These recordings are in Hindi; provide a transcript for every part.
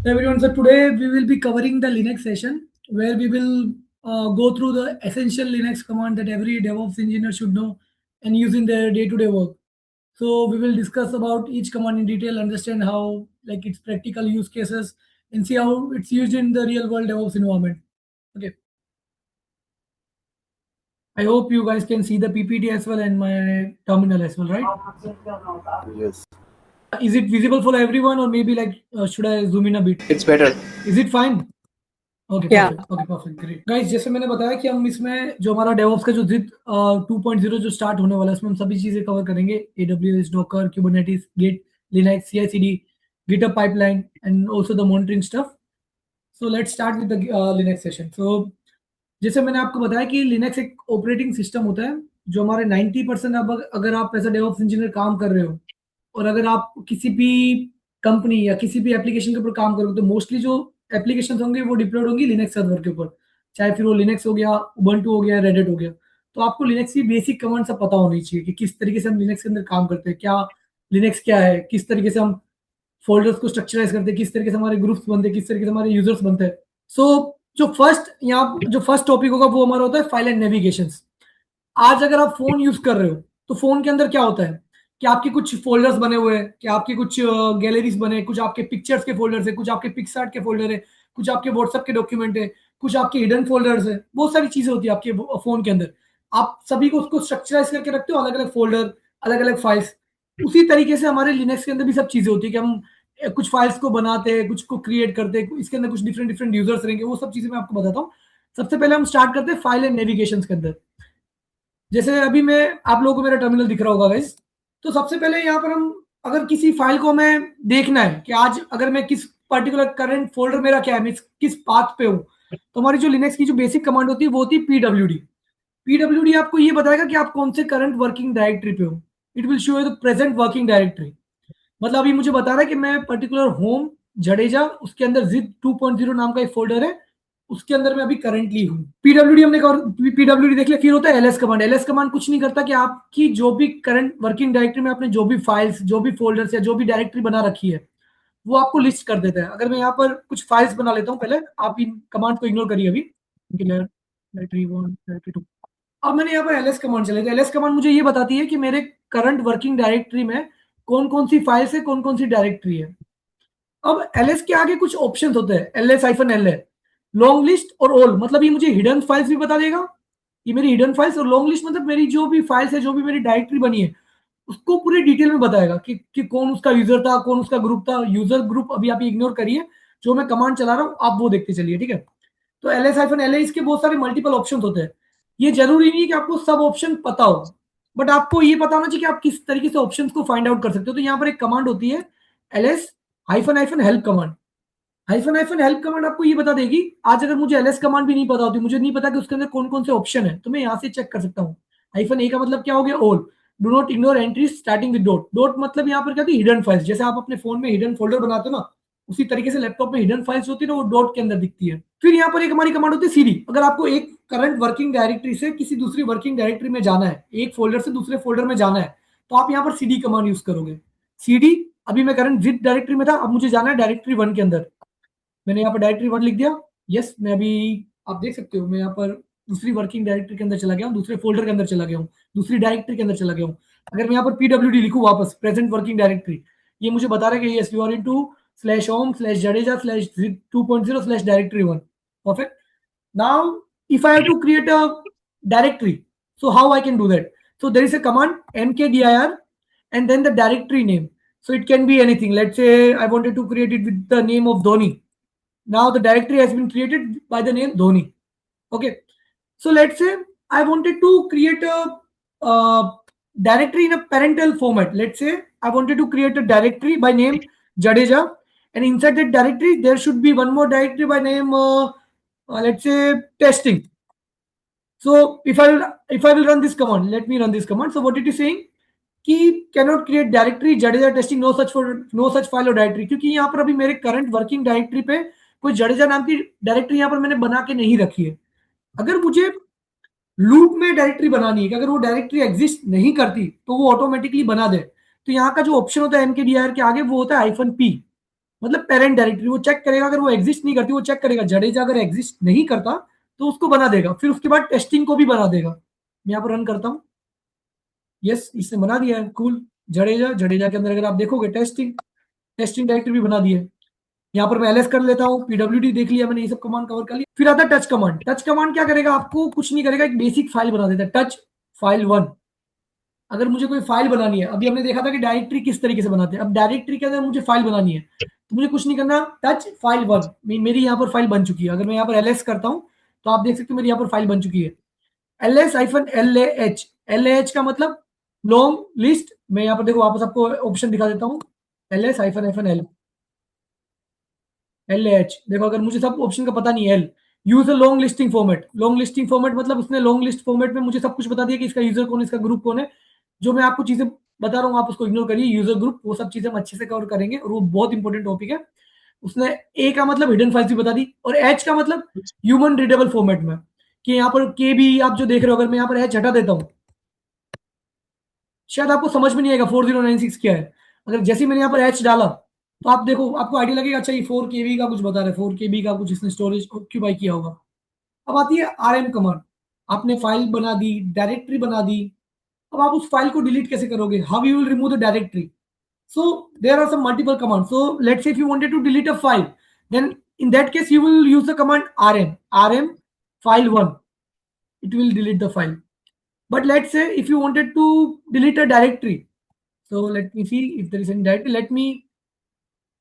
Everyone, so today we will be covering the Linux session where we will go through the essential Linux command that every DevOps engineer should know and use in their day-to-day work. So we will discuss about each command in detail, understand how like its practical use cases, and see how it's used in the real world DevOps environment. Okay, I hope you guys can see the PPT as well and my terminal as well, right? Yes. Is it visible for everyone, or maybe like should I zoom in a bit? It's better. Is it fine? Okay Yeah. Perfect okay perfect great guys, जैसे मैंने बताया कि हम इसमें जो हमारा डेवऑप्स का जो जित 2.0 जो स्टार्ट होने वाला है उसमें हम सभी चीजें कवर करेंगे AWS Docker Kubernetes Git Linux CICD GitHub pipeline and also the monitoring stuff. So let's start with the Linux session. So जैसे मैंने आपको बताया कि लिनक्स एक ऑपरेटिंग सिस्टम होता है जो हमारे 90% अब अगर आप एज अ डेवऑप्स इंजीनियर काम कर रहे हो और अगर आप किसी भी कंपनी या किसी भी एप्लीकेशन के ऊपर काम करोगे तो मोस्टली जो एप्लीकेशन होंगे वो डिप्लॉयड होंगी लिनक्स सर्वर के ऊपर, चाहे फिर वो लिनक्स हो गया, उबंटू हो गया, रेडिट हो गया. तो आपको लिनक्स की बेसिक कमांड सब पता होनी चाहिए कि किस तरीके से हम लिनक्स के अंदर काम करते हैं, क्या लिनक्स क्या है, किस तरीके से हम फोल्डर्स को स्ट्रक्चराइज करते हैं, किस तरीके से हमारे ग्रुप्स बनते हैं, किस तरीके से हमारे यूजर्स बनते हैं. सो जो फर्स्ट टॉपिक होगा वो हमारा होता है फाइल एंड नेविगेशन. आज अगर आप फोन यूज कर रहे हो तो फोन के अंदर क्या होता है कि आपके कुछ फोल्डर्स बने हुए हैं, कि आपके कुछ गैलरीज बने हैं, कुछ आपके पिक्चर्स के फोल्डर्स है, कुछ आपके पिक्सआर्ट के फोल्डर है, कुछ आपके व्हाट्सएप के डॉक्यूमेंट है, कुछ आपके हिडन फोल्डर्स है, बहुत सारी चीजें होती है आपके फोन के अंदर. आप सभी को उसको स्ट्रक्चराइज करके रखते हो, अलग अलग फोल्डर, अलग अलग फाइल्स. उसी तरीके से हमारे लिनक्स के अंदर भी सब चीजें होती है कि हम कुछ फाइल्स को बनाते हैं, कुछ को क्रिएट करते हैं, इसके अंदर कुछ डिफरेंट डिफरेंट यूजर्स रहेंगे, वो सब चीजें मैं आपको बताता हूँ. सबसे पहले हम स्टार्ट करते हैं फाइल एंड नेविगेशन के अंदर. जैसे अभी मैं आप लोगों को मेरा टर्मिनल दिख रहा होगा गाइस. तो सबसे पहले यहाँ पर हम अगर किसी फाइल को हमें देखना है कि आज अगर मैं किस पर्टिकुलर करंट फोल्डर मेरा क्या है, मैं किस पाथ पे हूँ, तो हमारी जो लिनक्स की जो बेसिक कमांड होती है वो होती है पीडब्ल्यूडी. पीडब्ल्यूडी आपको ये बताएगा कि आप कौन से करंट वर्किंग डायरेक्टरी पे हो. It will show you the present working directory. मतलब अभी मुझे बता रहा है कि मैं पर्टिकुलर होम जडेजा उसके अंदर जिद 2.0 नाम का एक फोल्डर है, उसके अंदर मैं अभी करंटली हूँ. पीडब्ल्यूडी हमने पीडब्ल्यूडी देख लिया. फिर होता है एलएस कमांड. एलएस कमांड कुछ नहीं करता कि आपकी जो भी करंट वर्किंग डायरेक्टरी में आपने जो भी फाइल्स, जो भी फोल्डर्स या जो भी डायरेक्टरी बना रखी है वो आपको लिस्ट कर देता है. अगर मैं यहाँ पर कुछ फाइल्स बना लेता हूँ, पहले आप इन कमांड को इग्नोर करिए अभी. Directory 1 directory 2. अब मैंने यहाँ पर एलएस कमांड चले, तो एलएस कमांड मुझे ये बताती है कि मेरे करंट वर्किंग डायरेक्टरी में कौन कौन सी फाइल्स है, कौन कौन सी डायरेक्टरी है. अब एलएस के आगे कुछ ऑप्शंस होते हैं, एलएस हाइफन एल है, लॉन्ग लिस्ट और ऑल. मतलब ये मुझे हिडन फाइल्स भी बता देगा, ये मेरी हिडन फाइल्स. और लॉन्ग लिस्ट मतलब मेरी जो भी फाइल्स है, जो भी मेरी डायरेक्टरी बनी है उसको पूरे डिटेल में बताएगा कि कौन उसका यूजर था, कौन उसका ग्रुप था. यूजर ग्रुप अभी आप इग्नोर करिए, जो मैं कमांड चला रहा हूँ आप वो देखते चलिए, ठीक है. तो एलएस हाइफन एल इसके बहुत सारे मल्टीपल ऑप्शन होते हैं. ये जरूरी नहीं है कि आपको सब ऑप्शन पता हो, बट आपको ये पता होना चाहिए कि आप किस तरीके से ऑप्शंस को फाइंड आउट कर सकते हो. तो यहाँ पर एक कमांड होती है LS hyphen hyphen help command. Hyphen hyphen help command आपको ये बता देगी, आज अगर मुझे एलएस कमांड भी नहीं पता होती, मुझे नहीं पता कि उसके अंदर कौन कौन से ऑप्शन है, तो मैं यहाँ से चेक कर सकता हूँ. हाइफन ए का मतलब क्या हो गया, all. Do not ignore entries starting with dot. Dot मतलब यहाँ पर क्या होती है, हिडन फाइल्स. जैसे आप अपने फोन में हिडन फोल्डर बनाते हो ना, उसी तरीके से लैपटॉप में हिडन फाइल्स होती है ना, वो डॉट के अंदर दिखती है. फिर यहाँ पर एक हमारी कमांड होती है सीडी. अगर आपको एक करंट वर्किंग डायरेक्टरी से किसी दूसरी वर्किंग डायरेक्टरी में जाना है, एक फोल्डर से दूसरे फोल्डर में जाना है, तो आप यहाँ पर सीडी कमांड यूज करोगे. सीडी, अभी मैं करंट जिप डायरेक्टरी में था, अब मुझे जाना है डायरेक्टरी 1 के अंदर. मैंने यहाँ पर डायरेक्टरी 1 लिख दिया. यस, मैं अभी आप देख सकते हो मैं यहाँ पर दूसरी वर्किंग डायरेक्टरी के अंदर चला गया हूँ, दूसरे फोल्डर के अंदर चला गया हूँ, दूसरी डायरेक्टरी के अंदर चला गया हूँ. अगर मैं यहाँ पर पीडब्ल्यूडी लिखूँ वापस, प्रेजेंट वर्किंग डायरेक्टरी, ये मुझे बता रहा है कि yes you are into slash home slash Jadeja slash 2.0 स्लैश directory 1. Perfect. Now if I have to create a directory, so how I can do that? So there is a command mkdir and then the directory name. So it can be anything. Let's say I wanted to create it with the name of Dhoni. Now the directory has been created by the name Dhoni. Okay. So let's say I wanted to create a directory in a parental format. Let's say I wanted to create a directory by name Jadeja, and inside that directory there should be one more directory by name let's say testing. So if I will run this command, let me run this command. So what it is saying कि cannot create directory Jadeja testing, no such file और डायरेक्टरी. क्योंकि यहाँ पर अभी मेरे करंट वर्किंग डायरेक्टरी पे कोई जडेजा नाम की डायरेक्टरी यहाँ पर मैंने बना के नहीं रखी है. अगर मुझे लूप में डायरेक्टरी बनानी है कि अगर वो डायरेक्टरी एग्जिस्ट नहीं करती तो वो ऑटोमेटिकली बना दे, तो यहाँ का जो ऑप्शन होता है एमकेडीआर के आगे वो होता है हाइफन पी. मतलब पेरेंट डायरेक्टरी वो चेक करेगा, अगर वो एग्जिस्ट नहीं करती वो चेक करेगा, जडेजा अगर एग्जिस्ट नहीं करता तो उसको बना देगा, फिर उसके बाद टेस्टिंग को भी बना देगा। मैं यहाँ पर रन करता हूँ, यस इसने बना दिया है, कूल। जडेजा, जडेजा के अंदर अगर आप देखोगे टेस्टिंग, टेस्टिंग डायरेक्टरी भी बना दी है। यहाँ पर मैं एलएस कर लेता हूँ, पीडब्ल्यूडी देख लिया मैंने, ये सब कमांड कवर कर लिया। फिर आता है टच कमांड। टच कमांड क्या करेगा, आपको कुछ नहीं करेगा, एक बेसिक फाइल बना देता है, टच फाइल 1। अगर मुझे कोई फाइल बनानी है, अभी हमने देखा था कि डायरेक्टरी किस तरीके से बनाते हैं, अब डायरेक्टरी के अंदर मुझे फाइल बनानी है तो मुझे कुछ नहीं करना, टच फाइल 1। मेरी यहाँ पर फाइल बन चुकी है। अगर मैं यहाँ पर एलएस करता हूँ तो आप देख सकते हो मेरी यहाँ पर फाइल बन चुकी है, ls-LAH। LAH का मतलब लॉन्ग लिस्ट। मैं यहाँ पर देखो वापस आपको ऑप्शन दिखा देता हूँ, ls-l LAH। देखो अगर मुझे सब ऑप्शन का पता नहीं है, L use a long listing format. Long listing format मतलब उसने लॉन्ग लिस्ट फॉर्मेट में मुझे सब कुछ बता दिया कि इसका यूजर कौन है, इसका ग्रुप कौन है। जो मैं आपको चीजें बता रहा हूँ आप उसको इग्नोर करिए, यूजर ग्रुप वो सब चीजें हम अच्छे से कवर करेंगे और वो बहुत इंपॉर्टेंट टॉपिक है। उसने ए का मतलब हिडन फाइल्स भी बता दी, और एच का मतलब ह्यूमन रीडेबल फॉर्मेट में, कि यहाँ पर के भी आप जो देख रहे हो, अगर मैं यहाँ पर एच हटा देता हूँ शायद आपको समझ में नहीं आएगा 4096 क्या है। अगर जैसे ही मैंने यहाँ पर एच डाला तो आप देखो, आपको आइडिया लगेगा, अच्छा ये 4 KB का कुछ बता रहा है, 4 KB का कुछ इसने स्टोरेज ऑक्यूपाई किया होगा। अब आती है आरएम कमांड। आपने फाइल बना दी, डायरेक्टरी बना दी, अब आप उस फाइल को डिलीट कैसे करोगे, how you will remove the directory. So there are some multiple commands. So let's say if you wanted to delete a file, then in that case you will use the command rm file 1. It will delete the file. But let's say if you wanted to delete a directory, so let me see if there is any directory. Let me,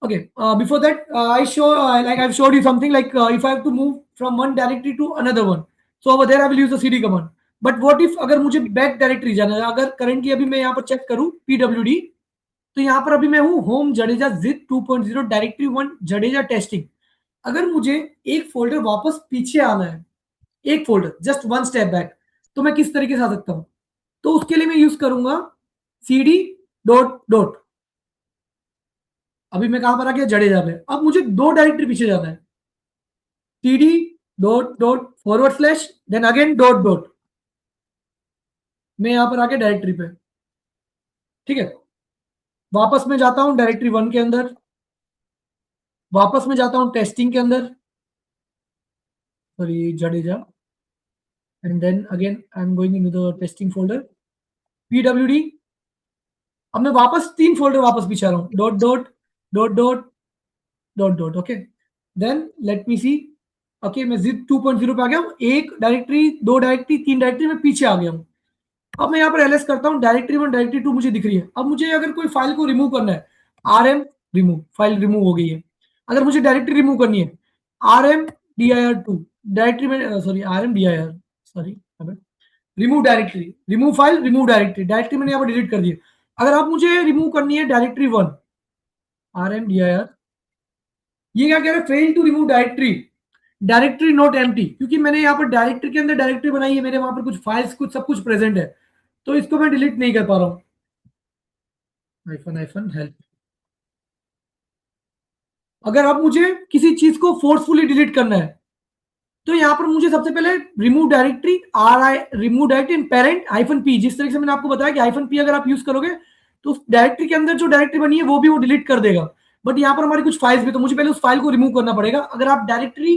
okay. Before that, I show like I've showed you something like if I have to move from one directory to another one, so over there I will use the cd command. But what if अगर मुझे बैक डायरेक्टरी जाना है, अगर करंटली अभी मैं यहाँ पर चेक करूँ pwd, तो यहाँ पर अभी मैं हूँ home Jadeja zip 2.0 directory 1 Jadeja testing. अगर मुझे एक फोल्डर वापस पीछे आना है, एक folder just one step back, तो मैं किस तरीके से आ सकता हूँ, तो उसके लिए मैं यूज करूंगा cd डॉट डॉट। अभी मैं कहां पर आ गया, जडेजा पे। अब मुझे दो डायरेक्टरी पीछे जाना है, cd dot dot forward slash then again dot dot. मैं यहां पर आके डायरेक्टरी पे, ठीक है, वापस मैं जाता हूं डायरेक्टरी 1 के अंदर, वापस मैं जाता हूं टेस्टिंग के अंदर, sorry Jadeja, and then again I'm going into the testing folder, pwd। अब मैं वापस 3 फोल्डर वापस पीछे आ रहा हूँ, dot dot dot dot dot dot. Okay, then let me see. Okay, मैं जिप 2.0 पे आ गया हूँ, एक डायरेक्टरी, दो डायरेक्टरी, तीन डायरेक्टरी में पीछे आ गया हूँ। अब मैं यहाँ पर एलएस करता हूँ, डायरेक्टरी 1 डायरेक्टरी 2 मुझे दिख रही है। अब मुझे अगर कोई फाइल को रिमूव करना है, rm रिमूव, फाइल रिमूव हो गई है। अगर मुझे डायरेक्टरी रिमूव करनी है, rm dir2 डायरेक्टरी में, sorry rm dir, sorry remove directory, remove file, remove directory, directory मैंने यहाँ पर डिलीट कर दी है। अगर आप मुझे रिमूव करनी है डायरेक्टरी 1, rm dir, ये क्या कह रहा है, fail to remove directory, directory not empty, क्योंकि मैंने यहाँ पर डायरेक्टरी के अंदर डायरेक्टरी बनाई है, मेरे वहां पर कुछ फाइल्स कुछ सब कुछ प्रेजेंट है, तो इसको मैं डिलीट नहीं कर पा रहा हूँ। Hyphen hyphen help. अगर अब मुझे किसी चीज को फोर्सफुली डिलीट करना है, तो यहाँ पर मुझे सबसे पहले remove directory, are I remove directory in parent hyphen P, जिस तरीके से मैंने आपको बताया कि हाइफन पी अगर आप यूज करोगे तो उस डायरेक्टरी के अंदर जो डायरेक्टरी बनी है वो भी वो डिलीट कर देगा। बट यहाँ पर हमारी कुछ फाइल्स भी, तो मुझे पहले उस फाइल को रिमूव करना पड़ेगा। अगर आप डायरेक्टरी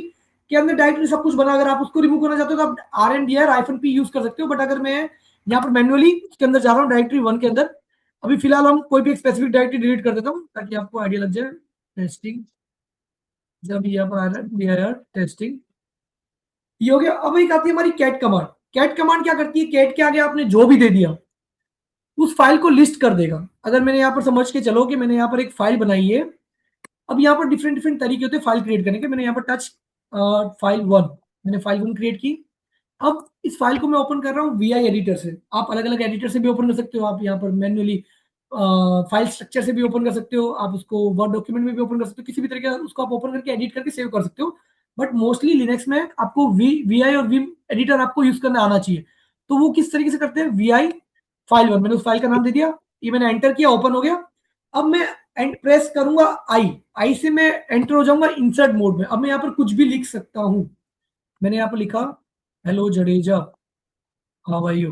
के अंदर डायरेक्टरी सब कुछ बना, अगर आप उसको रिमूव करना चाहते हो तो आप R and D R hyphen P use कर सकते हो। बट अगर मैं यहाँ पर मैनुअली उसके अंदर जा रहा हूँ डायरेक्टरी 1 के अंदर, अभी फिलहाल हम कोई भी एक स्पेसिफिक डायरेक्टरी डिलीट कर देता हूँ ताकि आपको आइडिया लग जाए। टेस्टिंग, जब यहाँ पर आ रहा है डी आर टेस्टिंग, ये हो गया। अब एक आती है हमारी कैट कमांड। कैट कमांड क्या करती है, कैट के आगे आपने जो भी दे दिया उस फाइल को लिस्ट कर देगा। अगर मैंने यहाँ पर समझ के चलो कि मैंने यहाँ पर एक फाइल बनाई है, अब यहाँ पर डिफरेंट डिफरेंट तरीके होते हैं फाइल क्रिएट करने के। मैंने यहाँ पर टच फाइल 1, मैंने फाइल 1 क्रिएट की। अब इस फाइल को मैं ओपन कर रहा हूँ वीआई एडिटर से। आप अलग अलग एडिटर से भी ओपन कर सकते हो, आप यहाँ पर मैन्युअली फाइल स्ट्रक्चर से भी ओपन कर सकते हो, आप उसको वर्ड डॉक्यूमेंट में भी ओपन कर सकते हो, किसी भी तरीके का उसको आप ओपन करके एडिट करके सेव कर सकते हो। बट मोस्टली लिनक्स में आपको वीआई और विम एडिटर आपको यूज करना आना चाहिए। तो वो किस तरीके से करते हैं, वीआई फाइल 1, मैंने उस फाइल का नाम दे दिया, ये मैंने एंटर किया, ओपन हो गया। अब मैं प्रेस करूंगा आई, आई से मैं एंटर हो जाऊंगा इंसर्ट मोड में। अब मैं यहाँ पर कुछ भी लिख सकता हूँ। मैंने यहाँ पर लिखा hello Jadeja, how are you.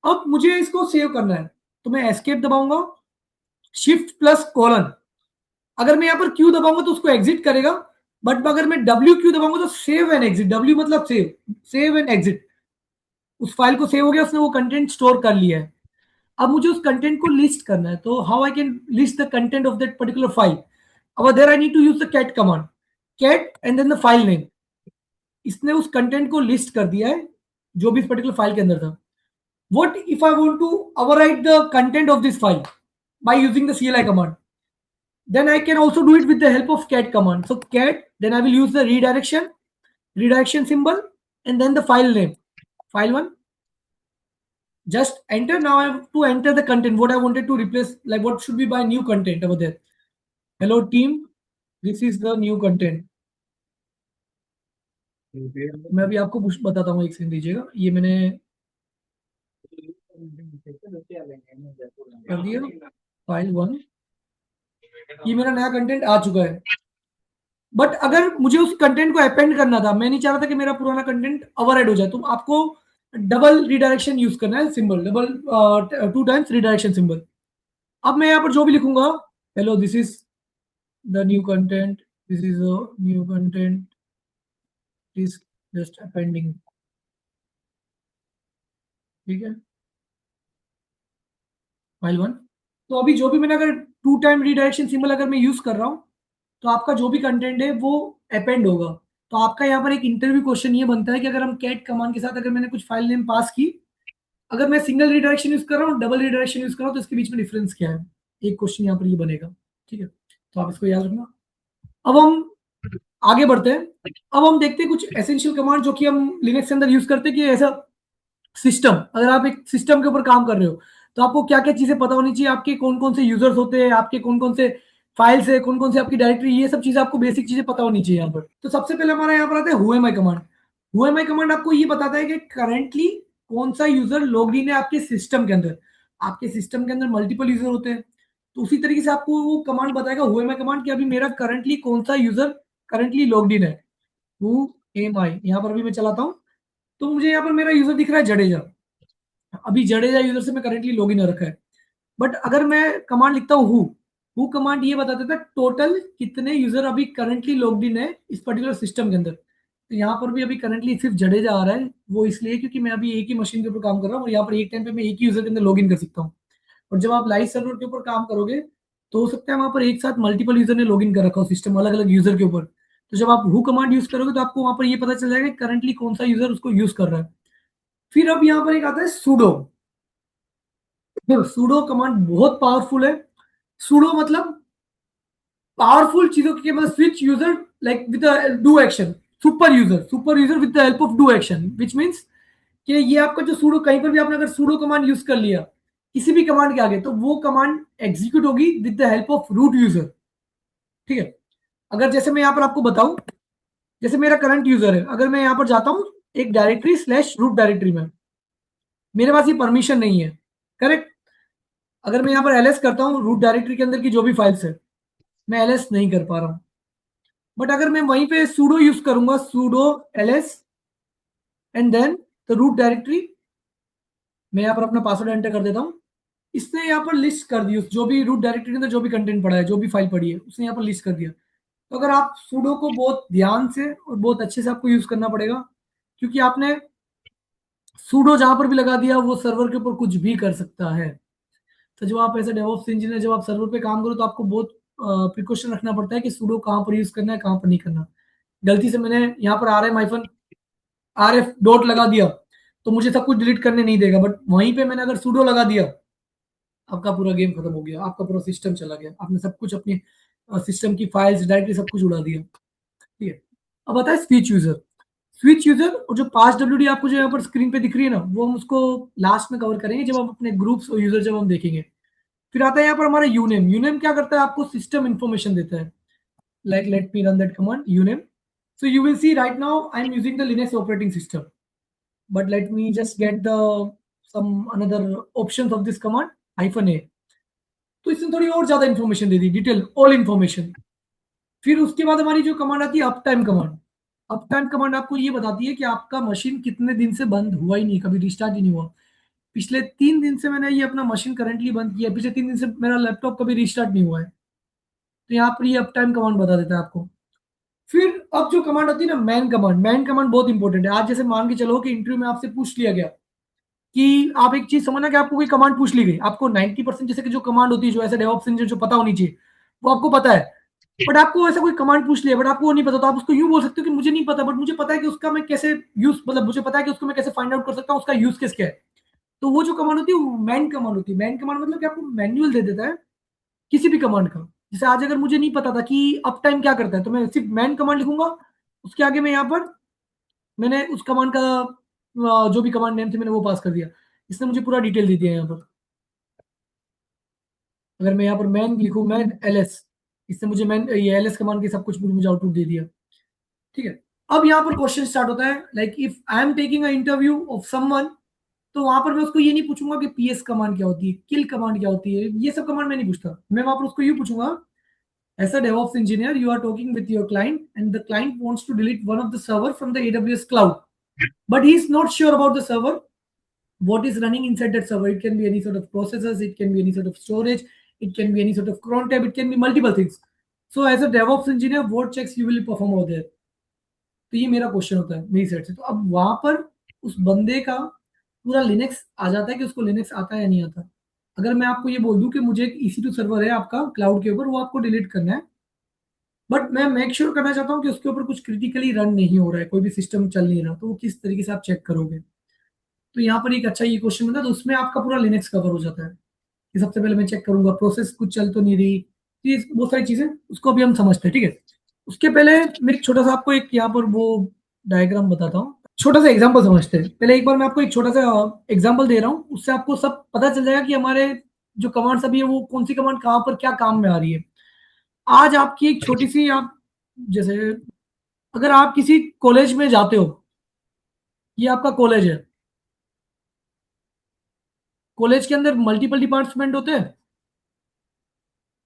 अब मुझे इसको सेव करना है, तो मैं एस्केप दबाऊंगा, शिफ्ट प्लस कॉलन, अगर मैं यहाँ पर Q दबाऊंगा तो उसको एग्जिट करेगा, बट अगर मैं WQ दबाऊंगा तो सेव एंड एग्जिट, W मतलब सेव एंड एग्जिट, उस फाइल को सेव हो गया, उसने वो कंटेंट स्टोर कर लिया है। अब मुझे उस कंटेंट को लिस्ट करना है, तो how I can list the content of that particular file? अब there I need to use the cat command, cat and then the file name. इसने उस कंटेंट को लिस्ट कर दिया है जो भी इस पर्टिकुलर फाइल के अंदर था। What if I want to overwrite the content of this file by using the CLI command? Then I can also do it with the help of cat command. So cat, then I will use the redirection symbol, and then the file name, file one. Just enter. Now I have to enter the content. What I wanted to replace, like what should be my new content over there. Hello team, this is the new content. मैं अभी आपको बताता हूँ, एक सेकंड दीजिएगा। ये मैंने कर दिया, फाइल वन, ये मेरा नया कंटेंट आ चुका है। बट अगर मुझे उस कंटेंट को अपेंड करना था, मैं नहीं चाह रहा था कि मेरा पुराना कंटेंट ओवरराइड हो जाए, तो आपको डबल रिडायरेक्शन यूज करना है, symbol double, 2 times redirection symbol. अब मैं यहाँ पर जो भी लिखूंगा, hello this is the new content, this is the new content, is just appending, ठीक है, फाइल वन। तो अभी जो भी मैंने अगर 2 टाइम रिडायरेक्शन सिंबल अगर मैं यूज कर रहा हूँ, तो आपका जो भी कंटेंट है वो अपेंड होगा। तो आपका यहाँ पर एक इंटरव्यू क्वेश्चन ये बनता है कि अगर हम कैट कमांड के साथ अगर मैंने कुछ फाइल नेम पास की, अगर मैं सिंगल रिडायरेक्शन यूज कर रहा हूँ, डबल रिडायरेक्शन यूज कर रहा हूँ, तो इसके बीच में डिफरेंस क्या है? एक क्वेश्चन यहाँ पर ये बनेगा, ठीक है, तो आप इसको याद रखना। अब हम आगे बढ़ते हैं। अब हम देखते हैं कुछ एसेंशियल कमांड जो कि हम लिनक्स के अंदर यूज करते हैं, कि ऐसा सिस्टम, अगर आप एक सिस्टम के ऊपर काम कर रहे हो, तो आपको क्या क्या चीजें पता होनी चाहिए, आपके कौन कौन से यूजर्स होते हैं, आपके कौन कौन से फाइल्स है, कौन कौन से आपकी डायरेक्टरी, ये सब चीजें आपको बेसिक चीजें पता होनी चाहिए यहाँ पर। तो सबसे पहले हमारा यहाँ पर आता है who am I command. Who am I command आपको ये बताता है कि करंटली कौन सा यूजर लॉग्ड इन है आपके सिस्टम के अंदर। आपके सिस्टम के अंदर मल्टीपल यूजर होते हैं, तो उसी तरीके से आपको वो कमांड बताएगा, हु एम आई कमांड, कि अभी मेरा करंटली कौन सा यूजर करंटली लॉग्ड इन है। हु एम आई, यहाँ पर भी मैं चलाता हूँ, तो मुझे यहाँ पर मेरा यूजर दिख रहा है जडेजा। अभी जडेजा यूजर से मैं करंटली लॉगिन रखा है। बट अगर मैं कमांड लिखता हूँ हु कमांड ये बता देता है टोटल कितने यूजर अभी करंटली लॉग्ड इन है इस पर्टिकुलर सिस्टम के अंदर। तो यहाँ पर भी अभी करंटली सिर्फ जडेजा आ रहा है, वो इसलिए क्योंकि मैं अभी एक ही मशीन के ऊपर काम कर रहा हूँ, और यहाँ पर एक टाइम पे मैं एक ही यूजर के अंदर लॉग इन कर सकता हूँ। और जब आप लाइव सर्वर के ऊपर काम करोगे, तो हो सकता है वहां पर एक साथ मल्टीपल यूजर ने लॉग इन कर रखा हो सिस्टम, अलग अलग यूजर के ऊपर। तो जब आप हु कमांड यूज करोगे, तो आपको वहां पर ये पता चल जाएगा करंटली कौन सा यूजर उसको यूज कर रहा है। फिर अब यहाँ पर एक आता है सूडो। सूडो कमांड बहुत पावरफुल है। सूडो मतलब पावरफुल चीजों के, मतलब switch user like with do action, super user with the help of do action, which means कि ये आपका जो सूडो, कहीं पर भी आपने अगर सूडो कमांड यूज कर लिया किसी भी कमांड के आगे, तो वो कमांड एग्जीक्यूट होगी with the help of root user, ठीक है। अगर जैसे मैं यहाँ पर आपको बताऊं, जैसे मेरा करंट यूजर है, अगर मैं यहाँ पर जाता हूँ एक डायरेक्टरी स्लैश रूट डायरेक्टरी में, मेरे पास ये परमिशन नहीं है, करेक्ट। अगर मैं यहाँ पर एलएस करता हूँ रूट डायरेक्टरी के अंदर की जो भी फाइल्स है, मैं एलएस नहीं कर पा रहा हूँ। बट अगर मैं वहीं पे सूडो यूज करूंगा, sudo LS and then the root directory, मैं यहाँ पर अपना पासवर्ड एंटर कर देता हूँ, इसने यहाँ पर लिस्ट कर दी जो भी रूट डायरेक्टरी के अंदर जो भी कंटेंट पड़ा है, जो भी फाइल पड़ी है, उसने यहाँ पर लिस्ट कर दिया। तो अगर आप सूडो को बहुत ध्यान से और बहुत अच्छे से आपको यूज करना पड़ेगा, क्योंकि आपने सूडो जहां पर भी लगा दिया, वो सर्वर के ऊपर कुछ भी कर सकता है। तो जब आप ऐसे डेवऑप्स इंजीनियर, जब आप सर्वर पे काम करो, तो आपको बहुत प्रिकॉशन रखना पड़ता है कि सूडो कहाँ पर यूज करना है, कहाँ पर नहीं करना। गलती से मैंने यहाँ पर RF डॉट लगा दिया, तो मुझे सब कुछ डिलीट करने नहीं देगा, बट वहीं पे मैंने अगर सूडो लगा दिया, आपका पूरा गेम खत्म हो गया, आपका पूरा सिस्टम चला गया, आपने सब कुछ अपनी सिस्टम की फाइल्स डायरेक्टली सब कुछ उड़ा दिया, ठीक है। अब आता है स्विच यूजर और जो पास डब्ल्यूडी आपको जो यहाँ पर स्क्रीन पे दिख रही है ना, वो हम उसको लास्ट में कवर करेंगे जब हम अपने ग्रुप्स और यूजर जब हम देखेंगे। फिर आता है यहाँ पर हमारा यूनेम। यूनेम क्या करता है, आपको सिस्टम इंफॉर्मेशन देता है, like let me run that command uname. So you will see right now I'm using the Linux operating system, but let me just get the some another options of this command -a। तो इसने थोड़ी और ज्यादा इंफॉर्मेशन दे दी, डिटेल ऑल इंफॉर्मेशन। फिर उसके बाद हमारी जो कमांड आती है up time command. Up time command आपको ये बताती है कि आपका मशीन कितने दिन से बंद हुआ ही नहीं, कभी रिस्टार्ट ही नहीं हुआ। पिछले 3 दिन से मैंने ये अपना मशीन करंटली बंद किया, पिछले 3 दिन से मेरा लैपटॉप कभी रिस्टार्ट नहीं हुआ है। तो यहाँ पर ये अप टाइम कमांड बता देता है आपको। फिर अब जो कमांड होती है ना मैन कमांड, मैन कमांड बहुत इंपॉर्टेंट है। आज जैसे मान के चलो कि इंटरव्यू में आपसे पूछ लिया गया कि आप एक चीज समझना कि आपको कोई कमांड पूछ ली गई, आपको 90% जैसे कि जो कमांड होती है जो ऐसे डेवऑप्स इंजीनियर जो पता होनी चाहिए वो आपको पता है, बट आपको ऐसा कोई कमांड पूछ लिया बट आपको वो नहीं पता, तो आप उसको यूं बोल सकते हो कि मुझे नहीं पता बट मुझे पता है कि उसका मैं कैसे यूज, मतलब मुझे पता है कि उसको मैं कैसे फाइंड आउट कर सकता हूँ, उसका यूज केस क्या है। तो वो जो कमांड होती है वो मैन कमांड होती है। मैन कमांड मतलब कि आपको मैनुअल दे देता है किसी भी कमांड का। जैसे आज अगर मुझे नहीं पता था कि अप टाइम क्या करता है तो मैं सिर्फ मैन कमांड लिखूंगा, उसके आगे मैं यहाँ पर मैंने उस कमांड का जो भी कमांड नेम थे मैंने वो पास कर दिया, इसने मुझे पूरा डिटेल दे दिया यहाँ पर। अगर मैं यहाँ पर मैन लिखूं, मैन एलएस, इससे मुझे मैन ये एलएस कमांड की सब कुछ मुझे आउटपुट दे दिया। ठीक है, अब यहाँ पर क्वेश्चन स्टार्ट होता है like if I am taking a interview of someone, तो वहां पर मैं उसको ये नहीं पूछूंगा कि पीएस कमांड क्या होती है, किल कमांड क्या होती है, ये सब कमांड मैं नहीं पूछता। मैं वहां पर उसको ये पूछूंगा as a DevOps engineer you are talking with your client and the client wants to delete one of the server from the AWS cloud, but he is not sure about the server, what is running inside that server. It can be any sort of processes, it can be any sort of storage, it can be any sort of cron tab, it can be multiple things. So as a DevOps engineer, what checks you will perform over there? तो ये मेरा क्वेश्चन होता है मेरी साइड से। तो अब वहां पर उस बंदे का पूरा लिनक्स आ जाता है कि उसको लिनक्स आता है या नहीं आता। अगर मैं आपको ये बोल दूं कि मुझे एक EC2 सर्वर है आपका क्लाउड के ऊपर, वो आपको डिलीट करना है, बट मैं मेक श्योर करना चाहता हूँ कि उसके ऊपर कुछ क्रिटिकली रन नहीं हो रहा है, कोई भी सिस्टम चल नहीं रहा, तो वो किस तरीके से आप चेक करोगे। तो यहाँ पर एक अच्छा ये क्वेश्चन बनता है, तो उसमें आपका पूरा लिनक्स कवर हो जाता है कि सबसे पहले मैं चेक करूंगा प्रोसेस कुछ चल तो नहीं रही, तो ये बहुत सारी चीजें उसको अभी हम समझते हैं। ठीक है, उसके पहले मैं एक छोटा सा आपको एक यहाँ पर वो डायग्राम बताता हूँ, छोटा सा एग्जाम्पल समझते हैं। पहले एक बार मैं आपको एक छोटा सा एग्जाम्पल दे रहा हूँ, उससे आपको सब पता चल जाएगा कि हमारे जो कमांड्स अभी है वो कौन सी कमांड कहाँ पर क्या काम में आ रही है। आज आपकी एक छोटी सी आप जैसे अगर आप किसी कॉलेज में जाते हो, ये आपका कॉलेज है, कॉलेज के अंदर मल्टीपल डिपार्टमेंट होते हैं,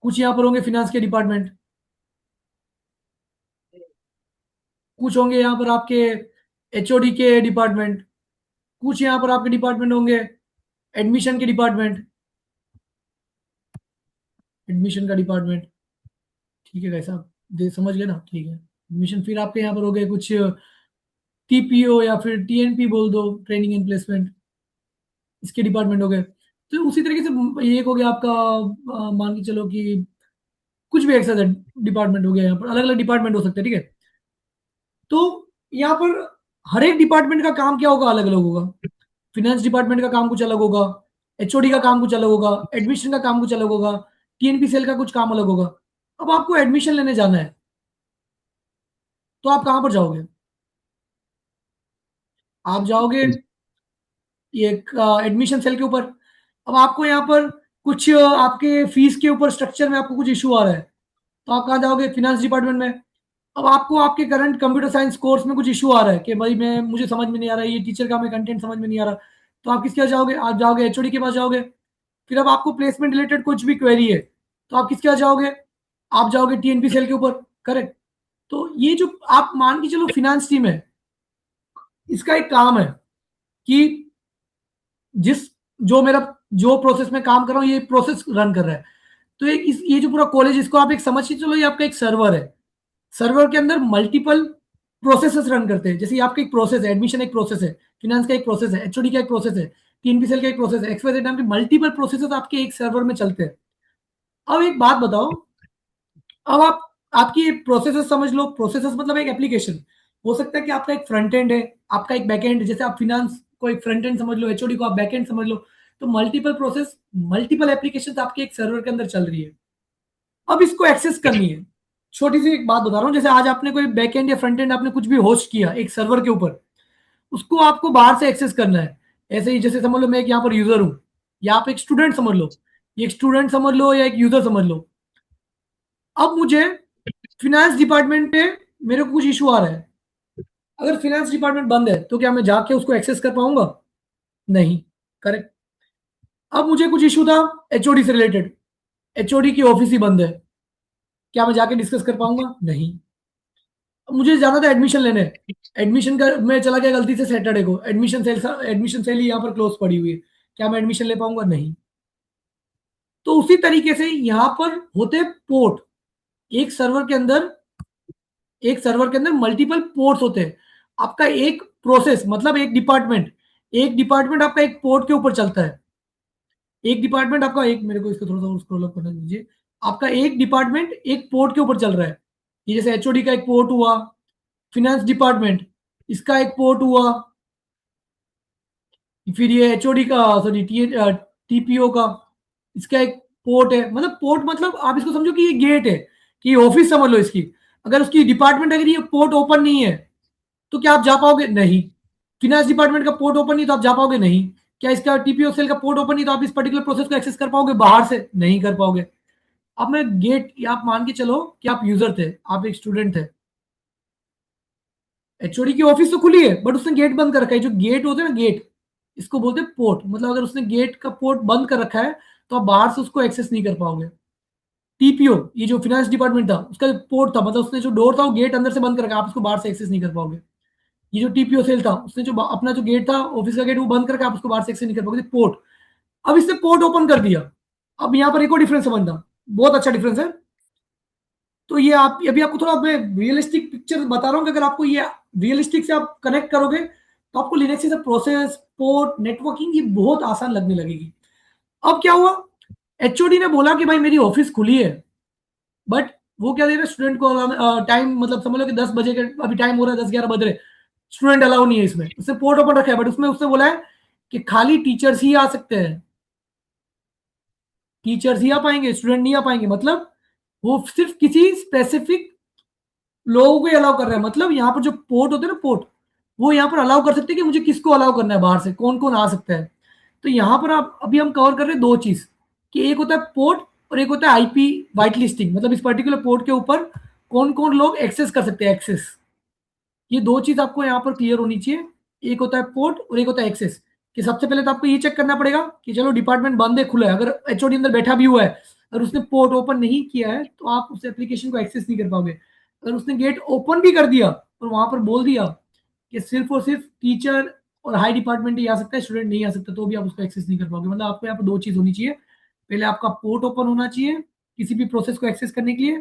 कुछ यहाँ पर होंगे फिनांस के डिपार्टमेंट, कुछ होंगे यहाँ पर आपके HOD के डिपार्टमेंट, कुछ यहाँ पर आपके डिपार्टमेंट होंगे एडमिशन के डिपार्टमेंट, एडमिशन का डिपार्टमेंट। ठीक है भाई साहब, दे समझ गए ना, ठीक है। एडमिशन, फिर आपके यहाँ पर हो गए कुछ TPO या फिर TNP बोल दो, ट्रेनिंग एंड प्लेसमेंट, इसके डिपार्टमेंट हो गए। तो उसी तरीके से ये एक हो गया आपका मान के चलो कि कुछ भी एक साथ डिपार्टमेंट हो गया, यहाँ पर अलग अलग डिपार्टमेंट हो सकते हैं। ठीक है, तो यहाँ पर हर एक डिपार्टमेंट का काम क्या होगा, अलग अलग होगा। फिनेंस डिपार्टमेंट का काम कुछ अलग होगा, HOD का काम कुछ अलग होगा, एडमिशन का काम कुछ अलग होगा, TNP सेल का कुछ काम अलग होगा। अब आपको एडमिशन लेने जाना है तो आप कहां पर जाओगे, आप जाओगे ये एडमिशन सेल के ऊपर। अब आपको यहाँ पर कुछ आपके फीस के ऊपर स्ट्रक्चर में आपको कुछ इशू आ रहा है, तो आप कहाँ जाओगे, फिनेंस डिपार्टमेंट में। अब आपको आपके करंट कंप्यूटर साइंस कोर्स में कुछ इशू आ रहा है कि भाई मैं मुझे समझ में नहीं आ रहा है, ये टीचर का हमें कंटेंट समझ में नहीं आ रहा, तो आप किसके पास जाओगे, आप जाओगे HOD के पास जाओगे। फिर अब आपको प्लेसमेंट रिलेटेड कुछ भी क्वेरी है तो आप किसके पास जाओगे, आप जाओगे TNP सेल के ऊपर। करेक्ट। तो ये जो आप मान के चलो फिनेंस टीम है, इसका एक काम है कि जिस जो मेरा जो प्रोसेस में काम कर रहा हूँ ये प्रोसेस रन कर रहा है। तो एक ये जो पूरा कॉलेज इसको आप एक समझ के चलो, ये आपका एक सर्वर है, सर्वर के अंदर मल्टीपल प्रोसेसेस रन करते हैं। जैसे आपका एक प्रोसेस है, एडमिशन एक प्रोसेस है, फिनेंस का एक प्रोसेस है, HOD का एक प्रोसेस है, TNP सेल का एक प्रोसेस है, XYZ नाम के मल्टीपल प्रोसेसेस आपके एक सर्वर में चलते हैं। अब एक बात बताओ, अब आप आपकी प्रोसेसेस समझ लो, प्रोसेसेस मतलब एक एप्लीकेशन हो सकता है कि आपका एक फ्रंट एंड है, आपका एक बैक एंड, जैसे आप फिनेंस को एक फ्रंट एंड समझ लो, HOD को आप बैक एंड समझ लो। तो मल्टीपल प्रोसेस, मल्टीपल एप्लीकेशन आपके एक सर्वर के अंदर चल रही है। अब इसको एक्सेस करनी है, छोटी सी एक बात बता रहा हूं, जैसे आज आपने कोई बैक एंड या फ्रंट एंड आपने कुछ भी होस्ट किया एक सर्वर के ऊपर, उसको आपको बाहर से एक्सेस करना है। ऐसे ही जैसे समझ लो मैं एक यहाँ पर यूजर हूं, या आप एक स्टूडेंट समझ लो, ये एक स्टूडेंट समझ लो या एक यूजर समझ लो। अब मुझे फिनेंस डिपार्टमेंट पे मेरे को कुछ इशू आ रहा है, अगर फिनेंस डिपार्टमेंट बंद है तो क्या मैं जाके उसको एक्सेस कर पाऊंगा, नहीं। करेक्ट। अब मुझे कुछ इशू था HOD से रिलेटेड, HOD की ऑफिस ही बंद है, क्या मैं जाके डिस्कस कर पाऊंगा, नहीं। अब मुझे जाना था एडमिशन लेने, एडमिशन का मैं चला गया गलती से सैटरडे को, एडमिशन सेल ही यहाँ पर क्लोज पड़ी हुई है, क्या मैं एडमिशन ले पाऊंगा, नहीं। तो उसी तरीके से यहाँ पर होते पोर्ट, एक सर्वर के अंदर मल्टीपल पोर्ट्स होते हैं। आपका एक प्रोसेस मतलब एक डिपार्टमेंट आपका एक पोर्ट के ऊपर चलता है। एक डिपार्टमेंट आपका एक मेरे को इसको थोड़ा-सा और स्क्रॉल अप करने दीजिए। आपका एक डिपार्टमेंट एक पोर्ट के ऊपर चल रहा है। ये जैसे एचओडी का एक पोर्ट हुआ, फाइनेंस डिपार्टमेंट इसका एक पोर्ट हुआ, फिर ये एचओडी का सॉरी टीपीओ का इसका एक पोर्ट है। मतलब पोर्ट मतलब आप इसको समझो कि ये गेट है, कि ये ऑफिस समझ लो इसकी। अगर उसकी डिपार्टमेंट अगर ये पोर्ट ओपन नहीं है, तो क्या आप जा पाओगे? नहीं। फाइनेंस डिपार्टमेंट का पोर्ट ओपन नहीं तो आप जा पाओगे? नहीं। क्या इसका टीपीओ सेल का पोर्ट ओपन नहीं तो आप इस पर्टिकुलर प्रोसेस को एक्सेस कर पाओगे बाहर से? नहीं कर पाओगे। अब मैं गेट आप मान के चलो कि आप यूजर थे, आप एक स्टूडेंट थे। एचओडी की ऑफिस तो खुली है बट उसने गेट बंद कर रखा है। जो गेट होते हैं ना गेट, इसको बोलते हैं पोर्ट। मतलब अगर उसने गेट का पोर्ट बंद कर रखा है तो आप बाहर से उसको एक्सेस नहीं कर पाओगे। टीपीओ ये जो फाइनेंस डिपार्टमेंट था उसका पोर्ट था, मतलब उसने जो डोर था वो गेट अंदर से बंद कर रखा, आप उसको बाहर से एक्सेस नहीं कर पाओगे। ये जो टीपीओ सेल था उसने जो अपना जो गेट था ऑफिस का गेट वो बंद करके आप उसको बाहर से एक्सेस नहीं कर पाओगे। पोर्ट, अब इसने पोर्ट ओपन कर दिया। अब यहाँ पर एक और डिफरेंस समझना, बहुत अच्छा डिफरेंस है। तो ये आप अभी आपको थोड़ा मैं रियलिस्टिक पिक्चर बता रहा हूँ कि अगर आपको ये रियलिस्टिक से आप कनेक्ट करोगे तो आपको लिनक्स से प्रोसेस पोर्ट नेटवर्किंग ये बहुत आसान लगने लगेगी। अब क्या हुआ, एचओडी ने बोला कि भाई मेरी ऑफिस खुली है, बट वो क्या दे रहे स्टूडेंट को टाइम, मतलब समझ लो कि 10 बजे के अभी टाइम हो रहा है, 10-11 बज रहे, स्टूडेंट अलाउ नहीं है इसमें। उसने पोर्ट ओपन रखा है बट उसमें उसने बोला है कि खाली टीचर्स ही आ सकते हैं, टीचर्स ही आ पाएंगे, स्टूडेंट नहीं आ पाएंगे। मतलब वो सिर्फ किसी स्पेसिफिक लोगों को अलाउ कर रहा है। मतलब यहाँ पर जो पोर्ट होते हैं ना पोर्ट, वो यहाँ पर अलाउ कर सकते हैं कि मुझे किसको अलाउ करना है, बाहर से कौन कौन आ सकता है। तो यहाँ पर आप अभी हम कवर कर रहे हैं दो चीज, कि एक होता है पोर्ट और एक होता है आईपी वाइट लिस्टिंग। मतलब इस पर्टिकुलर पोर्ट के ऊपर कौन कौन लोग एक्सेस कर सकते हैं, एक्सेस। ये दो चीज आपको यहाँ पर क्लियर होनी चाहिए। एक होता है पोर्ट और एक होता है एक्सेस। कि सबसे पहले तो आपको ये चेक करना पड़ेगा कि चलो डिपार्टमेंट बंद है खुला है, अगर एचओडी अंदर बैठा भी हुआ है, अगर उसने पोर्ट ओपन नहीं किया है तो आप उस एप्लीकेशन को एक्सेस नहीं कर पाओगे। अगर उसने गेट ओपन भी कर दिया और वहां पर बोल दिया कि सिर्फ और सिर्फ टीचर और हाई डिपार्टमेंट ही आ सकता है, स्टूडेंट नहीं आ सकता, तो भी आप उसको एक्सेस नहीं कर पाओगे। मतलब आपको यहाँ पर दो चीज होनी चाहिए, पहले आपका पोर्ट ओपन होना चाहिए किसी भी प्रोसेस को एक्सेस करने के लिए,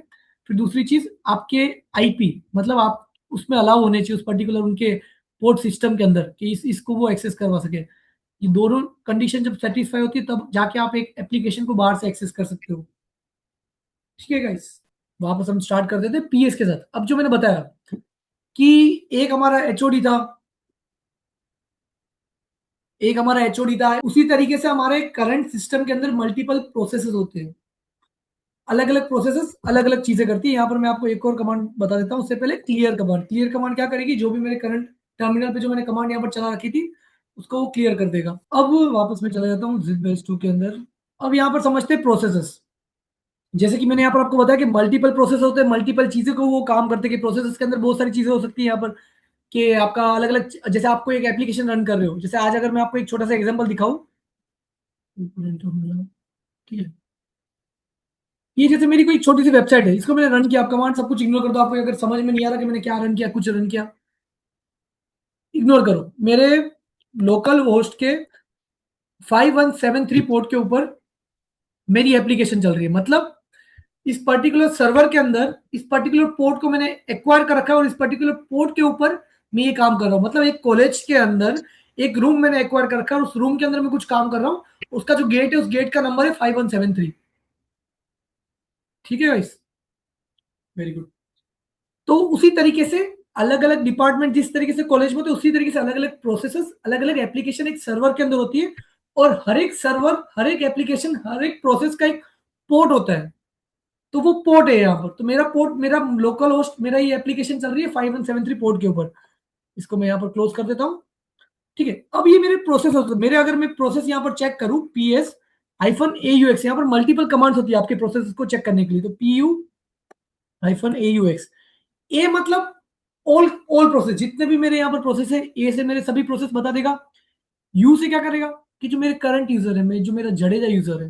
फिर दूसरी चीज आपके आईपी, मतलब आप उसमें अलाउ होने चाहिए उस पर्टिकुलर उनके पोर्ट सिस्टम के अंदर कि इसको वो एक्सेस करवा सके। ये दोनों कंडीशन जब सेटिस्फाई होती है तब जाके आप एक एप्लीकेशन को बाहर से एक्सेस कर सकते हो। ठीक है गाइस, वापस हम स्टार्ट कर देते हैं पीएस के साथ। अब जो मैंने बताया कि एक हमारा एचओडी था, उसी तरीके से हमारे करंट सिस्टम के अंदर मल्टीपल प्रोसेसेस होते हैं। अलग अलग प्रोसेसेस अलग अलग चीजें करती है। यहाँ पर मैं आपको एक और कमांड बता देता हूँ। उससे पहले क्लियर कमांड क्या करेगी, जो भी मेरे करंट टर्मिनल पे जो मैंने कमांड यहाँ पर चला रखी थी उसको वो क्लियर कर देगा। अब वापस मैं चला जाता हूँ जिप बेस 2 के अंदर। अब यहाँ पर समझते हैं प्रोसेसेस। जैसे कि मैंने यहाँ पर आपको बताया कि मल्टीपल प्रोसेस होते हैं, मल्टीपल चीजें को वो काम करते हैं। कि प्रोसेसेस के अंदर बहुत सारी चीजें हो सकती है यहाँ पर, कि आपका अलग अलग, जैसे आपको एक एप्लीकेशन रन कर रहे हो, जैसे आज अगर मैं आपको एक छोटा सा एग्जांपल दिखाऊं, ठीक है, ये जैसे मेरी कोई छोटी सी वेबसाइट है, इसको मैंने रन किया। आप कमांड सब कुछ इग्नोर कर दो, आपको अगर समझ में नहीं आ रहा कि मैंने क्या रन किया, कुछ रन किया, इग्नोर करो। मेरे लोकल होस्ट के 5173 पोर्ट के ऊपर मेरी एप्लीकेशन चल रही है। मतलब इस पर्टिकुलर सर्वर के अंदर इस पर्टिकुलर पोर्ट को मैंने एक्वायर कर रखा है और इस पर्टिकुलर पोर्ट के ऊपर मैं ये काम कर रहा हूँ। मतलब एक कॉलेज के अंदर एक रूम मैंने एक्वायर कर रखा है और उस रूम के अंदर मैं कुछ काम कर रहा हूँ। उसका जो गेट है उस गेट का नंबर है 5173। ठीक है गाइस, वेरी गुड। तो उसी तरीके से अलग अलग डिपार्टमेंट जिस तरीके से कॉलेज में होते हैं, उसी तरीके से अलग अलग प्रोसेसेस अलग अलग एप्लीकेशन एक सर्वर के अंदर होती है। और हर एक सर्वर हर एक एप्लीकेशन हर एक प्रोसेस का एक पोर्ट होता है। तो वो पोर्ट है यहाँ पर। तो मेरा पोर्ट, मेरा लोकल होस्ट, मेरा ये एप्लीकेशन चल रही है 5173 पोर्ट के ऊपर। इसको मैं यहाँ पर क्लोज कर देता हूँ। ठीक है, अब ये मेरे प्रोसेस होते हैं। मेरे अगर मैं प्रोसेस यहाँ पर चेक करूँ PS -AUX, यहाँ पर मल्टीपल कमांड्स होती है आपके प्रोसेस को चेक करने के लिए। तो PU-AUX, ए मतलब ऑल ऑल प्रोसेस, जितने भी मेरे यहाँ पर प्रोसेस है, ए से मेरे सभी प्रोसेस बता देगा। यू से क्या करेगा कि जो मेरे करंट यूजर है, जो मेरा जडेजा यूजर है,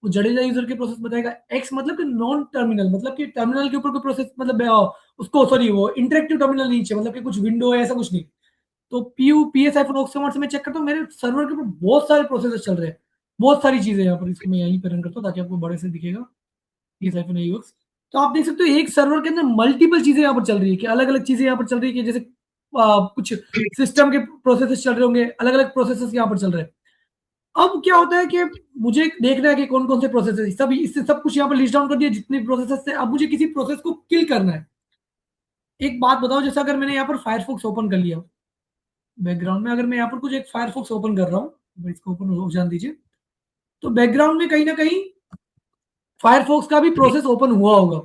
वो जडेजा यूजर के प्रोसेस बताएगा। एक्स मतलब कि नॉन टर्मिनल, मतलब कि टर्मिनल के ऊपर कोई प्रोसेस, मतलब उसको सॉरी वो इंटरेक्टिव टर्मिनल नहीं चाहिए, मतलब कि कुछ विंडो है ऐसा कुछ नहीं। तो पीयू पीएस आईफोन ऑक्सीमोड से मैं चेक करता हूँ मेरे सर्वर के ऊपर बहुत सारे प्रोसेस चल रहे हैं, बहुत सारी चीजें यहाँ पर। इसको मैं यहीं पर रन करता हूँ ताकि आपको बड़े से दिखेगा। पीएस आईफोन AUX तो आप देख सकते हो एक सर्वर के अंदर मल्टीपल चीजें यहाँ पर चल रही है, कि अलग अलग चीजें यहाँ पर चल रही है, कि जैसे कुछ सिस्टम के प्रोसेसेस चल रहे होंगे, अलग अलग प्रोसेसेस यहाँ पर चल रहे हैं। अब क्या होता है कि मुझे देखना है कि कौन कौन से प्रोसेस, सब इससे सब कुछ यहाँ पर लिस्ट डाउन कर दिया जितने प्रोसेस थे। अब मुझे किसी प्रोसेस को किल करना है। एक बात बताओ, जैसे अगर मैंने यहाँ पर फायरफॉक्स ओपन कर लिया बैकग्राउंड में, अगर मैं यहाँ पर कुछ एक फायरफॉक्स ओपन कर रहा हूँ, इसको ओपन हो जान दीजिए, तो बैकग्राउंड में कहीं ना कहीं फायरफॉक्स का भी प्रोसेस ओपन हुआ होगा।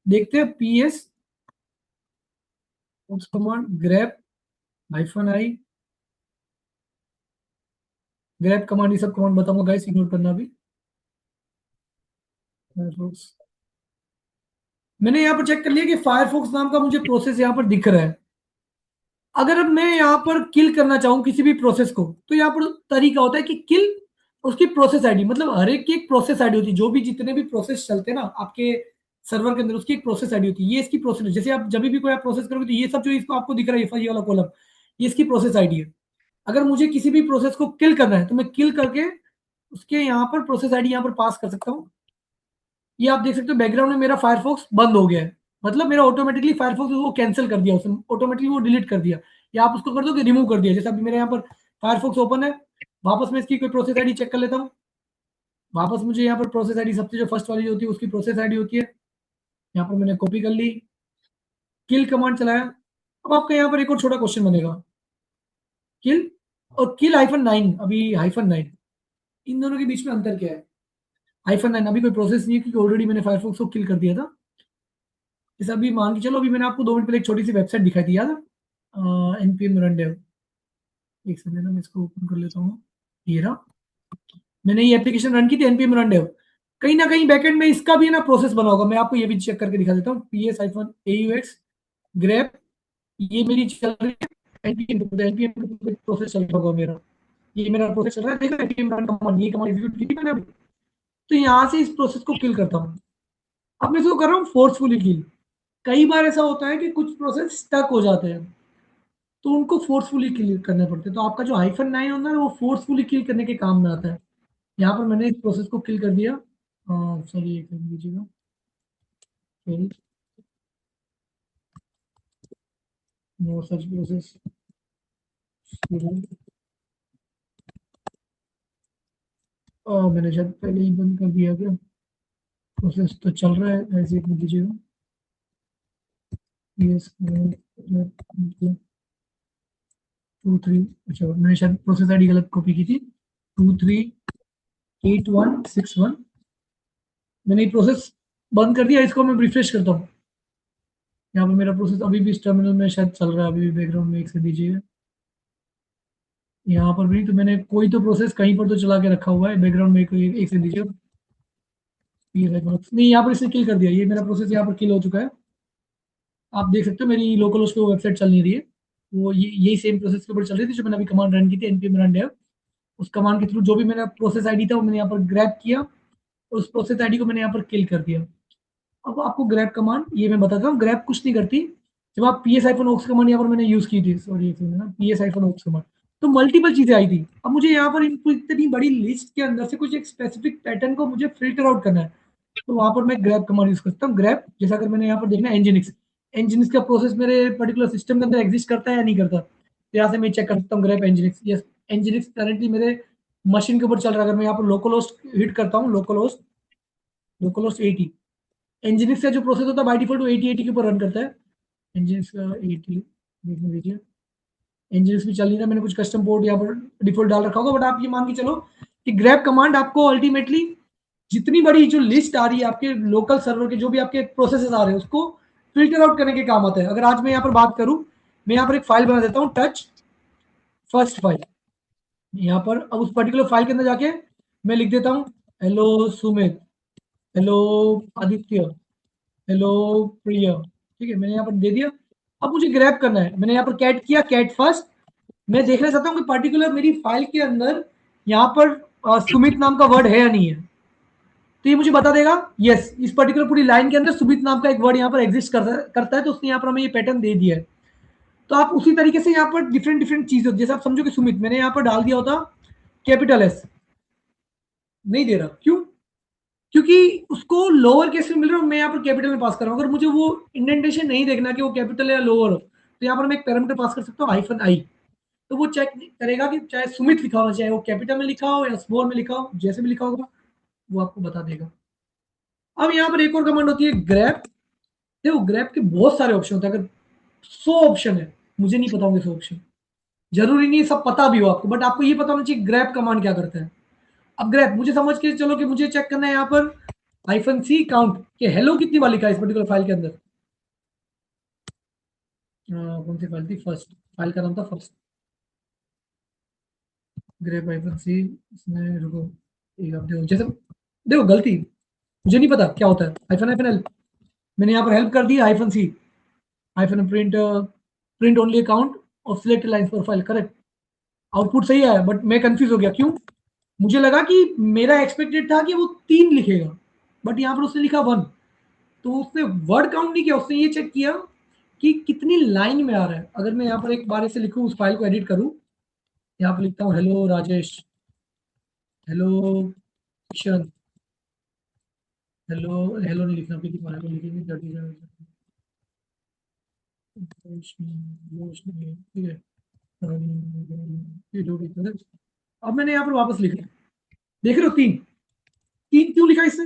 देखते हैं PS command grab -i grab command, ये सब कमांड बताऊंगा गाइस, इग्नोर करना भी। फायरफॉक्स मैंने यहाँ पर चेक कर लिया कि फायरफॉक्स नाम का मुझे प्रोसेस यहाँ पर दिख रहा है। अगर अब मैं यहाँ पर किल करना चाहूँ किसी भी प्रोसेस को, तो यहाँ पर तरीका होता है कि किल उसकी प्रोसेस आईडी, मतलब हर एक की एक प्रोसेस आईडी होती है। जो भी जितने भी प्रोसेस चलते हैं ना आपके सर्वर के अंदर, उसकी एक प्रोसेस आईडी होती है। ये इसकी प्रोसेस, जैसे आप जब भी कोई आप प्रोसेस करोगे तो ये सब जो इसको आपको दिख रहा है ये वाला कॉलम, ये इसकी प्रोसेस आईडी है। अगर मुझे किसी भी प्रोसेस को किल करना है तो मैं किल करके उसके यहाँ पर प्रोसेस आईडी यहाँ पर पास कर सकता हूँ। ये आप देख सकते हो बैकग्राउंड में मेरा फायरफॉक्स बंद हो गया है, मतलब मेरा ऑटोमेटिकली फायरफॉक्स वो कैंसिल कर दिया, उसने ऑटोमेटिकली वो डिलीट कर दिया। या आप उसको कर दो कि रिमूव कर दिया। जैसे अभी मेरे यहाँ पर फायरफॉक्स ओपन है, वापस मैं इसकी कोई प्रोसेस आईडी चेक कर लेता हूँ। वापस मुझे यहाँ पर प्रोसेस आईडी सबसे जो फर्स्ट वाली होती है उसकी प्रोसेस आईडी होती है, यहाँ पर मैंने कॉपी कर ली, किल कमांड चलाया। अब आपका यहाँ पर एक और छोटा क्वेश्चन बनेगा, किल और किल -9, अभी -9, इन दोनों के बीच में अंतर क्या है? -9 अभी कोई प्रोसेस नहीं है, क्योंकि ऑलरेडी मैंने फायरफॉक्स को किल कर दिया था। जैसे अभी मान के चलो, अभी मैंने आपको 2 मिनट पहले एक छोटी सी वेबसाइट दिखाई थी, याद है? npm run dev, एक सेकंड मैं इसको ओपन कर लेता हूँ। ये रहा, मैंने ये एप्लीकेशन रन की थी npm run dev। कहीं ना कहीं बैकएंड में इसका भी है ना प्रोसेस बना होगा। मैं आपको ये भी चेक करके दिखा देता हूँ, ps-aux grep, ये मेरी चल रही है npm प्रोसेस चल रहा होगा मेरा, ये मेरा प्रोसेस चल रहा है। देखो npm run कमांड, ये कमांड एग्जीक्यूट की थी मैंने अभी। तो यहाँ से इस प्रोसेस को किल करता हूँ। अब मैं इसको कर रहा हूँ फोर्सफुली किल। कई बार ऐसा होता है कि कुछ प्रोसेस स्टक हो जाते हैं, तो उनको फोर्सफुली किल करने पड़ते हैं। तो आपका जो -9 होता है वो फोर्सफुली किल करने के काम में आता है। यहाँ पर मैंने इस प्रोसेस को किल कर दिया। सॉरी, ये कर दीजिएगा, नो सच प्रोसेस। मैंने शायद पहले ही बंद कर दिया क्या? प्रोसेस तो चल रहा है, ऐसे ही दीजिएगा। यस, 2 3, अच्छा मैंने शायद प्रोसेस आईडी गलत कॉपी की थी, 238161। मैंने ये प्रोसेस बंद कर दिया, इसको मैं रिफ्रेश करता हूँ। यहाँ पे मेरा प्रोसेस अभी भी इस टर्मिनल में शायद चल रहा है, अभी भी बैकग्राउंड में, एक से दीजिएगा। यहाँ पर भी तो मैंने कोई तो प्रोसेस कहीं पर तो चला के रखा हुआ है बैकग्राउंड में, कोई एक से दीजिएगा। नहीं, यहाँ पर इसने किल कर दिया, ये मेरा प्रोसेस यहाँ पर किल हो चुका है। आप देख सकते हो मेरी लोकल होस्ट पे वो वेबसाइट चल नहीं रही है, वो यही सेम प्रोसेस के ऊपर चल रही थी जो मैंने अभी कमांड रन की थी npm run dev। उस कमांड के थ्रू जो भी मेरा प्रोसेस आईडी था वो मैंने यहाँ पर ग्रैब किया, और उस प्रोसेस आईडी को मैंने यहाँ पर किल कर दिया। अब आपको ग्रैब कमांड ये मैं बताता हूँ, ग्रैब कुछ नहीं करती। जब आप ps-ox कमांड यहाँ पर मैंने यूज की थी, सॉरी ps-ox कमांड, तो मल्टीपल चीजें आई थी। अब मुझे यहाँ पर इतनी बड़ी लिस्ट के अंदर से कुछ एक स्पेसिफिक पैटर्न को मुझे फिल्टर आउट करना है, तो वहां पर मैं ग्रैब कमांड यूज करता हूँ। ग्रैब, जैसा अगर मैंने यहाँ पर देखना है एंजिनिक्स का प्रोसेस मेरे पर्टिकुलर सिस्टम के अंदर एग्जिस्ट करता है या नहीं करता, तो यहाँ से मैं चेक कर सकता हूँ ग्रैब एंजिनिक्स। यस, एंजिनिक्स करंटली मेरे मशीन के ऊपर चल रहा है। अगर मैं यहाँ पर लोकल होस्ट हिट करता हूँ, लोकल होस्ट 80, एंजिनिक्स का जो प्रोसेस होता है बाय डिफॉल्ट वो 8080 के ऊपर रन करता है। एंजिनिक्स का 80 देखने दीजिए, एंजिनिक्स भी चल नहीं रहा, मैंने कुछ कस्टम पोर्ट यहाँ पर डिफॉल्ट डाल रखा होगा। बट आप ये मान के चलो कि ग्रैब कमांड आपको अल्टीमेटली जितनी बड़ी जो लिस्ट आ रही है आपके लोकल सर्वर के, जो भी आपके प्रोसेसेस आ रहे हैं, उसको फिल्टर आउट करने के काम आता है। अगर आज मैं यहाँ पर बात करूं, मैं यहाँ पर एक फाइल बना देता हूँ, टच फर्स्ट फाइल। यहाँ पर अब उस पर्टिकुलर फाइल के अंदर जाके मैं लिख देता हूँ hello Sumit, hello Aditya, hello Priya. ठीक है, मैंने यहाँ पर दे दिया। अब मुझे ग्रैब करना है, मैंने यहाँ पर कैट किया, कैट फर्स्ट। मैं देखना चाहता हूँ कि पर्टिकुलर मेरी फाइल के अंदर यहाँ पर सुमित नाम का वर्ड है या नहीं है। तो ये मुझे बता देगा यस, इस पर्टिकुलर पूरी लाइन के अंदर सुमित नाम का एक वर्ड यहाँ पर एग्जिस्ट करता है, तो उसने यहाँ पर हमें ये पैटर्न दे दिया है। तो आप उसी तरीके से यहाँ पर डिफरेंट डिफरेंट चीजें, जैसे आप समझो कि सुमित मैंने यहाँ पर डाल दिया होता कैपिटल एस, नहीं दे रहा, क्यों? क्योंकि उसको लोअर केस में मिल रहा है, मैं यहाँ पर कैपिटल में पास कर रहा हूँ। अगर मुझे वो इंडेंटेशन नहीं देखना कि वो कैपिटल है या लोअर हो, तो यहाँ पर मैं एक पैरामीटर पास कर सकता हूँ -i, तो वो चेक करेगा कि चाहे सुमित लिखा हो, चाहे वो कैपिटल में लिखा हो या स्मॉल में लिखा हो, जैसे भी लिखा होगा वो आपको बता देगा। अब यहाँ पर एक और कमांड होती है ग्रैप। देखो ग्रैप के बहुत सारे ऑप्शन होते हैं, अगर 100 ऑप्शन है, मुझे नहीं पता होंगे 100 ऑप्शन, जरूरी नहीं सब पता भी हो आपको, बट आपको ये पता होना चाहिए ग्रैप कमांड क्या करता है। अब ग्रैप मुझे समझ के चलो कि मुझे चेक करना है यहाँ पर -c काउंट कि हेलो कितनी बार लिखा है इस पर्टिकुलर फाइल के अंदर। कौन सी फाइल थी, फर्स्ट फाइल का नाम था फर्स्ट, ग्रेप -c, इसमें रुको एक आप देखो, जैसे देखो गलती, मुझे नहीं पता क्या होता है -l, मैंने यहाँ पर हेल्प कर दी -c, print print only account of selected lines for file, correct, output सही आया, बट मैं कंफ्यूज हो गया, क्यों, मुझे लगा कि मेरा एक्सपेक्टेड था कि वो 3 लिखेगा, बट यहाँ पर उसने लिखा 1, तो उसने वर्ड काउंट नहीं किया, उसने ये चेक किया कि कितनी लाइन में आ रहा है। अगर मैं यहाँ पर एक बार ऐसे लिखूँ, उस फाइल को एडिट करूँ, यहाँ पर लिखता हूँ hello Rajesh, hello Kishan, hello, hello नहीं लिखना, ठीक है, लिखेंगे 37, ठीक है, ये जो भी है। अब मैंने यहाँ पर वापस लिखा, देख रहे हो 3, 3 क्यों लिखा इसने,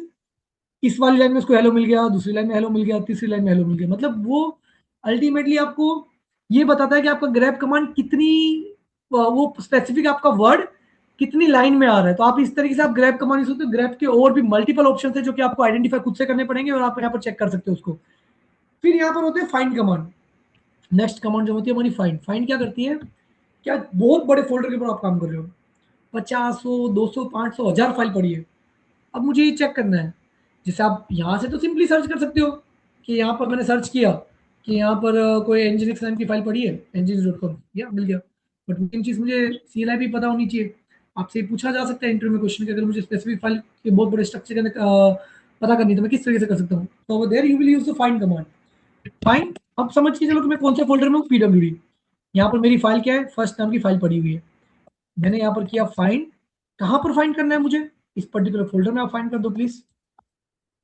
इस वाली लाइन में उसको हेलो मिल गया, दूसरी लाइन में हेलो मिल गया, तीसरी लाइन में हेलो मिल गया, मतलब वो अल्टीमेटली आपको ये बताता है कि आपका ग्रैप कमांड कितनी, वो स्पेसिफिक आपका वर्ड कितनी लाइन में आ रहा है। तो आप इस तरीके से आप ग्रैप कमांड यूज करते हो। ग्रैप के और भी मल्टीपल ऑप्शन है जो कि आपको आइडेंटिफाई खुद से करने पड़ेंगे और आप यहाँ पर चेक कर सकते हो उसको। फिर यहाँ पर होते हैं फाइंड कमांड, नेक्स्ट कमांड जो होती है हमारी फाइंड। फाइंड क्या करती है, क्या बहुत बड़े फोल्डर के ऊपर आप काम कर रहे हो, 50, 100, 200, 500, 1000 फाइल पड़ी है, अब मुझे ये चेक करना है। जैसे आप यहाँ से तो सिंपली सर्च कर सकते हो कि यहाँ पर मैंने सर्च किया कि यहाँ पर कोई एनजीनिक्स नाम की फाइल पड़ी है, engines.com, या मिल गया। बट मेन चीज़ मुझे CLI भी पता होनी चाहिए। आपसे पूछा जा सकता है इंटरव्यू में क्वेश्चन कि अगर मुझे स्पेसिफिक फाइल के बहुत बड़े स्ट्रक्चर के अंदर पता करनी है तो मैं किस तरीके से कर सकता हूँ। तो there you will use the find command. Find, अब समझ के चलो कि मैं कौन से फोल्डर में हूँ, PWD। यहाँ पर मेरी फाइल क्या है, फर्स्ट नाम की फाइल पड़ी हुई है। मैंने यहाँ पर किया फाइंड, कहाँ पर फाइंड करना है मुझे, इस पर्टिकुलर फोल्डर में आप फाइंड कर दो प्लीज।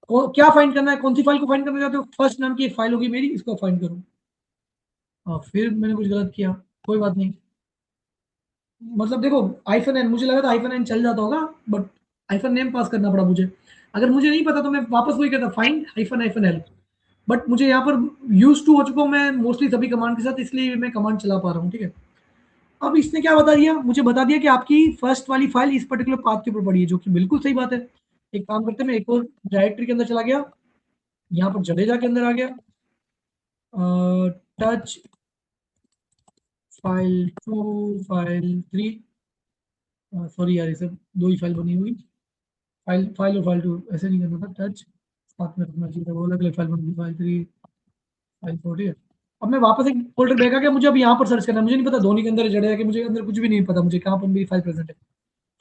क्या फाइंड करना है, कौन सी फाइल को फाइंड करना चाहते हो, फर्स्ट नाम की एक फाइल होगी मेरी, इसको फाइंड करो। फिर मैंने कुछ गलत किया, कोई बात नहीं, मतलब देखो -n, मुझे लगा था -n चल जाता होगा, बट -name पास करना पड़ा मुझे। अगर मुझे नहीं पता तो मैं वापस वही कहता फाइंड -l, बट मुझे यहाँ पर यूज टू हो चुका हूँ मैं मोस्टली सभी कमांड के साथ, इसलिए मैं कमांड चला पा रहा हूँ, ठीक है। अब इसने क्या बता दिया, मुझे बता दिया कि आपकी फर्स्ट वाली फाइल इस पर्टिकुलर पाथ के ऊपर पड़ी है, जो कि बिल्कुल सही बात है। एक काम करते हैं, मैं एक और डायरेक्टरी के अंदर चला गया, यहाँ पर जडेजा के अंदर आ गया, टच फाइल 2, फाइल 3, सॉरी यार ये सब 2 ही फाइल बनी हुई, फाइल फाइल और फाइल 2 ऐसे नहीं करना था, टच साथ में रखना चाहिए था, वो अलग अलग फाइल बनी, फाइल 3, फाइल 4, ठीक है। अब मैं वापस एक फोल्डर बैक आ गया, मुझे अब यहाँ पर सर्च करना है, मुझे नहीं पता धोनी के अंदर जडेजा के, मुझे अंदर कुछ भी नहीं पता मुझे कहाँ पर मेरी फाइल प्रेजेंट है।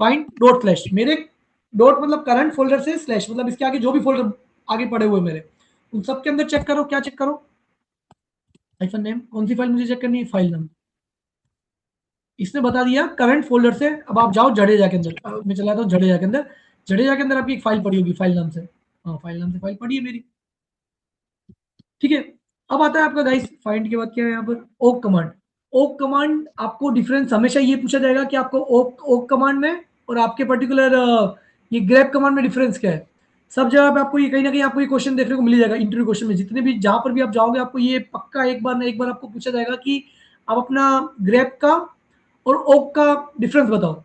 फाइंड डॉट स्लैश, मेरे डॉट मतलब करंट फोल्डर से स्लैश मतलब इसके आगे जो भी फोल्डर आगे पड़े हुए मेरे, उन सब के अंदर चेक करो, क्या चेक करो, हाइफन नेम, कौन सी फाइल मुझे चेक करनी है, फाइल नाम। इसने बता दिया करंट फोल्डर से। अब आप जाओ जडेजा के अंदर, मैं चला जाता हूँ जडेजा के अंदर, जडेजा के अंदर आपकी एक फाइल पड़ी होगी फाइल नाम से, हाँ फाइल नाम से फाइल पड़ी है मेरी, ठीक है। अब आता है आपका गाइस फाइंड के बाद क्या है यहाँ पर, ओक कमांड। ओक कमांड आपको डिफरेंस हमेशा ये पूछा जाएगा कि आपको ओक कमांड में और आपके पर्टिकुलर ये ग्रैब कमांड में डिफरेंस क्या है। सब जगह पे आपको ये कहीं ना कहीं आपको ये क्वेश्चन देखने को मिल जाएगा इंटरव्यू क्वेश्चन में, जितने भी जहां पर भी आप जाओगे आपको ये पक्का एक बार ना एक बार आपको पूछा जाएगा कि आप अपना ग्रैब का और ओक का डिफरेंस बताओ।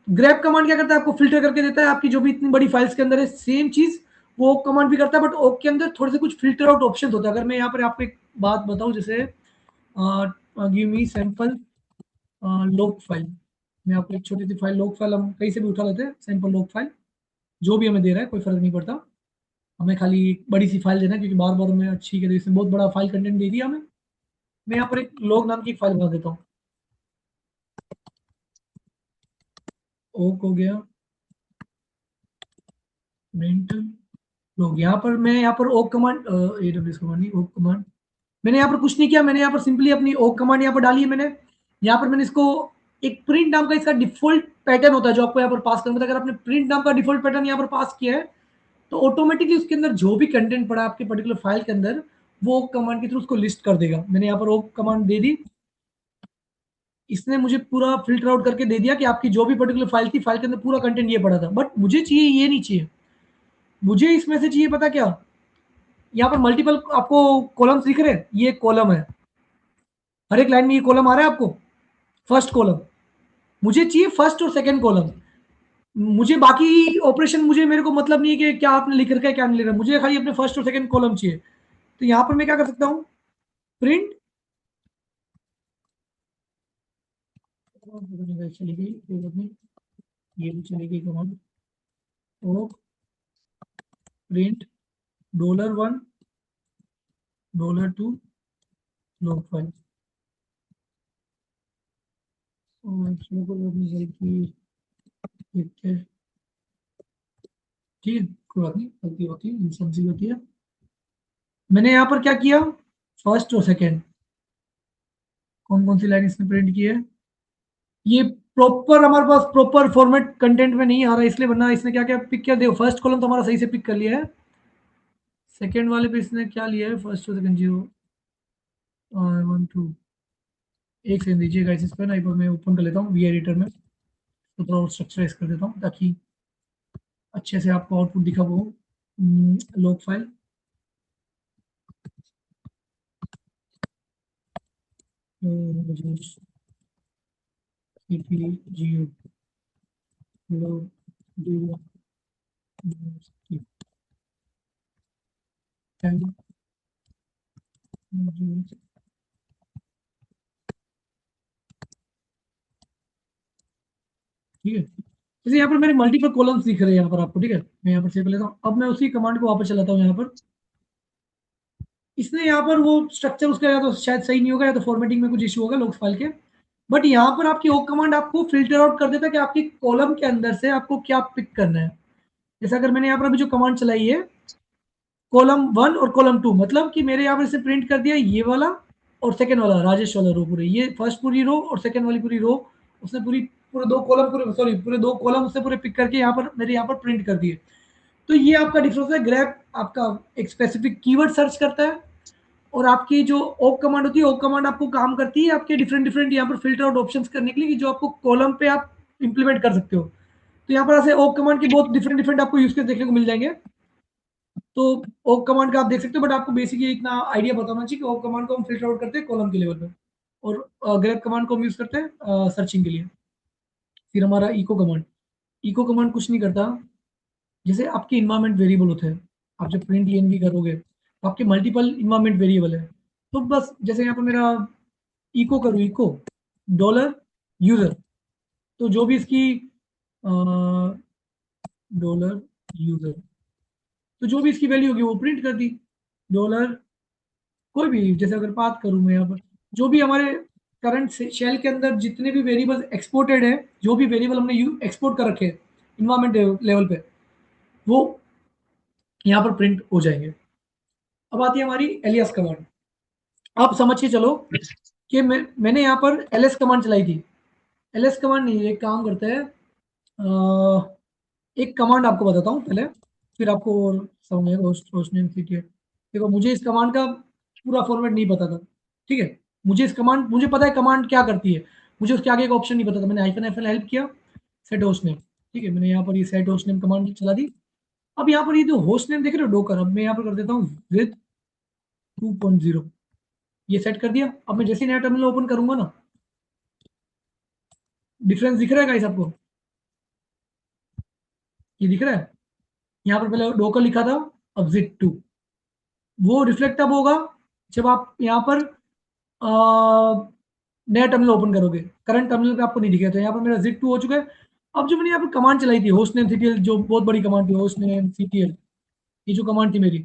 ग्रैब कमांड क्या करता है, आपको फिल्टर करके देता है आपकी जो भी इतनी बड़ी फाइल्स के अंदर है, सेम चीज वो ओक कमांड भी करता है, बट ओक के अंदर थोड़े से कुछ फिल्टर आउट ऑप्शन होता है। अगर मैं यहाँ पर आपको एक बात बताऊं, जैसे गिव मी सैंपल लोग फाइल, मैं आपको एक छोटी सी फाइल, लोग फाइल हम कहीं से भी उठा लेते हैं, सैंपल लोग फाइल जो भी हमें दे रहा है कोई फर्क नहीं पड़ता, हमें खाली एक बड़ी सी फाइल देना है क्योंकि बार बार हमें अच्छी के इसमें बहुत बड़ा फाइल कंटेंट दे दिया हमें। मैं यहाँ पर एक लोग नाम की एक फाइल बना देता हूँ, ओक हो गया, मेंटल लोग, यहाँ पर मैं यहाँ पर ओक कमांड, AWS कमांड नहीं, ओक कमांड मैंने यहाँ पर कुछ नहीं किया, मैंने यहाँ पर सिंपली अपनी ओक कमांड यहाँ पर डाली है मैंने। यहाँ पर मैंने इसको एक प्रिंट नाम का इसका डिफॉल्ट पैटर्न होता है जो आपको यहाँ पर पास करना होता है। अगर आपने प्रिंट नाम का डिफॉल्ट पैटर्न यहाँ पर पास किया है तो ऑटोमेटिकली उसके अंदर जो भी कंटेंट पड़ा आपके पर्टिकुलर फाइल के अंदर, वो कमांड के थ्रू उसको लिस्ट कर देगा। मैंने यहाँ पर वो कमांड दे दी, इसने मुझे पूरा फ़िल्टर आउट करके दे दिया कि आपकी जो भी पर्टिकुलर फाइल थी, फाइल के अंदर पूरा कंटेंट ये पड़ा था। बट मुझे चाहिए ये नहीं चाहिए। मुझे इसमें से चाहिए पता क्या? यहाँ पर मल्टीपल आपको कॉलम्स दिख रहे हैं? ये कॉलम है। हर एक लाइन में ये कॉलम आ रहा है आपको? First column. मुझे चाहिए फर्स्ट और सेकंड कॉलम। मुझे बाकी ऑपरेशन मुझे मेरे को मतलब नहीं है कि क्या आपने लिख रखा है, क्या नहीं लिख रखा है। मुझे खाली अपने फर्स्ट और सेकंड कॉलम चाहिए। तो यहाँ पर मैं क्या कर सकता हूँ? प्रिंट चली गई, कोई बात नहीं। ये भी चली गई कमांड। तो प्रिंट $1 $2 लॉग फाइल। और चलो कोई बात नहीं सही की देखते हैं। ठीक है, कोई बात नहीं, गलती होती है, सब्जी होती है। मैंने यहाँ पर क्या किया? फर्स्ट और सेकंड कौन कौन सी लाइन इसने प्रिंट की है? ये प्रॉपर हमारे पास प्रॉपर फॉर्मेट कंटेंट में नहीं आ रहा है इसलिए, वरना इसने क्या क्या पिक किया? देखो फर्स्ट कॉलम तो हमारा सही से पिक कर लिया है। सेकंड वाले पे इसने क्या लिया है? फर्स्ट और सेकंड जीरो 1 2। एक सेकंड दीजिएगा, इस पर ना एक बार मैं ओपन कर लेता हूँ वी एडिटर में, तो थोड़ा स्ट्रक्चराइज कर देता हूँ ताकि अच्छे से आपको आउटपुट दिखा वो लॉग फाइल। सीपीजीओ लॉग ठीक है। जैसे यहाँ पर मेरे मल्टीपल कॉलम्स दिख रहे हैं यहाँ पर आपको, ठीक है। मैं यहाँ पर सेव कर लेता हूँ। अब मैं उसी कमांड को वापस चलाता हूँ यहाँ पर। इसने यहाँ पर वो स्ट्रक्चर उसका या तो शायद सही नहीं होगा या तो फॉर्मेटिंग में कुछ इशू होगा लॉग फाइल के। बट यहाँ पर आपकी ओक कमांड आपको फिल्टर आउट कर देता है कि आपकी कॉलम के अंदर से आपको क्या पिक करना है। जैसे अगर मैंने यहाँ पर अभी जो कमांड चलाई है कॉलम 1 और कॉलम 2, मतलब कि मेरे यहाँ पर इसे प्रिंट कर दिया ये वाला और सेकंड वाला राजेश वाला रो पूरे, ये फर्स्ट पूरी रो और सेकंड वाली पूरी रो उसने पूरी पूरे दो कॉलम पूरे सॉरी पूरे दो कॉलम उसने पूरे पिक करके यहाँ पर मेरे यहाँ पर प्रिंट कर दिए। तो ये आपका डिफरेंस है। ग्रैब आपका एक स्पेसिफिक कीवर्ड सर्च करता है और आपकी जो ओक कमांड होती है, ओक कमांड आपको काम करती है आपके डिफरेंट डिफरेंट यहाँ पर फिल्टर आउट ऑप्शंस करने के लिए कि जो आपको कॉलम पे आप इंप्लीमेंट कर सकते हो। तो यहाँ पर ऐसे ओक कमांड की बहुत डिफरेंट डिफरेंट आपको यूज केस देखने को मिल जाएंगे। तो ओक कमांड का आप देख सकते हो, बट आपको बेसिकली इतना आइडिया बताना चाहिए कि ओक कमांड को हम फिल्टर आउट करते हैं कॉलम के लेवल पे, और ग्रैब कमांड को हम यूज करते हैं सर्चिंग के लिए। फिर हमारा इको कमांड, इको कमांड कुछ नहीं करता। जैसे आपके इन्वायरमेंट वेरिएबल होते हैं, आप जब प्रिंट env करोगे तो आपके मल्टीपल इन्वायरमेंट वेरिएबल है। तो बस जैसे यहाँ पर मेरा इको करूँ, इको $यूजर, तो जो भी इसकी $यूजर, तो जो भी इसकी वैल्यू होगी वो प्रिंट कर दी। डॉलर कोई भी, जैसे अगर बात करूँ मैं यहाँ पर जो भी हमारे करंट शेल के अंदर जितने भी वेरिएबल एक्सपोर्टेड है, जो भी वेरिएबल हमने एक्सपोर्ट कर रखे हैं इन्वायरमेंट लेवल पे, वो यहाँ पर प्रिंट हो जाएंगे। अब आती है हमारी एलियास कमांड। आप समझ के चलो कि मैंने यहाँ पर एलएस कमांड चलाई थी। एलएस कमांड नहीं, एक काम करते हैं, एक कमांड आपको बताता हूँ पहले, फिर आपको और समझ में रोशनी सीखिए। देखो मुझे इस कमांड का पूरा फॉर्मेट नहीं पता था, ठीक है। मुझे इस कमांड, मुझे पता है कमांड क्या करती है, मुझे उसके आगे का ऑप्शन नहीं पता था। मैंने हाइफन एफ हेल्प किया, सेट होस्ट नेम, ठीक है। मैंने यहाँ पर ये सेट होस्ट नेम कमांड चला दी। अब यहाँ पर ये जो होस्ट नेम देख रहे हो डोकर, अब मैं यहाँ पर कर देता हूँ विद 2.0, ये सेट कर दिया। अब मैं जैसे नया टर्मिनल ओपन करूंगा ना, डिफरेंस दिख रहा है गाइस आपको? ये दिख रहा है? यहाँ पर पहले डोकर लिखा था, अब जिट 2। वो रिफ्लेक्ट तब होगा जब आप यहाँ पर नया टर्मिनल ओपन करोगे। करंट टर्मिनल पे आपको नहीं दिखेगा। तो यहाँ पर मेरा जिट 2 हो चुका है। अब जो मैंने यहाँ पर कमांड चलाई थी होस्ट नेम सीटीएल, जो बहुत बड़ी कमांड थी होस्ट नेम सीटीएल, ये जो कमांड थी मेरी,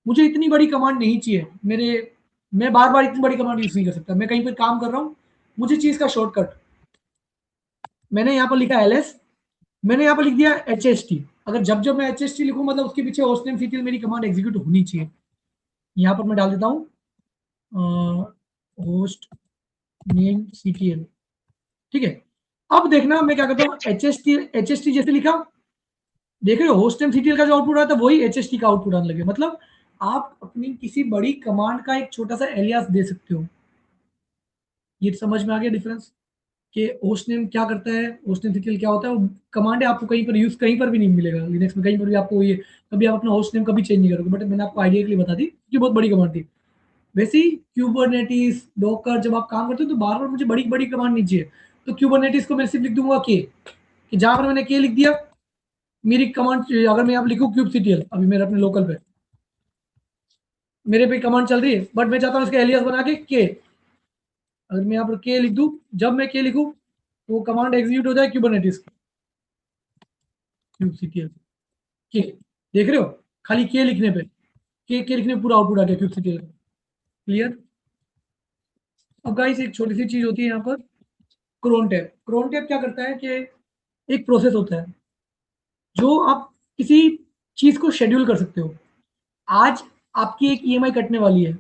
मुझे इतनी बड़ी कमांड नहीं चाहिए मेरे। मैं बार बार इतनी बड़ी कमांड यूज नहीं कर सकता। मैं कहीं पर काम कर रहा हूँ, मुझे चीज का शॉर्टकट, मैंने यहाँ पर लिखा एलएस, मैंने यहाँ पर लिख दिया HST। अगर जब जब मैं HST लिखूं मतलब उसके पीछे होस्ट नेम सीटीएल मेरी कमांड एग्जीक्यूट होनी चाहिए। यहाँ पर मैं डाल देता हूँ होस्ट नेम सीटीएल, ठीक है। अब देखना मैं क्या करता हूँ, HST जैसे लिखा, देख रहे हो, होस्ट नेम सीटीएल का जो आउटपुट आता है वही एचएसटी का आउटपुट आने लगे। मतलब आप अपनी किसी बड़ी कमांड का एक छोटा सा एलियास दे सकते हो। ये समझ में आ गया डिफरेंस कि होस्ट नेम क्या करता है, होस्ट नेम सीटीएल क्या होता है। वो कमांड है, आपको कहीं पर यूज कहीं पर भी नहीं मिलेगा लिनक्स में, कहीं पर भी आपको ये कभी आप अपना होस्ट नेम कभी चेंज नहीं करोगे। बट मैंने आपको आइडिया के लिए बता दी कि बहुत बड़ी कमांड थी। वैसे ही क्यूबरनेटिस डॉकर जब आप काम करते हो तो बार बार मुझे बड़ी बड़ी कमांड नहीं चाहिए, तो क्यूबरनेटिस को मैं सिर्फ लिख दूंगा के, कि जहां पर मैंने के लिख दिया मेरी कमांड, अगर मैं यहाँ पर लिखूँ क्यूबसीटीएल, अभी मेरे अपने लोकल पे मेरे पे कमांड चल रही है, बट मैं चाहता हूँ इसका एलियास बना के, अगर मैं यहाँ पर के लिख दूं, जब मैं के लिखूं तो वो कमांड एग्जीक्यूट हो जाए क्यूबरनेटिस की, क्यूबसीटीएल के। देख रहे हो, खाली के लिखने पे, के लिखने पे पूरा आउटपुट आ गया क्यूबसीटीएल। क्लियर। अब गाइस एक छोटी सी चीज होती है यहाँ पर, क्रोन टैब। क्रोन टैब क्या करता है कि एक प्रोसेस होता है जो आप किसी चीज को शेड्यूल कर सकते हो। आज आपकी एक ईएमआई कटने वाली है,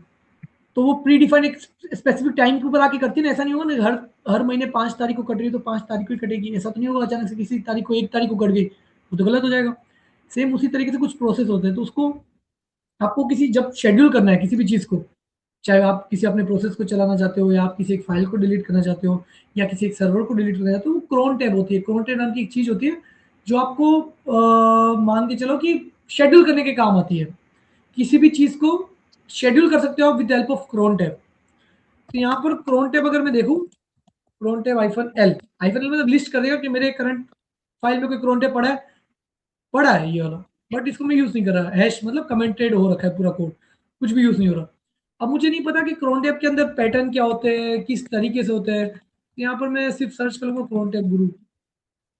तो वो प्री डिफाइंड एक स्पेसिफिक टाइम के ऊपर आके करती है ना। ऐसा नहीं होगा ना हर हर महीने 5 तारीख को कट रही है तो 5 तारीख को ही कटेगी, ऐसा तो नहीं होगा अचानक से किसी तारीख को 1 तारीख को कट गई, वो तो गलत हो जाएगा। सेम उसी तरीके से कुछ प्रोसेस होते हैं, तो उसको आपको किसी जब शेड्यूल करना है किसी भी चीज़ को, चाहे आप किसी अपने प्रोसेस को चलाना चाहते हो, या आप किसी एक फाइल को डिलीट करना चाहते हो, या किसी एक सर्वर को डिलीट करना चाहते हो, वो क्रोन टैब होती है। क्रोन टैब नाम की एक चीज़ होती है जो आपको मान के चलो कि शेड्यूल करने के काम आती है। किसी भी चीज़ को शेड्यूल कर सकते हो आप with help of cron tab. तो यहाँ पर क्रोन टैब अगर मैं देखूँ, क्रोन टैब -L मतलब लिस्ट कर देगा कि मेरे करंट फाइल में कोई क्रोन टैब पड़ा है ये वाला, बट इसको मैं यूज नहीं कर रहा। हैश मतलब कमेंटेड हो रखा है पूरा कोड, कुछ भी यूज नहीं हो रहा। अब मुझे नहीं पता कि क्रोन टैब के अंदर पैटर्न क्या होते हैं, किस तरीके से होते हैं। यहाँ पर मैं सिर्फ सर्च करूंगा क्रोन टैब गुरु,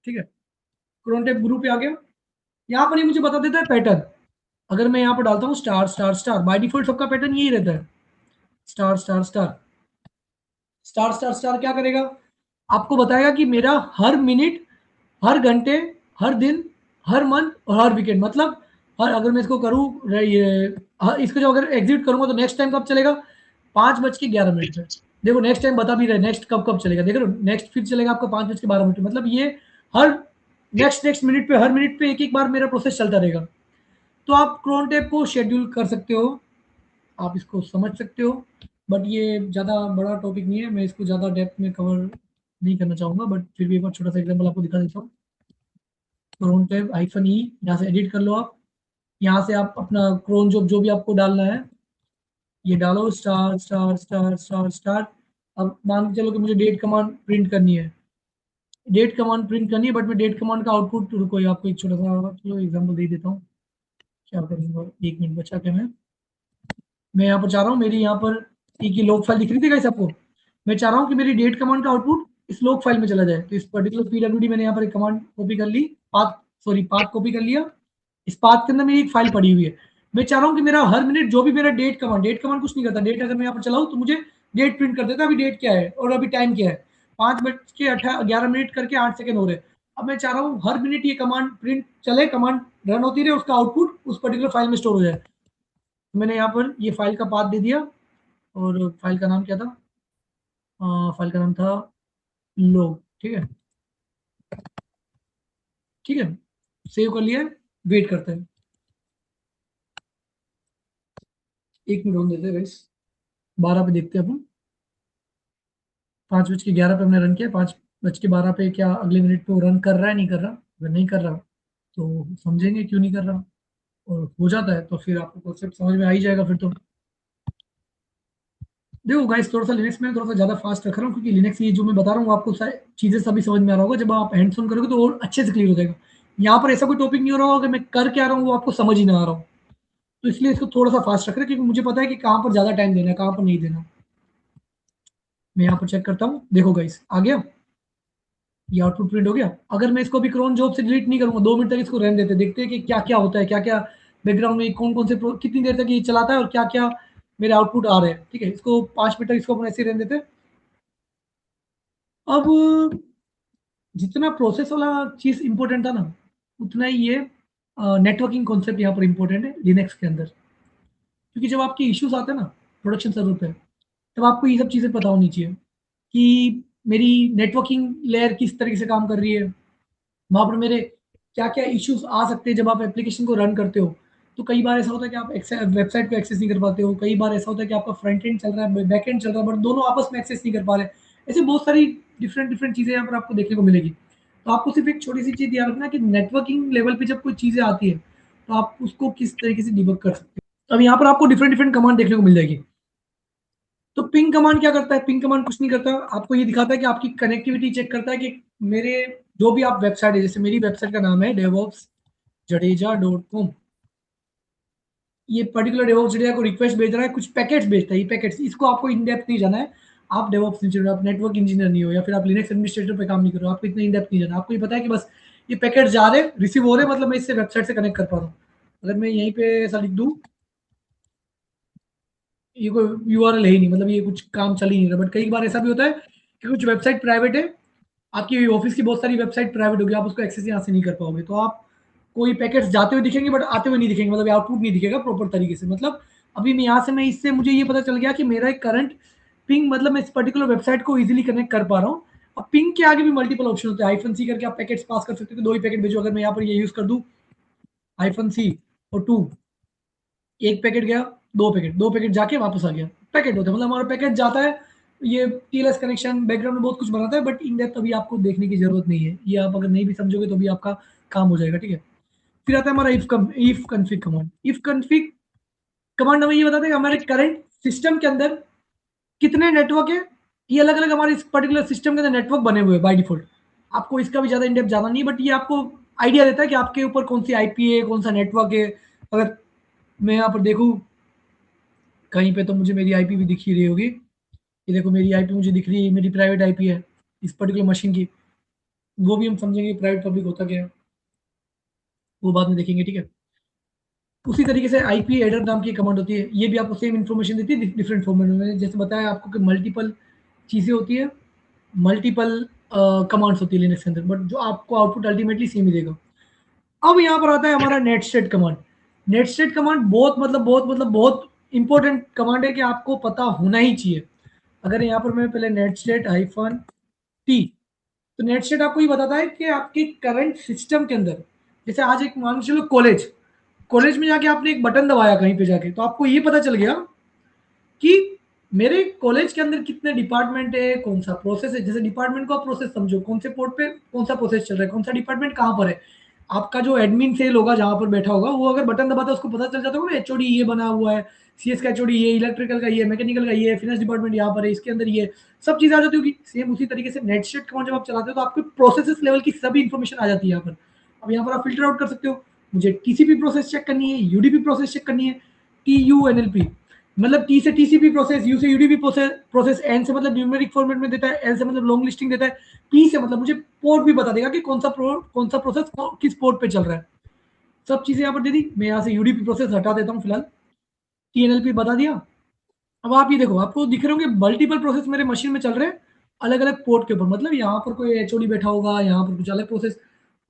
ठीक है। क्रोन टैब गुरु पे आ गया। यहाँ पर ये मुझे बता देता है पैटर्न। अगर मैं यहाँ पर डालता हूँ star star star, by default सबका पैटर्न यही रहता है, star star star star star star. क्या करेगा, आपको बताएगा कि मेरा हर मिनट, हर घंटे, हर दिन, हर मंथ और हर वीकेंड, मतलब हर, अगर मैं इसको करूँ ये इसको जो अगर एग्जिट करूंगा तो नेक्स्ट टाइम कब चलेगा, 5:11 पे। देखो नेक्स्ट टाइम बता भी रहे, नेक्स्ट कब कब चलेगा, देख रहे हो नेक्स्ट फिर चलेगा आपका 5:12 पे। मतलब ये हर नेक्स्ट नेक्स्ट मिनट पे, हर मिनट पे एक एक बार मेरा प्रोसेस चलता रहेगा। तो आप क्रोन टैब को शेड्यूल कर सकते हो, आप इसको समझ सकते हो। बट ये ज़्यादा बड़ा टॉपिक नहीं है, मैं इसको ज़्यादा डेप्थ में कवर नहीं करना चाहूँगा, बट फिर भी एक बार छोटा सा एग्जाम्पल आपको दिखा देता हूँ। क्रोन टैब -E, यहाँ से एडिट कर लो आप। यहाँ से आप अपना क्रोन जो भी आपको डालना है ये डालो, star star star star star. अब मान के चलो कि मुझे डेट कमांड प्रिंट करनी है, डेट कमांड प्रिंट करनी है, बट मैं डेट कमांड का आउटपुट, रुको ये आपको एक छोटा सा चलो एग्जाम्पल दे देता हूँ। क्या करूँगा, 1 मिनट बचा के मैं यहाँ पर चाह रहा हूँ मेरी यहाँ पर एक ही लॉग फाइल दिख रही थी गाइस आपको। मैं चाह रहा हूँ कि मेरी डेट कमांड का आउटपुट इस लॉग फाइल में चला जाए। तो इस पर्टिकुलर पीडब्ल्यूडी मैंने यहाँ पर एक कमांड कॉपी कर ली, पाथ, सॉरी पाथ कॉपी कर लिया। इस पाथ के अंदर मेरी एक फाइल पड़ी हुई है। मैं चाह रहा हूँ कि मेरा हर मिनट जो भी मेरा डेट कमांड कुछ नहीं करता, डेट अगर मैं यहाँ पर चलाऊँ तो मुझे डेट प्रिंट कर देता है, अभी डेट क्या है और अभी टाइम क्या है, 5:11 करके 8 सेकेंड हो रहे हैं। अब मैं चाह रहा हूँ हर मिनट ये कमांड प्रिंट चले, कमांड रन होती रहे, उसका आउटपुट उस पर्टिकुलर फाइल में स्टोर हो जाए। मैंने यहाँ पर ये फाइल का पाथ दे दिया, और फाइल का नाम क्या था, फाइल का नाम था लोग, ठीक है। ठीक है, सेव कर लिया, वेट करते हैं, 1 मिनट होने देते हैं गाइस। 12 पे देखते हैं अपन, 5:11 पे हमने रन किया, 5:12 पे क्या अगले मिनट पे वो रन कर रहा है नहीं कर रहा। अगर नहीं कर रहा तो समझेंगे क्यों नहीं कर रहा, और हो जाता है तो फिर आपको कॉन्सेप्ट समझ में आ ही जाएगा फिर तो। देखो गाइस थोड़ा सा लिनक्स में थोड़ा सा ज़्यादा फास्ट रख रहा हूँ, क्योंकि लिनक्स ये जो मैं बता रहा हूँ आपको सारी चीज़ें सभी समझ में आ रहा होगा। जब आप हैंड्स ऑन करोगे तो और अच्छे से क्लियर हो जाएगा। यहाँ पर ऐसा कोई टॉपिक नहीं हो रहा होगा कि मैं कर क्या रहा हूँ वो आपको समझ ही ना आ रहा हूँ। तो इसलिए इसको थोड़ा सा फास्ट रख रहे हैं, क्योंकि मुझे पता है कि कहाँ पर ज़्यादा टाइम देना है, कहाँ पर नहीं देना। मैं यहाँ पर चेक करता हूँ, देखो गाइस आ गया, ये आउटपुट प्रिंट हो गया। अगर मैं इसको अभी क्रोन जॉब से डिलीट नहीं करूँगा, 2 मिनट तक इसको रहने देते, देखते हैं कि क्या क्या होता है, क्या क्या बैकग्राउंड में कौन कौन से कितनी देर तक ये चलाता है और क्या क्या मेरे आउटपुट आ रहे हैं। ठीक है, इसको 5 मिनट तक इसको अपन ऐसे ही रहने देते हैं। अब जितना प्रोसेस वाला चीज़ इंपॉर्टेंट था ना, उतना ही ये नेटवर्किंग कॉन्सेप्ट यहाँ पर इंपॉर्टेंट है लिनक्स के अंदर। क्योंकि जब आपके इश्यूज आते हैं ना प्रोडक्शन सर्वर पे, तब आपको ये सब चीज़ें पता होनी चाहिए कि मेरी नेटवर्किंग लेयर किस तरीके से काम कर रही है। वहाँ पर मेरे क्या क्या इश्यूज आ सकते हैं जब आप एप्लीकेशन को रन करते हो। तो कई बार ऐसा होता है कि आप वेबसाइट को एक्सेस नहीं कर पाते हो, कई बार ऐसा होता है कि आपका फ्रंट एंड चल रहा है, बैक एंड चल रहा है, बट दोनों आपस में एक्सेस नहीं कर पा रहे। ऐसे बहुत सारी डिफरेंट डिफरेंट चीज़ें यहाँ पर आपको देखने को मिलेगी। तो आपको सिर्फ एक छोटी सी चीज़ याद रखना कि नेटवर्किंग लेवल पे जब कोई चीज़ें आती है तो आप उसको किस तरीके से डिबग कर सकते हो। अब यहाँ पर आपको डिफरेंट डिफरेंट कमांड देखने को मिल जाएगी। तो पिंग कमांड क्या करता है? पिंग कमांड कुछ नहीं करता, आपको ये दिखाता है कि आपकी कनेक्टिविटी चेक करता है कि मेरे जो भी आप वेबसाइट है, जैसे मेरी वेबसाइट का नाम है DevOpsJadeja.com। ये पर्टिकुलर डेवऑप्स जडेजा को रिक्वेस्ट भेज रहा है, कुछ पैकेट्स भेजता है, ये पैकेट्स, इसको आपको इन डेप्थ नहीं जाना है। आप डेवऑप्स इंजीनियर, आप नेटवर्क इंजीनियर नहीं हो, या फिर आप लिनक्स एडमिनिस्ट्रेटर पे काम नहीं कर रहे हो, आपको इतना इन डेप्थ नहीं जाना। आपको ये पता है कि बस ये पैकेट जा रहे हैं, रिसीव हो रहे हैं, मतलब मैं इससे वेबसाइट से कनेक्ट कर पा रहा हूँ। अगर मैं यहीं पे ऐसा लिख दूँ, ये कोई यूआरएल है ही नहीं, मतलब ये कुछ काम चल ही नहीं रहा। बट कई बार ऐसा भी होता है कि कुछ वेबसाइट प्राइवेट है, आपकी ऑफिस की बहुत सारी वेबसाइट प्राइवेट होगी, आप उसको एक्सेस यहाँ से नहीं कर पाओगे, तो आप कोई पैकेट्स जाते हुए दिखेंगे बट आते हुए नहीं दिखेंगे, मतलब आउटपुट नहीं दिखेगा प्रॉपर तरीके से। मतलब अभी मैं यहाँ से, मैं इससे मुझे ये पता चल गया कि मेरा एक करंट पिंग, मतलब मैं इस पर्टिकुलर वेबसाइट को इजीली कनेक्ट कर पा रहा हूँ। अब पिंग के आगे भी मल्टीपल ऑप्शन होते हैं, -c करके आप पैकेट्स पास कर सकते हो कि 2 ही पैकेट भेजो। अगर मैं यहाँ पर ये यूज कर दूँ -c और 2, एक पैकेट गया, 2 पैकेट, 2 पैकेट जाके वापस आ गया, पैकेट होता है, मतलब हमारा पैकेट जाता है। ये टीएलएस कनेक्शन बैकग्राउंड में बहुत कुछ बनाता है, बट इन डेप्थ अभी आपको देखने की जरूरत नहीं है, ये आप अगर नहीं भी समझोगे तो भी आपका काम हो जाएगा, ठीक है। फिर आता है हमारा if config command. If config command हमें ये बताता है कि हमारे करंट सिस्टम के अंदर कितने नेटवर्क है। ये अलग अलग हमारे इस पर्टिकुलर सिस्टम के अंदर नेटवर्क बने हुए हैं बाय डिफॉल्ट। आपको इसका भी ज्यादा इन डेप्थ जाना नहीं है, बट ये आपको आइडिया देता है कि आपके ऊपर कौन सी आईपी है, कौन सा नेटवर्क है। अगर मैं यहाँ पर देखूँ कहीं पे, तो मुझे मेरी आईपी भी दिख ही रही होगी। ये देखो मेरी आईपी मुझे दिख रही है, मेरी प्राइवेट आईपी है इस पर्टिकुलर मशीन की। वो भी हम समझेंगे प्राइवेट पब्लिक होता क्या है, वो बाद में देखेंगे, ठीक है। उसी तरीके से आईपी एडर नाम की कमांड होती है, ये भी आपको सेम इन्फॉर्मेशन देती है डिफरेंट फॉर्मेट में। जैसे बताया आपको कि मल्टीपल चीज़ें होती है, मल्टीपल कमांड्स होती है लिनक्स के अंदर, बट जो आपको आउटपुट अल्टीमेटली सेम ही देगा। अब यहाँ पर आता है हमारा net state command. Net state command बहुत इंपॉर्टेंट कमांड है कि आपको पता होना ही चाहिए। अगर यहाँ पर मैं पहले नेट स्टेट -t, तो नेट स्टेट आपको ये बताता है कि आपके करंट सिस्टम के अंदर, जैसे आज एक मान चलो कॉलेज, कॉलेज में जाके आपने एक बटन दबाया कहीं पे जाके, तो आपको ये पता चल गया कि मेरे कॉलेज के अंदर कितने डिपार्टमेंट है, कौन सा प्रोसेस है। जैसे डिपार्टमेंट को आप प्रोसेस समझो, कौन से पोर्ट पे कौन सा प्रोसेस चल रहा है, कौन सा डिपार्टमेंट कहाँ पर है। आपका जो एडमिन सेल होगा जहां पर बैठा होगा, वो अगर बटन दबाता है उसको पता चल जाता होगा ना, एचओडी ये बना हुआ है, सीएस का एचओडी ये, इलेक्ट्रिकल का ये, मैकेनिकल का ये, फाइनेंस डिपार्टमेंट यहाँ पर है, इसके अंदर ये सब चीजें आ जाती होगी। सेम उसी तरीके से नेट स्टेट कमांड जब आप चलाते हो तो आपके प्रोसेसेस लेवल की सभी इंफॉर्मेशन आ जाती है यहाँ पर। अब यहाँ पर आप फिल्टर आउट कर सकते हो, मुझे टीसीपी प्रोसेस चेक करनी है, यूडीपी प्रोसेस चेक करनी है, TUNLP मतलब टी से टीसीपी प्रोसेस, यू से यूडीपी प्रोसेस, एन से मतलब न्यूमेरिक फॉर्मेट में देता है, एल से मतलब लॉन्ग लिस्टिंग देता है, पी से मतलब मुझे पोर्ट भी बता देगा कि कौन सा प्रोसेस किस पोर्ट पे चल रहा है। सब चीजें यहाँ पर दे दी। मैं यहाँ से यूडीपी प्रोसेस हटा देता हूँ फिलहाल, TNLP बता दिया। अब आप ये देखो, आपको दिख रहे होंगे मल्टीपल प्रोसेस मेरे मशीन में चल रहे हैं अलग अलग पोर्ट के ऊपर। मतलब यहाँ पर कोई एचओडी बैठा होगा, यहाँ पर कुछ अलग प्रोसेस।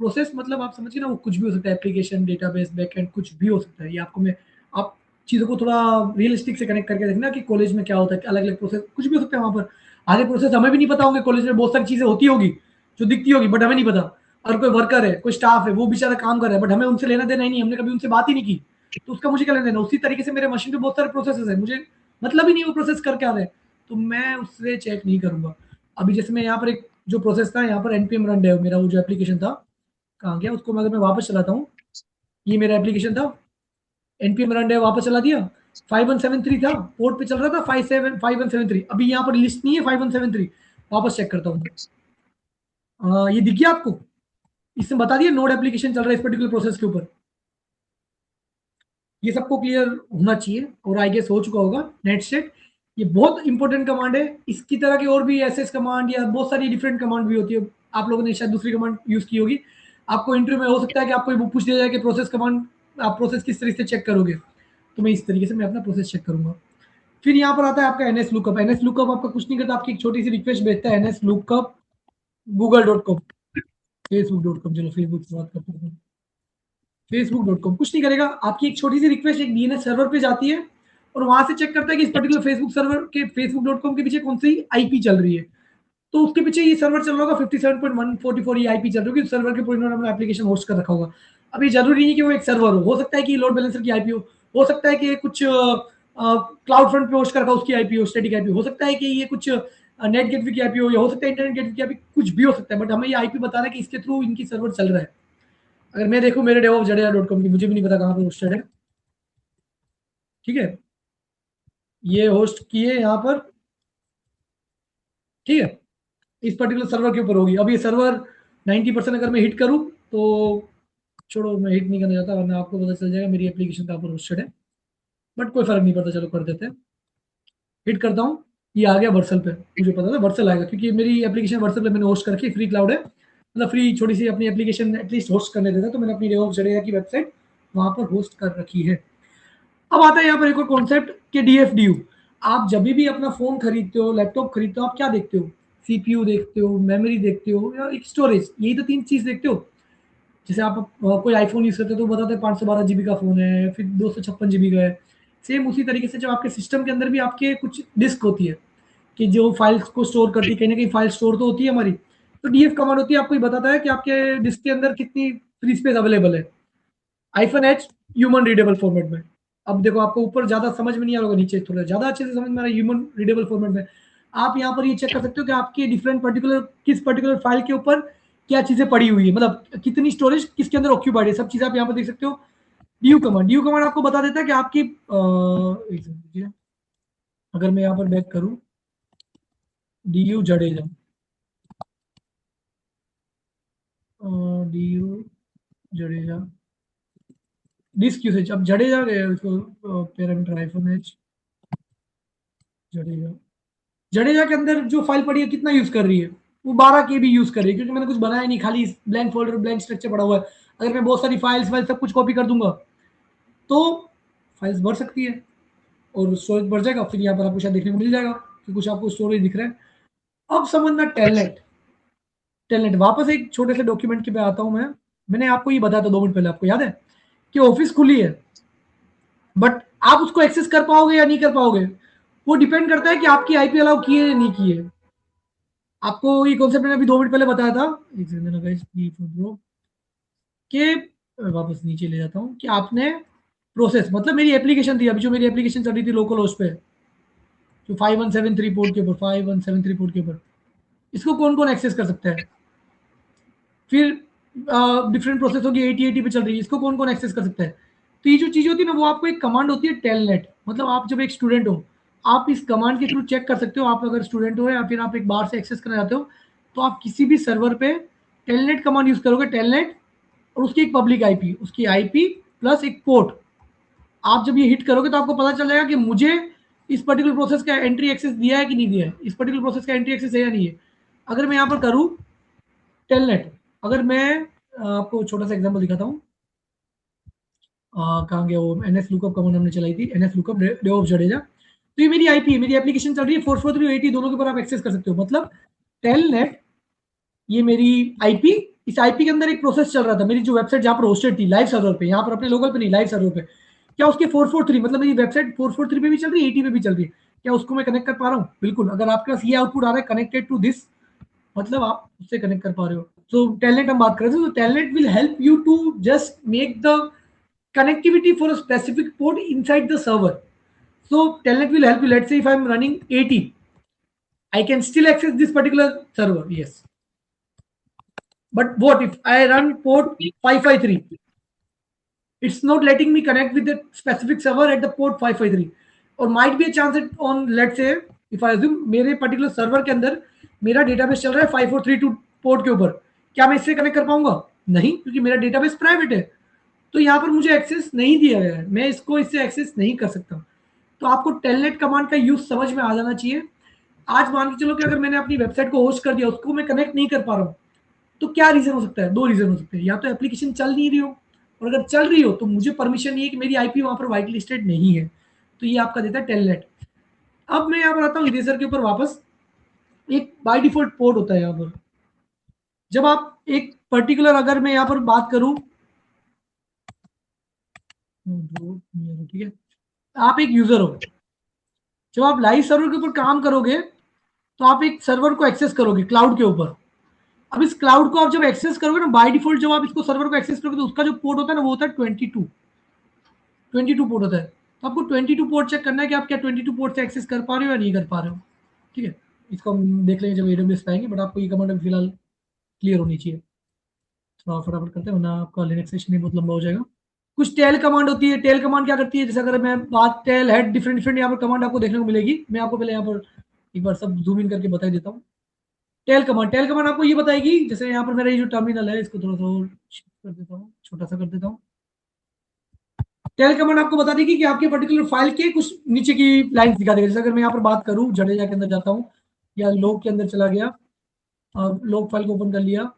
प्रोसेस मतलब आप समझिए ना, वो कुछ भी हो सकता है, एप्लीकेशन, डेटाबेस, बैकएंड, कुछ भी हो सकता है। ये आपको मैं, आप चीज़ों को थोड़ा रियलिस्टिक से कनेक्ट करके देखना कि कॉलेज में क्या होता है, अलग अलग प्रोसेस कुछ भी हो सकता है वहाँ पर। आगे प्रोसेस हमें भी नहीं पता होंगे, कॉलेज में बहुत सारी चीज़ें होती होगी जो दिखती होगी बट हमें नहीं पता। और कोई वर्कर है, कोई स्टाफ है, वो बेचारा काम कर रहा है बट हमें उनसे लेना देना ही नहीं, हमने कभी उनसे बात ही नहीं की, तो उसका मुझे क्या लेना देना। उसी तरीके से मेरे मशीन पे बहुत सारे प्रोसेस है, मुझे मतलब ही नहीं वो प्रोसेस कर क्या रहे हैं, तो मैं उससे चेक नहीं करूंगा। अभी जैसे मैं यहाँ पर एक जो प्रोसेस था, यहाँ पर npm रन डेव मेरा वो जो एप्लीकेशन था, कहाँ गया, उसको मैं अगर मैं वापस चलाता हूँ, ये मेरा एप्लीकेशन था, npm रन डेव वापस चला दिया, 5173 था, पोर्ट पे चल रहा था 5173। अभी यहाँ पर लिस्ट नहीं है 5173, वापस चेक करता हूँ। ये दिख गया आपको, इसने बता दिया नोड एप्लीकेशन चल रहा है इस पर्टिकुलर प्रोसेस के ऊपर। ये सबको क्लियर होना चाहिए और आई गेस हो चुका होगा। नेट सेट ये बहुत इंपॉर्टेंट कमांड है। इसकी तरह की और भी एसएस कमांड या बहुत सारी डिफरेंट कमांड भी होती है, आप लोगों ने शायद दूसरी कमांड यूज की होगी। आपको इंटरव्यू में हो सकता है कि आपको पूछ दिया जाए कि प्रोसेस कमांड, आप प्रोसेस किस तरीके से चेक करोगे, तो मैं इस तरीके से मैं अपना प्रोसेस चेक करूंगा। फिर यहाँ पर आता है आपका एनएस लुकअप। एनएस लुकअप आपका कुछ नहीं करता, आपकी एक छोटी सी रिक्वेस्ट भेजता है, एनएस लुकअप google.com, facebook.com, चलो फेसबुक से बात करते हैं। facebook.com कुछ नहीं करेगा, आपकी एक छोटी सी रिक्वेस्ट एक डीएनएस सर्वर पे जाती है और वहां से चेक करता है कि इस पर्टिकुलर फेसबुक सर्वर के facebook.com के पीछे कौन सी आईपी चल रही है। तो उसके पीछे ये सर्वर चल रहा होगा 57.144 ये आईपी चल रही होगी, सर्वर के ऊपर इन्होंने अपना एप्लीकेशन होस्ट कर रखा होगा। अब ये जरूरी नहीं कि वो एक सर्वर हो सकता है कि लोड बैलेंसर की आईपी हो सकता है कि कुछ क्लाउड फ्रंट पे होस्ट कर रखा उसकी आईपी हो, स्टैटिक आईपी हो सकता है कि ये कुछ नेट गेटवे की आईपी हो, या हो सकता है इंटरनेट गेटवे की आईपी, कुछ भी हो सकता है, बट हमें ये आईपी बता रहा है कि इसके थ्रू इनकी सर्वर चल रहा है। अगर मैं देखूं मेरे DevOpsJadeja.com की, मुझे भी नहीं पता कहाँ पे होस्टेड है, ठीक है, ये होस्ट किए यहाँ पर, ठीक है, इस पर्टिकुलर सर्वर के ऊपर होगी। अब ये सर्वर 90% अगर मैं हिट करूं तो, छोड़ो मैं हिट नहीं करना चाहता वरना आपको पता चल जाएगा मेरी एप्लीकेशन कहाँ पर होस्टेड है, बट कोई फर्क नहीं पड़ता, चलो कर देते हैं। हिट करता हूँ, ये आ गया वर्सल पे, मुझे पता था वर्सल आएगा क्योंकि मेरी एप्लीकेशन वर्सल पे मैंने होस्ट कर रखी, फ्री क्लाउड है, मतलब फ्री छोटी सी अपनी एप्लीकेशन एटलीस्ट होस्ट करने देता, तो मैंने अपनी DevOpsJadeja की वेबसाइट वहां पर होस्ट कर रखी है। अब आता है यहाँ पर एक और कॉन्सेप्ट कि DFDU। आप जब भी अपना फोन खरीदते हो, लैपटॉप खरीदते हो, आप क्या देखते हो? CPU देखते हो, मेमोरी देखते हो, या एक स्टोरेज, यही तो तीन चीज देखते हो। जैसे आप कोई आईफोन यूज करते हो तो बताते हैं 512 GB का फोन है, फिर 256 GB का है। सेम उसी तरीके से जब आपके सिस्टम के अंदर भी आपके कुछ डिस्क होती है कि जो फाइल्स को स्टोर करती है, कहीं ना कहीं फाइल स्टोर तो होती है हमारी, तो DF कमांड होती है, आपको ये बताता है कि आपके डिस्क के अंदर कितनी फ्री स्पेस अवेलेबल है। -H ह्यूमन रीडेबल फॉर्मेट में। अब देखो आपको ऊपर ज्यादा समझ में नहीं आ रहा होगा, नीचे थोड़ा ज्यादा अच्छे से समझ में आ रहा है ह्यूमन रीडेबल फॉर्मेट में। आप यहाँ पर ये चेक कर सकते हो कि आपकी डिफरेंट पर्टिकुलर किस पर्टिकुलर फाइल के ऊपर क्या चीजें पड़ी हुई है, मतलब कितनी स्टोरेज किसके अंदर ऑक्यूपाइड है, सब चीजें आप यहाँ पर देख सकते हो। डी यू कमांड आपको बता देता है कि आपकी एक सेकंड रुकिए, अगर मैं यहाँ पर बैक करूँ, DU Jadeja, DU Jadeja disk usage, अब जडेजा गए उसको, पैरामीटर -H जडेजा, जडेजा के अंदर जो फाइल पड़ी है कितना यूज कर रही है, वो 12 KB यूज कर रही है, क्योंकि मैंने कुछ बनाया नहीं, खाली ब्लैंक फोल्डर ब्लैंक स्ट्रक्चर पड़ा हुआ है। अगर मैं बहुत सारी फाइल्स वाइल सब कुछ कॉपी कर दूंगा तो फाइल्स बढ़ सकती है और स्टोरेज बढ़ जाएगा, फिर यहाँ पर आपको शायद देखने को मिल जाएगा कि कुछ आपको स्टोरेज दिख रहा है। अब समझना टेलनेट, टेलनेट वापस एक छोटे से डॉक्यूमेंट के पे आता हूं मैं। मैंने आपको ये बताया था 2 मिनट पहले, आपको याद है कि ऑफिस खुली है, बट आप उसको एक्सेस कर पाओगे या नहीं कर पाओगे, वो डिपेंड करता है कि आपकी आईपी अलाउ की है या नहीं की है। आपको ये कॉन्सेप्ट मैंने अभी 2 मिनट पहले बताया था, एक सेकंड ना गाइस, कि वापस नीचे ले जाता हूँ, कि आपने प्रोसेस, मतलब मेरी एप्लीकेशन थी अभी, जो मेरी एप्लीकेशन चल रही थी लोकल होस्ट पे, जो 5173 पोर्ट के ऊपर, 5173 पोर्ट के ऊपर, इसको कौन कौन एक्सेस कर सकता है? फिर डिफरेंट प्रोसेस होगी, 8080 पे चल रही है, इसको कौन कौन एक्सेस कर सकता है? तो ये जो चीज होती है ना, वो आपको एक कमांड होती है टेलनेट, मतलब आप जब एक स्टूडेंट हो, आप इस कमांड के थ्रू चेक कर सकते हो, आप अगर स्टूडेंट हो या फिर आप एक बार से एक्सेस करना चाहते हो, तो आप किसी भी सर्वर पे टेलनेट कमांड यूज करोगे, टेलनेट और उसकी एक पब्लिक आईपी, उसकी आईपी प्लस एक पोर्ट, आप जब ये हिट करोगे तो आपको पता चल जाएगा कि मुझे इस पर्टिकुलर प्रोसेस का एंट्री एक्सेस दिया है कि नहीं दिया है, इस पर्टिकुलर प्रोसेस का एंट्री एक्सेस है या नहीं है। अगर मैं यहाँ पर करूँ टेलनेट, अगर मैं आपको छोटा सा एग्जांपल दिखाता हूँ, कहाँ गया वो NS लुकअप कमांड हमने चलाई थी, NS लुकअप डेवऑप्स जडेजा, तो ये मेरी आईपी है, मेरी एप्लीकेशन चल रही है 443 दोनों के ऊपर आप एक्सेस कर सकते हो, मतलब टेलनेट ये मेरी आईपी, इस आईपी के अंदर एक प्रोसेस चल रहा था, मेरी जो वेबसाइट जहाँ पर होस्टेड थी लाइव सर्वर पे, यहाँ पर अपने लोकल पे नहीं, लाइव सर्वर पे, क्या उसके 443, मतलब मेरी वेबसाइट 443 पे भी चल रही है, 80 पे भी चल रही है, क्या उसको मैं कनेक्ट कर पा रहा हूँ? बिल्कुल। अगर आपके पास ये आउटपुट आ रहा है कनेक्टेड टू दिस, मतलब आप उससे कनेक्ट कर पा रहे हो। तो टेलनेट हम बात कर रहे थे, तो telnet will help you to just make the connectivity for a specific port inside the server. So telnet will help you. Let's say if I'm running 80, I can still access this particular server. Yes. But what if I run port 553? It's not letting me connect with the specific server at the port 553. Or might be a chance that on, let's say, if I assume मेरे पर्टिकुलर सर्वर के अंदर मेरा डेटाबेस चल रहा है 5432 पोर्ट के ऊपर, क्या मैं इससे कनेक्ट कर पाऊंगा? नहीं, क्योंकि मेरा डेटाबेस प्राइवेट है, तो यहाँ पर मुझे एक्सेस नहीं दिया गया है, मैं इसको इससे एक्सेस नहीं कर सकता। तो आपको टेलनेट कमांड का यूज समझ में आ जाना चाहिए। आज मान के चलो कि अगर मैंने अपनी वेबसाइट को होस्ट कर दिया, उसको मैं कनेक्ट नहीं कर पा रहा हूँ, तो क्या रीजन हो सकता है? दो रीजन हो सकते हैं, या तो एप्लीकेशन चल नहीं रही हो, और अगर चल रही हो तो मुझे परमिशन नहीं है कि मेरी आईपी वहां पर व्हाइट लिस्टेड नहीं है, तो ये आपका देता है टेलनेट। अब मैं यहाँ पर आता हूँ इरेजर के ऊपर वापस। एक बाय डिफॉल्ट पोर्ट होता है यहाँ पर, जब आप एक पर्टिकुलर, अगर मैं यहाँ पर बात करूं, ठीक है, आप एक यूजर हो, जब आप लाइव सर्वर के ऊपर काम करोगे तो आप एक सर्वर को एक्सेस करोगे क्लाउड के ऊपर। अब इस क्लाउड को आप जब एक्सेस करोगे ना, बाय डिफॉल्ट जब आप इसको सर्वर को एक्सेस करोगे तो उसका जो पोर्ट होता है ना, वो होता है 22 पोर्ट होता है। तो आपको 22 पोर्ट चेक करना है कि आप क्या 22 पोर्ट से एक्सेस कर पा रहे हो या नहीं कर पा रहे हो। ठीक है, इसको हम देख लेंगे जब एडब्ल्यूएस पे आएंगे, बट आपको ये कमांड अभी फिलहाल क्लियर होनी चाहिए। थोड़ा फटाफट करते हैं वरना आपका लिनक्स सेशन ही बहुत लंबा हो जाएगा। कुछ टेल कमांड होती है। टेल कमांड क्या करती है, जैसे अगर मैं बात टेल हेड डिफरेंट डिफरेंट यहाँ पर कमांड आपको देखने को मिलेगी। मैं आपको पहले यहाँ पर एक बार सब जूम इन करके बता देता हूँ। टेल कमांड आपको ये बताएगी, जैसे यहाँ पर मेरा ये जो टर्मिनल है इसको थोड़ा सा और कर देता हूँ, छोटा सा कर देता हूँ। टेल कमांड आपको बता देगी कि आपके पर्टिकुलर फाइल के कुछ नीचे की लाइंस दिखा देगा। जैसे अगर मैं यहाँ पर बात करूँ, जडेजा के अंदर जाता हूँ या लोग के अंदर चला गया और लोग फाइल को ओपन कर लिया,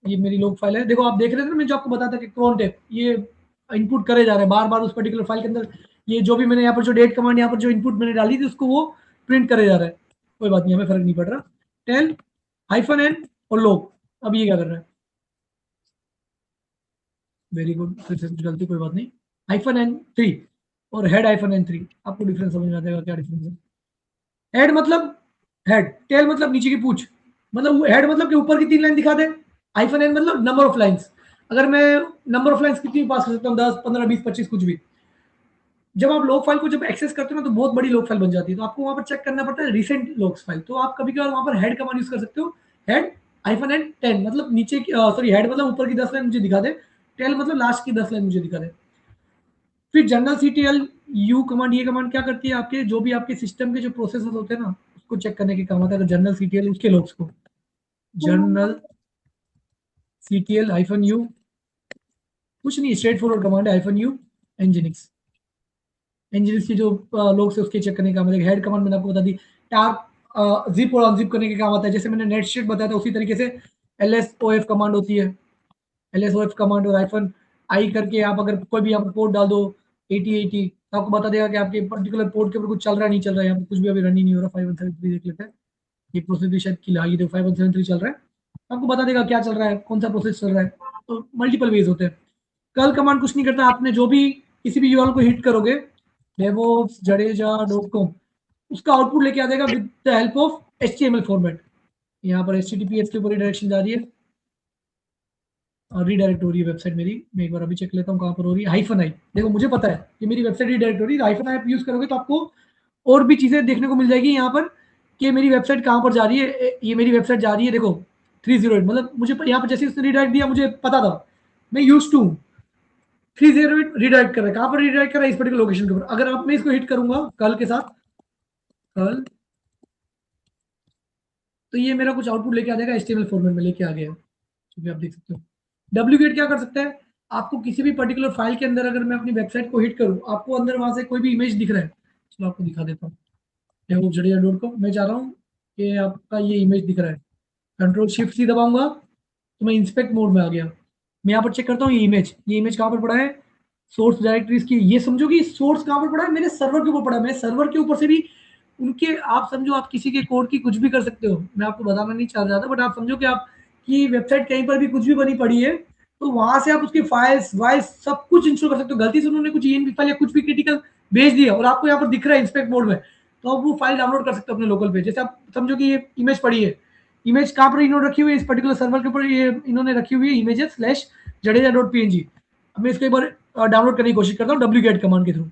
ये मेरी लोग फाइल है। देखो आप देख रहे थे ना, मैं जो आपको बताता कि कौन टेप ये इनपुट करे जा रहे हैं बार बार उस पर्टिकुलर फाइल के अंदर। ये जो भी मैंने यहाँ पर जो डेट कमांड यहाँ पर जो इनपुट मैंने डाली थी उसको वो प्रिंट करे जा रहा है। कोई बात नहीं, हमें फर्क नहीं पड़ रहा। टेल -n और लोग, अब ये क्या कर रहा है, वेरी गुड, फिर से कुछ गलती, कोई बात नहीं। -n3 और हेड -n3, आपको डिफरेंस समझ में आ जाएगा क्या डिफरेंस है। हेड मतलब हेड, टेल मतलब नीचे की पूछ, मतलब हेड मतलब कि ऊपर की 3 लाइन दिखा दे, -n मतलब नंबर ऑफ लाइंस। अगर मैं नंबर ऑफ लाइंस कितनी पास कर सकता हूँ, 10 15 20 25 कुछ भी। जब आप लॉग फाइल को जब एक्सेस करते हो ना तो बहुत बड़ी लॉग फाइल बन जाती है, तो आपको वहां पर चेक करना पड़ता है रिसेंट लॉग्स फाइल। तो आप कभी कभार वहां पर हेड कमांड यूज कर सकते हो। हेड -n10 मतलब नीचे की सॉरी हेड मतलब ऊपर की 10 लाइन मुझे दिखा दे, टेल मतलब लास्ट की 10 लाइन मुझे दिखा दे। फिर जनरल सीटीएल यू कमांड, ये कमांड क्या करती है, आपके जो भी आपके सिस्टम के जो प्रोसेसर होते हैं ना उसको चेक करने के काम आता है। जनरल सीटीएल उसके लॉग्स को, जनरल सीटीएल -u, कुछ नहीं, स्ट्रेट फॉरवर्ड कमांड है, -u एनजिनिक्स। एनजिनिक्स की जो लोग से उसके चेक करने का काम है। हेड कमांड मैंने आपको बता दी, टार जिप और अनजिप करने के काम आता है। जैसे मैंने नेट शीट बताया था उसी तरीके से lsof कमांड होती है। lsof कमांड और -i करके आप अगर कोई भी यहाँ पर पोर्ट डाल दो 8080 तो आपको बता देगा कि आपके पर्टिकुलर पोर्ट के ऊपर कुछ चल रहा है नहीं चल रहा है। यहाँ पर कुछ भी अभी रन ही नहीं हो रहा। 5173 देख लेते हैं, ये प्रोसेस भी शायद किला, ये देखो 5173 चल रहा है, आपको बता देगा क्या चल रहा है, कौन सा प्रोसेस चल रहा है। तो मल्टीपल वेज होते हैं। कल कमांड कुछ नहीं करता, आपने जो भी किसी भी यूआरएल को हिट करोगे devops.jadeja.com उसका आउटपुट लेके आ जाएगा with the help of HTML format. यहाँ पर HTTPS के ऊपर रिडायरेक्शन जा रही है और रीडायरेक्ट हो रही है वेबसाइट मेरी। मैं एक बार अभी चेक लेता हूँ कहाँ पर हो रही है। -i, देखो मुझे पता है कि मेरी वेबसाइट रीडायरेक्ट हो रही है। -i आप यूज करोगे तो आपको और भी चीजें देखने को मिल जाएगी यहाँ पर कि मेरी वेबसाइट कहाँ पर जा रही है। ये मेरी वेबसाइट जा रही है, देखो 308, मतलब मुझे यहाँ पर जैसे उसने रीडायरेक्ट दिया मुझे पता था, मैं यूज टू 308 रीडायरेक्ट कर रहा है। कहाँ पर रीडायरेक्ट कर रहा है, इस पर्टिकुलर लोकेशन के ऊपर। अगर आप मैं इसको हिट करूंगा कल के साथ, कल, तो ये मेरा कुछ आउटपुट लेके आ जाएगा, HTML फॉर्मेट में लेके आ गया, क्योंकि आप देख सकते हो। डब्ल्यूगेट क्या कर सकता है, आपको किसी भी पर्टिकुलर फाइल के अंदर अगर मैं अपनी वेबसाइट को हिट करूं, आपको अंदर वहां से कोई भी इमेज दिख रहा है, चलो आपको दिखा देता हूँ। devops.jadeja.com मैं चाह रहा हूँ कि आपका ये इमेज दिख रहा है, Ctrl+Shift+C दबाऊंगा तो मैं इंस्पेक्ट मोड में आ गया। मैं यहाँ पर चेक करता हूँ ये इमेज कहाँ पर पड़ा है, सोर्स डायरेक्टरीज की। ये समझो कि सोर्स कहाँ पर पड़ा है, मेरे सर्वर के ऊपर पड़ा है। मैं सर्वर के ऊपर से भी उनके, आप समझो आप किसी के कोड की कुछ भी कर सकते हो। मैं आपको बताना नहीं चाह रहा था, बट आप समझो कि आपकी वेबसाइट कहीं पर भी कुछ भी बनी पड़ी है तो वहां से आप उसकी फाइल्स वाइल्स सब कुछ इंस्टॉल कर सकते हो। गलती से उन्होंने कुछ ENB फाइल या कुछ भी क्रिटिकल भेज दिया और आपको यहाँ पर दिख रहा है इंस्पेक्ट मोड में, तो आप वो फाइल डाउनलोड कर सकते हो अपने लोकल पे। जैसे आप समझो कि ये इमेज पड़ी है, इमेज कहाँ पर इन्होंने रखी हुई है, इस पर्टिकुलर सर्वर के ऊपर ये इन्होंने रखी हुई है images/jadeja.png। अब मैं इसको एक बार डाउनलोड करने की कोशिश करता हूँ wget कमांड के थ्रू।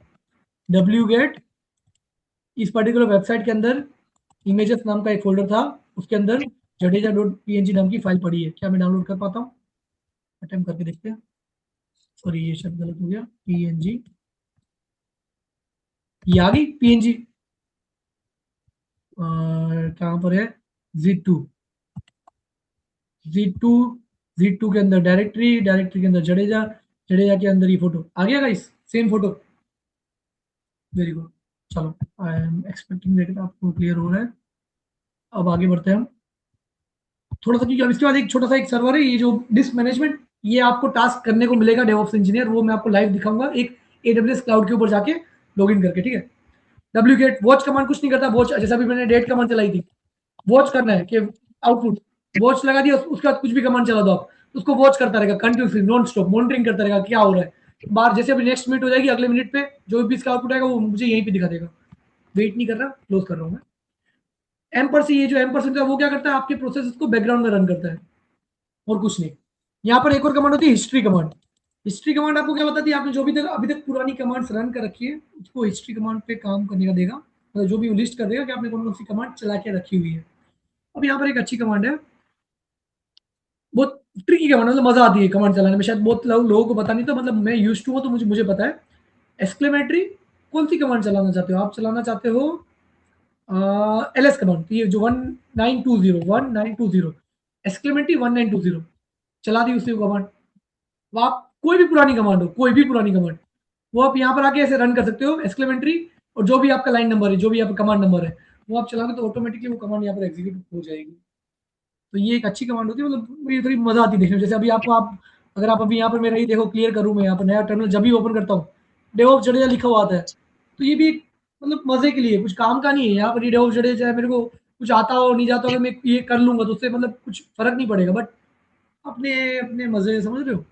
wget इस पर्टिकुलर वेबसाइट के अंदर इमेजेस नाम का एक फोल्डर था, उसके अंदर jadeja.png नाम की फाइल पड़ी है। क्या मैं डाउनलोड कर पाता हूँ, अटेम्प्ट करके देखते हैं। सॉरी ये शब्द गलत हो गया, png, ये आ गई png, कहाँ पर है, z2 z2 z2 के अंदर डायरेक्टरी के अंदर जडेजा के अंदर ये फोटो आ गया guys, same photo, very good. चलो आई एम एक्सपेक्टिंग दैट आपको क्लियर हो रहा है। अब आगे बढ़ते हैं हम थोड़ा सा, क्योंकि अब इसके बाद एक छोटा सा एक सर्वर है, ये जो डिस्क मैनेजमेंट, ये आपको टास्क करने को मिलेगा डेवऑप्स इंजीनियर, वो मैं आपको लाइव दिखाऊंगा एक AWS क्लाउड के ऊपर जाके लॉगिन करके, ठीक है। wget वॉच कमांड कुछ नहीं करता, वॉच जैसा भी मैंने डेट कमांड चलाई थी, वॉच करना है कि आउटपुट, वॉच लगा दिया, उसके बाद कुछ भी कमांड चला दो आप, उसको वॉच करता रहेगा कंटिन्यूसली नॉन स्टॉप, मॉनिटरिंग करता रहेगा क्या हो रहा है। बार जैसे अभी नेक्स्ट मिनट हो जाएगी, अगले मिनट पे जो भी इसका आउटपुट आएगा वो मुझे यहीं पे दिखा देगा। वेट नहीं कर रहा, क्लोज कर रहा हूँ मैं। एम पर से ये जो एम% है वो क्या करता है, आपके प्रोसेस को बैकग्राउंड में रन करता है और कुछ नहीं। यहाँ पर एक और कमांड होती है हिस्ट्री कमांड। हिस्ट्री कमांड आपको क्या बताती है, आपने जो भी तक अभी तक पुरानी कमांड्स रन कर रखी है उसको हिस्ट्री कमांड पे काम करने का देगा, मतलब जो भी लिस्ट कर देगा कि आपने कौन कौन सी कमांड चला के रखी हुई है। अब यहाँ पर एक अच्छी कमांड है, बहुत ट्रिकी कमांड, मतलब मजा आती है कमांड चलाने में, शायद बहुत लोगों को पता नहीं, तो मतलब मैं यूज टू हूँ तो मुझे मुझे पता है। एक्सक्लेमेटरी कौन सी कमांड चलाना चाहते हो आप, चलाना चाहते हो एलएस कमांड, तो ये जो 1920 एक्सक्लेमेटरी 1920 चला दी उससे कमांड। वो आप कोई भी पुरानी कमांड हो, कोई भी पुरानी कमांड, वो आप यहाँ पर आके ऐसे रन कर सकते हो एक्सक्लेमेटरी, और जो भी आपका लाइन नंबर है, जो भी आपका कमांड नंबर है, वो आप चलाओगे तो ऑटोमेटिकली वो कमांड यहाँ पर एग्जीक्यूट हो जाएगी। तो ये एक अच्छी कमांड होती है, मतलब मुझे थोड़ी मजा आती है देखने में। जैसे अभी आपको आप अगर आप अभी यहाँ पर मेरा ये देखो क्लियर करूँ, मैं यहाँ पर नया टर्मिनल जब भी ओपन करता हूँ डेवॉप्स जडेजा लिखा हुआ आता है, तो ये भी एक मतलब मजे के लिए, कुछ काम का नहीं है। यहाँ पर ये डेवॉप्स जडेजा है, मेरे को कुछ आता हो नहीं जाता हो, अगर मैं ये कर लूंगा तो उससे मतलब कुछ फर्क नहीं पड़ेगा, बट अपने अपने मजे, समझ रहे हो।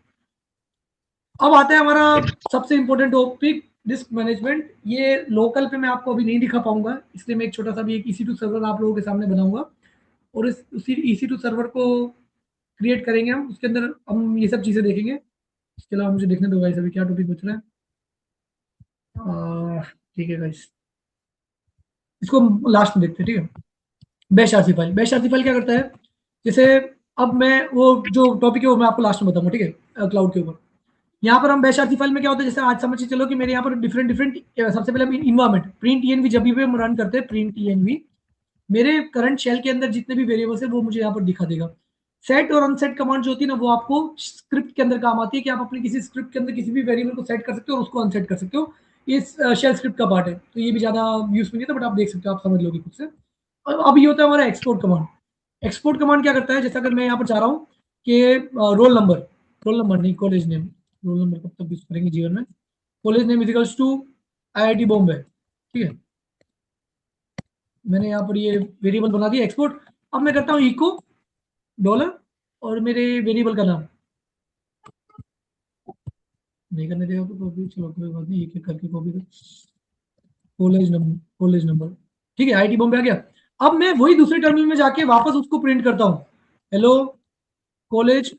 अब आता है हमारा सबसे इंपॉर्टेंट टॉपिक, डिस्क मैनेजमेंट। ये लोकल पे मैं आपको अभी नहीं दिखा पाऊंगा, इसलिए मैं एक छोटा सा भी एक EC2 सर्वर आप लोगों के सामने बनाऊंगा, और इस उसी EC2 सर्वर को क्रिएट करेंगे हम, उसके अंदर हम ये सब चीजें देखेंगे। इसके अलावा मुझे देखने दो गाइस, अभी क्या टॉपिक बच रहा है। ठीक है गाइस, इसको हम लास्ट में देखते हैं, ठीक है। Bash RC file, bash RC file क्या करता है, जैसे अब मैं वो जो टॉपिक है वो मैं आपको लास्ट में बताऊंगा, ठीक है, क्लाउड के ऊपर। यहाँ पर हम बैश आरसी फाइल में क्या होता है, जैसे आज समझ के चलो कि मेरे यहाँ पर डिफरेंट डिफरेंट, सबसे पहले हम इन्वायरमेंट प्रिंट ईएनवी जब भी हम रन करते हैं प्रिंट ईएनवी, मेरे करंट शेल के अंदर जितने भी वेरिएबल्स है वो मुझे यहाँ पर दिखा देगा। सेट और अनसेट कमांड जो होती है ना, वो आपको स्क्रिप्ट के अंदर काम आती है, कि आप अपनी किसी स्क्रिप्ट के अंदर किसी भी वेरिएबल को सेट कर सकते हो और उसको अनसेट कर सकते हो। ये शेल स्क्रिप्ट का पार्ट है, तो ये भी ज्यादा यूज नहीं था, बट आप देख सकते हो, आप समझ लोगे खुद से। अब ये होता है हमारा एक्सपोर्ट कमांड। एक्सपोर्ट कमांड क्या करता है, जैसे अगर मैं यहाँ पर चाह रहा हूँ कि रोल नंबर नहीं, कॉलेज नेम, रोल नंबर कब तक यूज करेंगे जीवन में, college name equals to IIT Bombay, ठीक है। मैंने यहाँ पर ये वेरिएबल बना दिया एक्सपोर्ट। अब मैं करता हूँ इको डॉलर और मेरे वेरिएबल का नाम नहीं करने देगा तो कॉपी, चलो कोई बात नहीं, एक एक करके कॉपी कर। कॉलेज नंबर ठीक है, IIT बॉम्बे आ गया। अब मैं वही दूसरे टर्मिनल में जाके वापस उसको प्रिंट करता हूँ, हेलो कॉलेज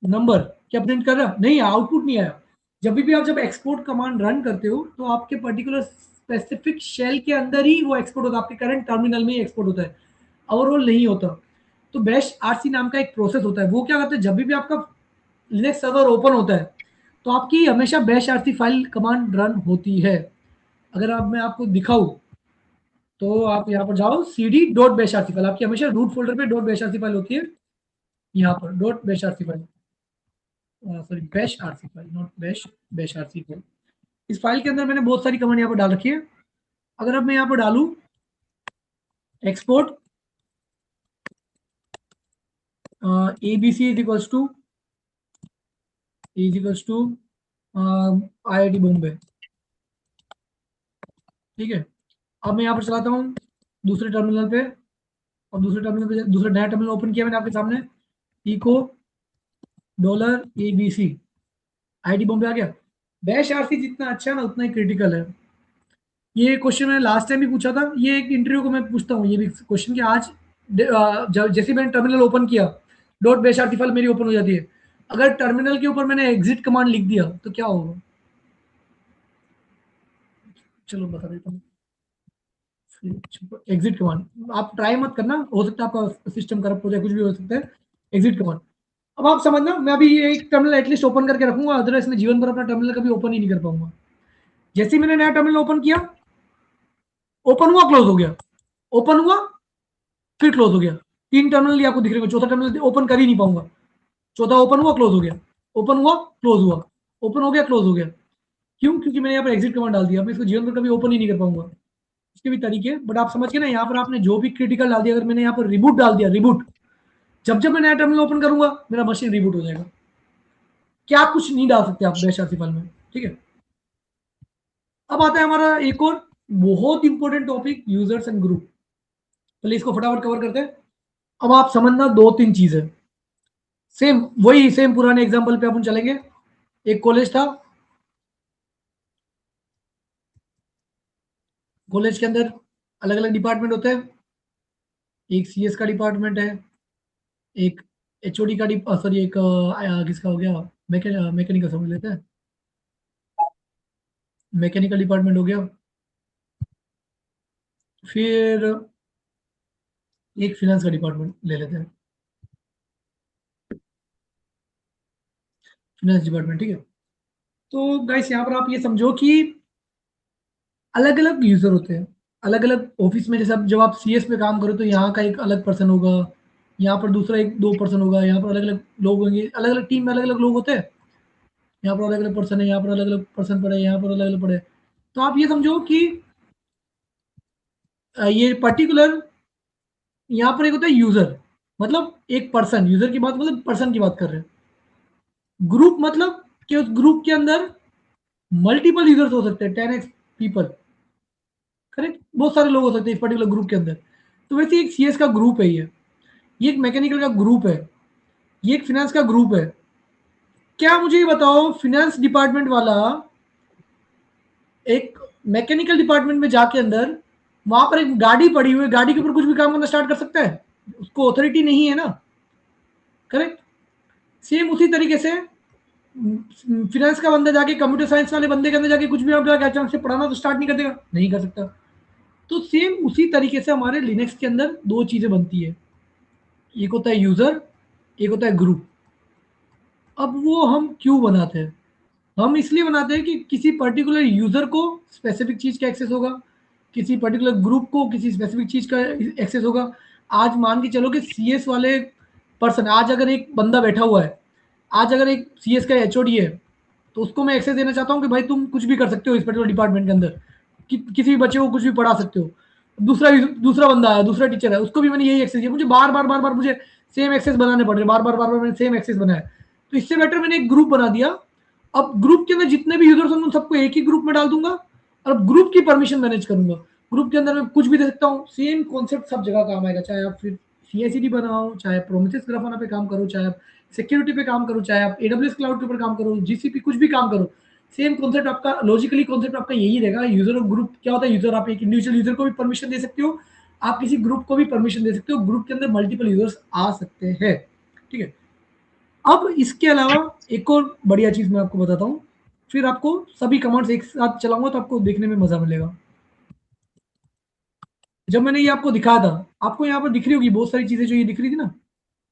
नंबर, क्या प्रिंट कर रहा नहीं, आउटपुट नहीं आया। जब भी आप जब एक्सपोर्ट कमांड रन करते हो तो आपके पर्टिकुलर स्पेसिफिक शेल के अंदर ही वो एक्सपोर्ट होता है, आपके करंट टर्मिनल में ही एक्सपोर्ट होता है, ओवरऑल नहीं होता। तो बैश आरसी नाम का एक प्रोसेस होता है, वो क्या करता है, जब भी आपका लिनक्स सर्वर ओपन होता है तो आपकी हमेशा bash RC file command run होती है। अगर आप मैं आपको दिखाऊं तो आप यहाँ पर जाओ, cd dot bash RC file, आपकी हमेशा रूट फोल्डर पे डॉट बैश आरसी फाइल होती है, यहाँ पर dot bash RC file, sorry bash RC file, not bash, bash RC file. इस फाइल के अंदर मैंने बहुत सारी कमांड यहाँ पर डाल रखी है। अगर अब मैं यहाँ पर डालू export ABC is equals to IIT Bombay, ठीक है। अब मैं यहाँ पर चलाता हूँ दूसरे टर्मिनल पे, और दूसरे टर्मिनल पे दूसरा नया टर्मिनल ओपन किया मैंने आपके सामने, echo dollar ABC IIT Bombay आ गया। बैश आरसी जितना अच्छा है ना उतना ही क्रिटिकल है। ये क्वेश्चन मैंने लास्ट टाइम भी पूछा था, ये एक इंटरव्यू को मैं पूछता हूँ ये भी क्वेश्चन, कि आज जैसे मैंने टर्मिनल ओपन किया डॉट बैश आरसी फाइल मेरी ओपन हो जाती है, अगर टर्मिनल के ऊपर मैंने एग्जिट कमांड लिख दिया तो क्या होगा, चलो बता देता हूँ। एग्जिट कमांड आप ट्राई मत करना, हो सकता है आपका सिस्टम करप्ट हो जाए, कुछ भी हो सकता है। एग्जिट कमांड, अब आप समझना, मैं अभी ये एक टर्मिनल एटलीस्ट ओपन करके रखूंगा, अदरवाइज मैं जीवन भर अपना टर्मिनल कभी ओपन ही नहीं कर पाऊंगा। जैसे ही मैंने नया टर्मिनल ओपन किया, ओपन हुआ क्लोज हो गया, ओपन हुआ फिर क्लोज हो गया, तीन टर्मिनल आपको दिख रहे हैं, चौथा टर्मिनल ओपन कर ही नहीं पाऊंगा। चौथा ओपन हुआ क्लोज हो गया, ओपन हुआ क्लोज हुआ, ओपन हो गया क्लोज हो गया। क्यों, क्योंकि मैंने यहाँ पर एग्जिट कमांड डाल दिया, मैं इसको जीवन भर कभी ओपन ही नहीं कर पाऊंगा। इसके भी तरीके हैं, बट आप समझ गए ना, यहाँ पर आपने जो भी क्रिटिकल डाल दिया, अगर मैंने यहाँ पर रिबूट डाल दिया, रिबूट, जब जब मैं नया टर्मिनल ओपन करूंगा मेरा मशीन रिबूट हो जाएगा। क्या कुछ नहीं डाल सकते आप बैश आरसी फाइल में, ठीक है। अब आता है हमारा एक और बहुत important topic, users and group. चलिए इसको फटाफट कवर करते हैं। अब आप समझना दो तीन चीजें, सेम वही सेम पुराने एग्जांपल पे अपन चलेंगे। एक कॉलेज था, कॉलेज के अंदर अलग अलग डिपार्टमेंट होते हैं, एक सीएस का डिपार्टमेंट है, एक एचओडी का सॉरी एक किसका हो गया, मैकेनिकल समझ लेते हैं, मैकेनिकल डिपार्टमेंट हो गया। फिर एक फिनेंस का डिपार्टमेंट ले लेते हैं, फिनेंस डिपार्टमेंट, ठीक है। तो गाइस यहाँ पर आप ये समझो कि अलग अलग यूजर होते हैं, अलग अलग ऑफिस में। जैसे जब आप सीएस में काम करो तो यहाँ का एक अलग पर्सन होगा, यहाँ पर दूसरा एक दो पर्सन होगा, यहाँ पर अलग अलग लोग होंगे, अलग अलग टीम में अलग अलग लोग होते हैं। यहाँ पर अलग अलग पर्सन है, यहाँ पर अलग अलग पर्सन पड़े, यहाँ पर अलग अलग पड़े। तो आप ये समझो कि ये पर्टिकुलर यहाँ पर एक होता है यूजर, मतलब एक पर्सन, यूजर की बात मतलब पर्सन की बात कर रहे हैं। ग्रुप मतलब कि उस ग्रुप के अंदर मल्टीपल यूजर्स हो सकते हैं, 10x पीपल, करेक्ट, बहुत सारे लोग हो सकते हैं इस पर्टिकुलर ग्रुप के अंदर। तो वैसे एक सीएस का ग्रुप है, ये एक मैकेनिकल का ग्रुप है, ये एक फिनेंस का ग्रुप है। क्या मुझे ये बताओ, फिनेंस डिपार्टमेंट वाला एक मैकेनिकल डिपार्टमेंट में जाके अंदर वहां पर एक गाड़ी पड़ी हुई है, गाड़ी के ऊपर कुछ भी काम करना स्टार्ट कर सकता है? उसको अथॉरिटी नहीं है ना, करेक्ट। सेम उसी तरीके से फिनेंस का बंदा जाके कंप्यूटर साइंस वाले बंदे के अंदर जाके कुछ भी आप जाके अचानक से पढ़ाना तो स्टार्ट नहीं कर देगा, नहीं कर सकता। तो सेम उसी तरीके से हमारे लिनक्स के अंदर दो चीजें बनती है, एक होता है यूजर, एक होता है ग्रुप। अब वो हम क्यों बनाते हैं? हम इसलिए बनाते हैं कि किसी पर्टिकुलर यूजर को स्पेसिफिक चीज का एक्सेस होगा, किसी पर्टिकुलर ग्रुप को किसी स्पेसिफिक चीज का एक्सेस होगा। आज मान के चलो कि सीएस वाले पर्सन, आज अगर एक बंदा बैठा हुआ है, आज अगर एक सीएस का एचओडी है, तो उसको मैं एक्सेस देना चाहता हूँ कि भाई तुम कुछ भी कर सकते हो इस पर्टिकुलर डिपार्टमेंट के अंदर, किसी भी बच्चे को कुछ भी पढ़ा सकते हो। दूसरा दूसरा बंदा है, दूसरा टीचर है, उसको भी मैंने यही एक्सेस दिया, मुझे बार बार मुझे सेम एक्सेस बनाने पड़ रहे, बार बार मैंने सेम एक्सेस बनाया। तो इससे बेटर मैंने एक ग्रुप बना दिया। अब ग्रुप के अंदर जितने भी यूजर्स होंगे उन सबको एक ही ग्रुप में डाल दूंगा, और अब ग्रुप की परमिशन मैनेज करूंगा। ग्रुप के अंदर मैं कुछ भी दे सकता हूँ, सेम कॉन्सेप्ट सब जगह काम आएगा, चाहे आप फिर सीआईसीडी बनाओ, चाहे प्रोमिथिस ग्राफाना पे काम करो, चाहे आप सिक्योरिटी पे काम करो, चाहे आप एडब्ल्यूएस क्लाउड के ऊपर काम करो, जीसीपी कुछ भी काम करो, सेम कॉन्सेप्ट आपका, लॉजिकली कॉन्सेप्ट आपका यही रहेगा। यूजर और ग्रुप क्या होता है, यूजर आप एक इंडिविजुअल यूजर को भी परमिशन दे सकते हो, आप किसी ग्रुप को भी परमिशन दे सकते हो, ग्रुप के अंदर मल्टीपल यूजर्स आ सकते हैं, ठीक है। अब इसके अलावा एक और बढ़िया चीज मैं आपको बताता हूँ, फिर आपको सभी कमांड्स एक साथ चलाऊंगा तो आपको देखने में मजा मिलेगा। जब मैंने ये आपको दिखाया था, आपको यहाँ पर दिख रही होगी बहुत सारी चीजें जो ये दिख रही थी ना,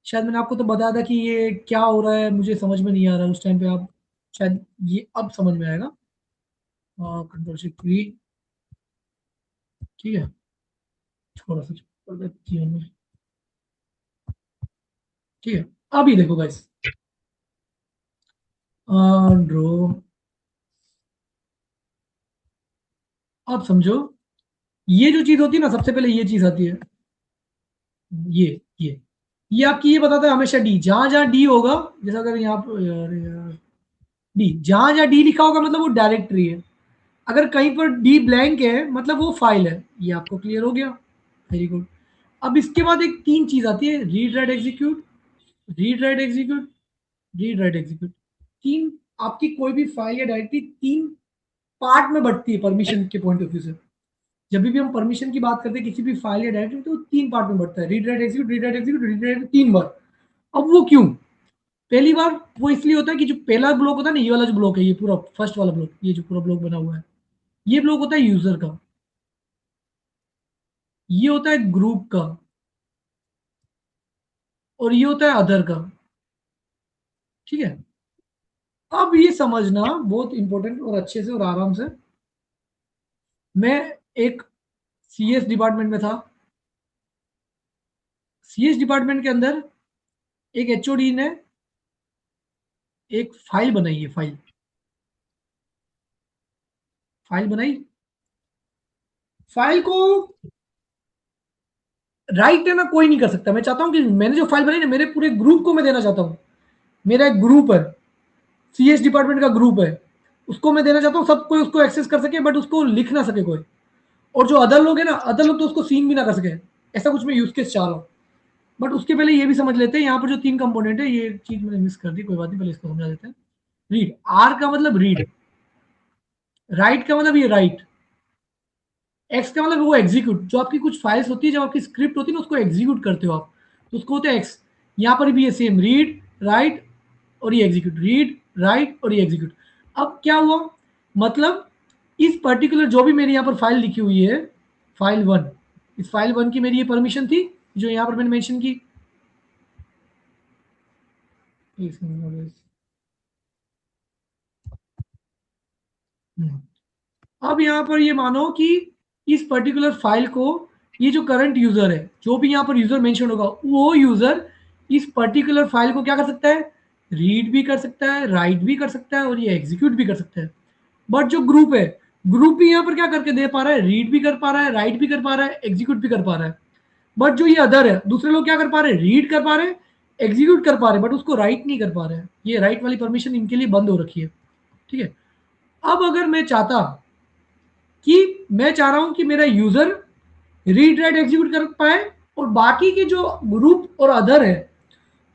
शायद मैंने आपको तो बताया था कि ये क्या हो रहा है, मुझे समझ में नहीं आ रहा उस टाइम पे। आप शायद ये अब समझ में आएगा। कंट्रोल शिफ्ट वी, ठीक है, थोड़ा सा जीवन में, ठीक है। अभी देखो गाइस, ड्रो, आप समझो, ये जो चीज होती है ना, सबसे पहले ये चीज आती है, ये आपकी ये बताता है हमेशा डी, जहां जहां डी होगा, जैसा अगर यहाँ पर यार डी, जहां जहां डी लिखा होगा मतलब वो डायरेक्टरी है, अगर कहीं पर डी ब्लैंक है मतलब वो फाइल है। ये आपको क्लियर हो गया, वेरी गुड। अब इसके बाद एक तीन चीज आती है, read write execute, read write execute, read write execute. तीन, आपकी कोई भी फाइल या डायरेक्टरी तीन पार्ट में बढ़ती है परमिशन के पॉइंट ऑफ व्यू से। जब भी हम परमिशन की बात करते हैं किसी भी फाइल या डायरेक्टरी, तो तीन पार्ट में बढ़ता है, read write execute, read write execute, read right, तीन बार। अब वो क्यों? पहली बार वो इसलिए होता है कि जो पहला ब्लॉक होता है ना, ये वाला जो ब्लॉक है, ये पूरा फर्स्ट वाला ब्लॉक, ये जो पूरा ब्लॉक बना हुआ है, ये ब्लॉक होता है यूजर का, ये होता है ग्रुप का, और ये होता है अदर का, ठीक है। अब ये समझना बहुत इंपॉर्टेंट और अच्छे से और आराम से, मैं एक सीएस डिपार्टमेंट में था, सीएस डिपार्टमेंट के अंदर एक एचओडी ने एक फाइल बनाई है, फाइल, फाइल बनाई, फाइल को राइट है ना कोई नहीं कर सकता। मैं चाहता हूं कि मैंने जो फाइल बनाई ना, मेरे पूरे ग्रुप को मैं देना चाहता हूं। मेरा एक ग्रुप है, सीएस डिपार्टमेंट का ग्रुप है, उसको मैं देना चाहता हूँ, सब कोई उसको एक्सेस कर सके, बट उसको लिख ना सके कोई। और जो अदर लोग हैं ना, अदर लोग तो उसको सीन भी ना कर सके, ऐसा कुछ मैं यूज केस चाह रहा हूँ। बट उसके पहले ये भी समझ लेते हैं, यहाँ पर जो तीन कंपोनेंट है, ये चीज मैंने मिस कर दी, कोई बात नहीं, पहले इसको समझा देते हैं। रीड, आर का मतलब रीड, राइट का मतलब ये राइट, एक्स का मतलब वो एग्जीक्यूट, जो आपकी कुछ फाइल्स होती है, जब आपकी स्क्रिप्ट होती है ना, उसको एग्जीक्यूट करते हो आप, तो उसको होता है एक्स। यहाँ पर भी ये सेम, रीड राइट और ये एग्जीक्यूट, रीड राइट और ये एग्जीक्यूट। अब क्या हुआ, मतलब इस पर्टिकुलर जो भी मेरी यहाँ पर फाइल लिखी हुई है, फाइल 1, इस फाइल 1 की मेरी ये परमिशन थी जो यहाँ पर मैंने मेंशन की। अब यहाँ पर ये मानो कि इस पर्टिकुलर फाइल को, ये जो करंट यूजर है, जो भी यहाँ पर यूजर मेंशन होगा, वो यूजर इस पर्टिकुलर फाइल को क्या कर सकता है, रीड भी कर सकता है, राइट भी कर सकता है और ये एग्जीक्यूट भी कर सकता है। बट जो ग्रुप है, ग्रुप भी यहाँ पर क्या करके दे पा रहा है, रीड भी कर पा रहा है, राइट भी कर पा रहा है, एग्जीक्यूट भी कर पा रहा है। बट जो ये अदर है, दूसरे लोग क्या कर पा रहे हैं, रीड कर पा रहे हैं, एग्जीक्यूट कर पा रहे हैं, बट उसको राइट नहीं कर पा रहे हैं। ये राइट वाली परमिशन इनके लिए बंद हो रखी है। ठीक है। अब अगर मैं चाहता कि मैं चाह रहा हूं कि मेरा यूजर रीड राइट एग्जीक्यूट कर पाए और बाकी के जो ग्रुप और अदर है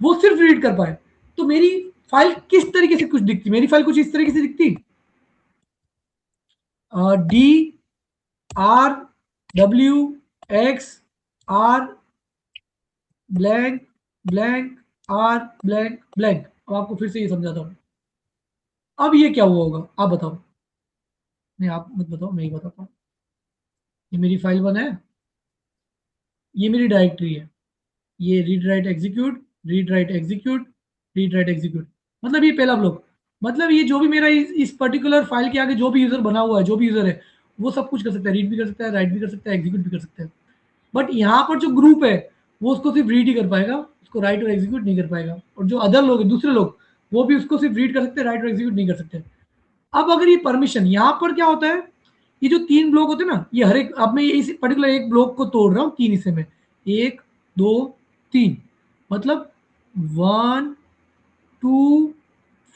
वो सिर्फ रीड कर पाए, तो मेरी फाइल किस तरीके से कुछ दिखती, मेरी फाइल कुछ इस तरीके से दिखती, D R W X R blank blank R blank blank. अब आपको फिर से ये समझाता हूं। अब ये क्या हुआ होगा, आप बताओ। नहीं, आप मत बताओ, मैं ही बताता हूँ। ये मेरी फाइल 1 है, ये मेरी डायरेक्टरी है, ये read write execute, read write execute, read write execute, मतलब ये पहला ब्लॉक। मतलब ये जो भी मेरा इस पर्टिकुलर फाइल के आगे जो भी यूजर बना हुआ है, जो भी यूजर है, वो सब कुछ कर सकता है, रीड भी कर सकता है, राइट भी कर सकता है, एग्जीक्यूट भी कर सकता है। बट यहाँ पर जो ग्रुप है, वो उसको सिर्फ रीड ही कर पाएगा, उसको राइट और एग्जीक्यूट नहीं कर पाएगा। और जो अदर लोग, दूसरे लोग, वो भी उसको सिर्फ रीड कर सकते हैं, राइट और एग्जीक्यूट नहीं कर सकते। अब अगर ये परमिशन, यहाँ पर क्या होता है, ये जो 3 ब्लॉक होते हैं ना, ये हर एक, अब मैं इस पर्टिकुलर एक ब्लॉक को तोड़ रहा हूँ 3 हिस्से में, 1 2 3, मतलब 1 2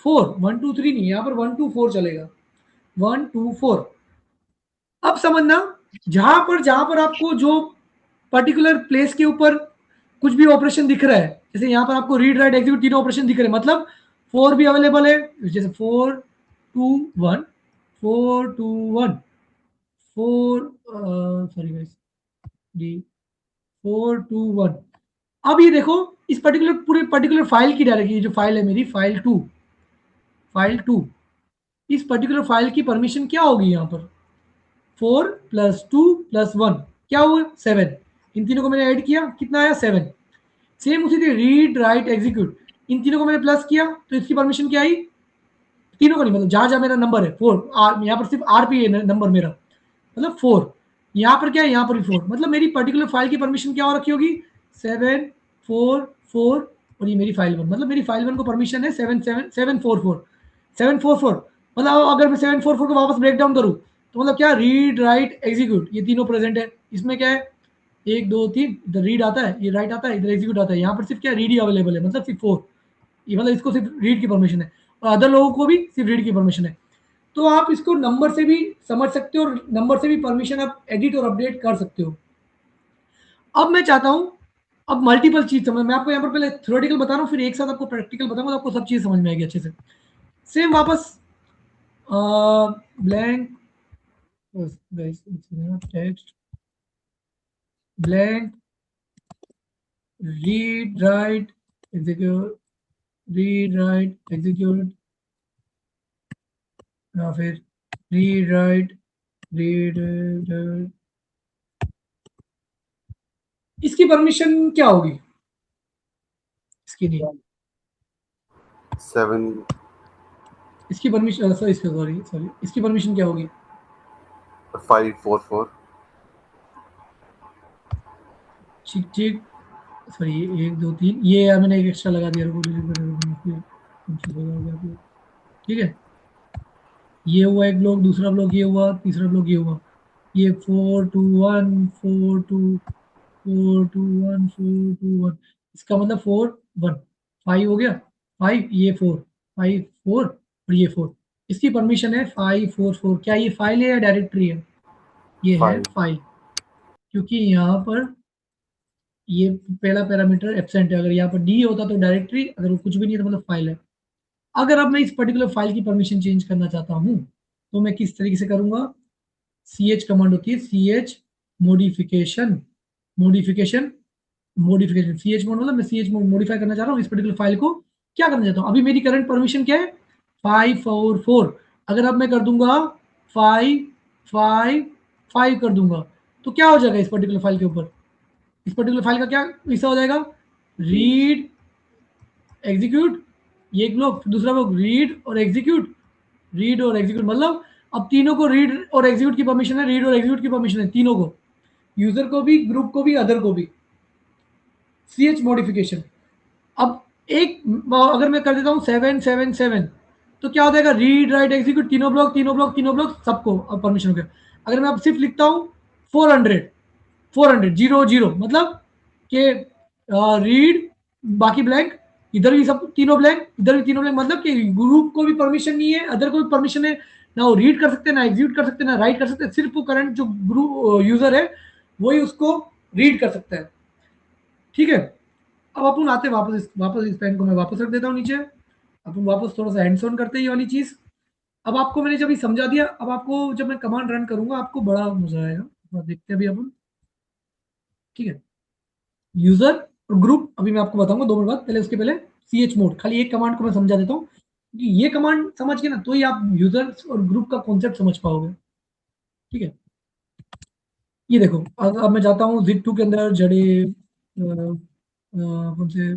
4, 1 2 3 नहीं, यहाँ पर 1 2 4 चलेगा, 1 2 4। अब समझना, जहां पर आपको जो पर्टिकुलर प्लेस के ऊपर कुछ भी ऑपरेशन दिख रहा है, जैसे यहाँ पर आपको रीड राइट एग्जीक्यूट तीनों ऑपरेशन दिख रहे हैं, मतलब 4 भी अवेलेबल है, जैसे 4 2 1, 4 2 1, 4 सॉरी गाइस, डी 4 2 1। अब ये देखो, इस पर्टिकुलर पूरे पर्टिकुलर फाइल की डायरेक्टरी, जो फाइल है मेरी, फाइल 2, फाइल 2, इस पर्टिकुलर फाइल की परमिशन क्या होगी यहाँ पर, 4 प्लस 2 प्लस 1, क्या हुआ, 7। इन तीनों को मैंने ऐड किया, कितना आया, 7। सेम उसी तरह रीड राइट एग्जीक्यूट, इन तीनों को मैंने प्लस किया तो इसकी परमिशन क्या आई, तीनों को नहीं, मतलब जहां जहां मेरा नंबर है 4, यहाँ पर सिर्फ आर पे है नंबर मेरा, मतलब 4। यहाँ पर क्या है, यहाँ पर भी 4, मतलब मेरी पर्टिकुलर फाइल की परमिशन क्या हो रखी होगी, 7 4 4। और ये मेरी फाइल 1, मतलब मेरी फाइल 1 को परमिशन है 7 7 7 4 4 7 4 4। मतलब अगर मैं 7 4 4 को वापस ब्रेक डाउन करूँ, तो मतलब क्या, रीड राइट एग्जीक्यूट, ये तीनों प्रेजेंट है। इसमें क्या है, 1 2 3, इधर रीड आता है, ये राइट आता है, इधर एग्जीक्यूट आता है। यहाँ पर सिर्फ क्या, रीड ही अवेलेबल है, मतलब सिर्फ 4, ये मतलब इसको सिर्फ रीड की परमिशन है, और अदर लोगों को भी सिर्फ रीड की परमिशन है। तो आप इसको नंबर से भी समझ सकते हो और नंबर से भी परमिशन आप एडिट और अपडेट कर सकते हो। अब मैं चाहता हूं, अब मल्टीपल चीज समझ, मैं आपको यहाँ पर पहले थ्योरेटिकल बता रहा हूँ, फिर एक साथ आपको प्रैक्टिकल बताऊंगा, तो आपको सब चीज समझ में आएगी अच्छे से। सेम वापस blank text blank read write execute, read write execute, या फिर रीड राइट रीड, इसकी परमिशन क्या होगी, इसकी नहीं, 7 इसकी परमिशन, सॉरी सॉरी सॉरी, इसकी परमिशन क्या होगी, 5 4 4 ठीक ठीक, सॉरी 1 2 3, ये मैंने एक एक्स्ट्रा लगा दिया, ठीक है। ये हुआ एक ब्लॉक, दूसरा ब्लॉक ये हुआ, तीसरा ब्लॉक ये हुआ, ये 4 2 1 4 2 4 2 1 4 2 1, इसका मतलब 4 1 5 हो गया, 5 ये 4 5 4 और ये 4। इसकी परमिशन है 5 4 4। क्या ये फाइल है या डायरेक्टरी है, ये है 5 फाइल, क्योंकि यहाँ पर ये पहला पैरामीटर एब्सेंट है। अगर यहाँ पर डी होता तो डायरेक्टरी, अगर वो कुछ भी नहीं है तो मतलब फाइल है। अगर अब मैं इस पर्टिकुलर फाइल की परमिशन चेंज करना चाहता हूँ, तो मैं किस तरीके से करूंगा, ch कमांड होती है ch modification modification modification. ch mode मतलब मैं ch मोड मॉडिफाई करना चाह रहा हूँ इस पर्टिकुलर फाइल को, क्या करना चाहता हूँ। अभी मेरी करंट परमिशन क्या है 544। अगर अब मैं कर दूंगा 555 कर दूंगा तो क्या हो जाएगा इस पर्टिकुलर फाइल के ऊपर, इस पर्टिकुलर फाइल का क्या हिस्सा हो जाएगा, रीड एग्जीक्यूट, ये एक लोग, दूसरा लोग रीड और एग्जीक्यूट, रीड और एग्जीक्यूट मतलब अब तीनों को रीड और एग्जीक्यूट की परमिशन है, रीड और एग्जीक्यूट की परमिशन है तीनों को, यूजर को भी, ग्रुप को भी, अदर को भी। ch modification. अब एक अगर मैं कर देता हूँ 777 तो क्या हो जाएगा, रीड राइट एग्जीक्यूट तीनों ब्लॉक तीनों ब्लॉक तीनों ब्लॉक सबको अब परमिशन हो गया। अगर मैं अब सिर्फ लिखता हूँ 400 400 जीरो जीरो मतलब कि रीड बाकी ब्लैंक, इधर भी सब तीनों ब्लैंक इधर भी तीनों ब्लैंक, मतलब कि ग्रुप को भी परमिशन नहीं है, अदर को भी परमिशन है, ना वो रीड कर सकते ना एग्जीक्यूट कर सकते ना राइट कर सकते, सिर्फ वो करंट जो ग्रुप यूजर है वही उसको रीड कर सकता है। ठीक है, अब अपन आते वापस इस पेन को मैं वापस रख देता हूँ नीचे, अपन वापस थोड़ा सा हैंड्स ऑन करते हैं ये वाली चीज। अब आपको मैंने जब ये समझा दिया, अब आपको जब मैं कमांड रन करूंगा आपको बड़ा मजा आएगा। अब देखते हैं अभी अपन। ठीक है, यूजर और ग्रुप अभी मैं आपको बताऊंगा 2 मिनट बाद, पहले उसके पहले ch मोड, खाली एक कमांड को मैं समझा देता हूँ कि ये कमांड समझ के ना तो ही आप यूजर और ग्रुप का कॉन्सेप्ट समझ पाओगे। ठीक है, ये देखो अब मैं जाता हूँ zip2 के अंदर जड़े कौन से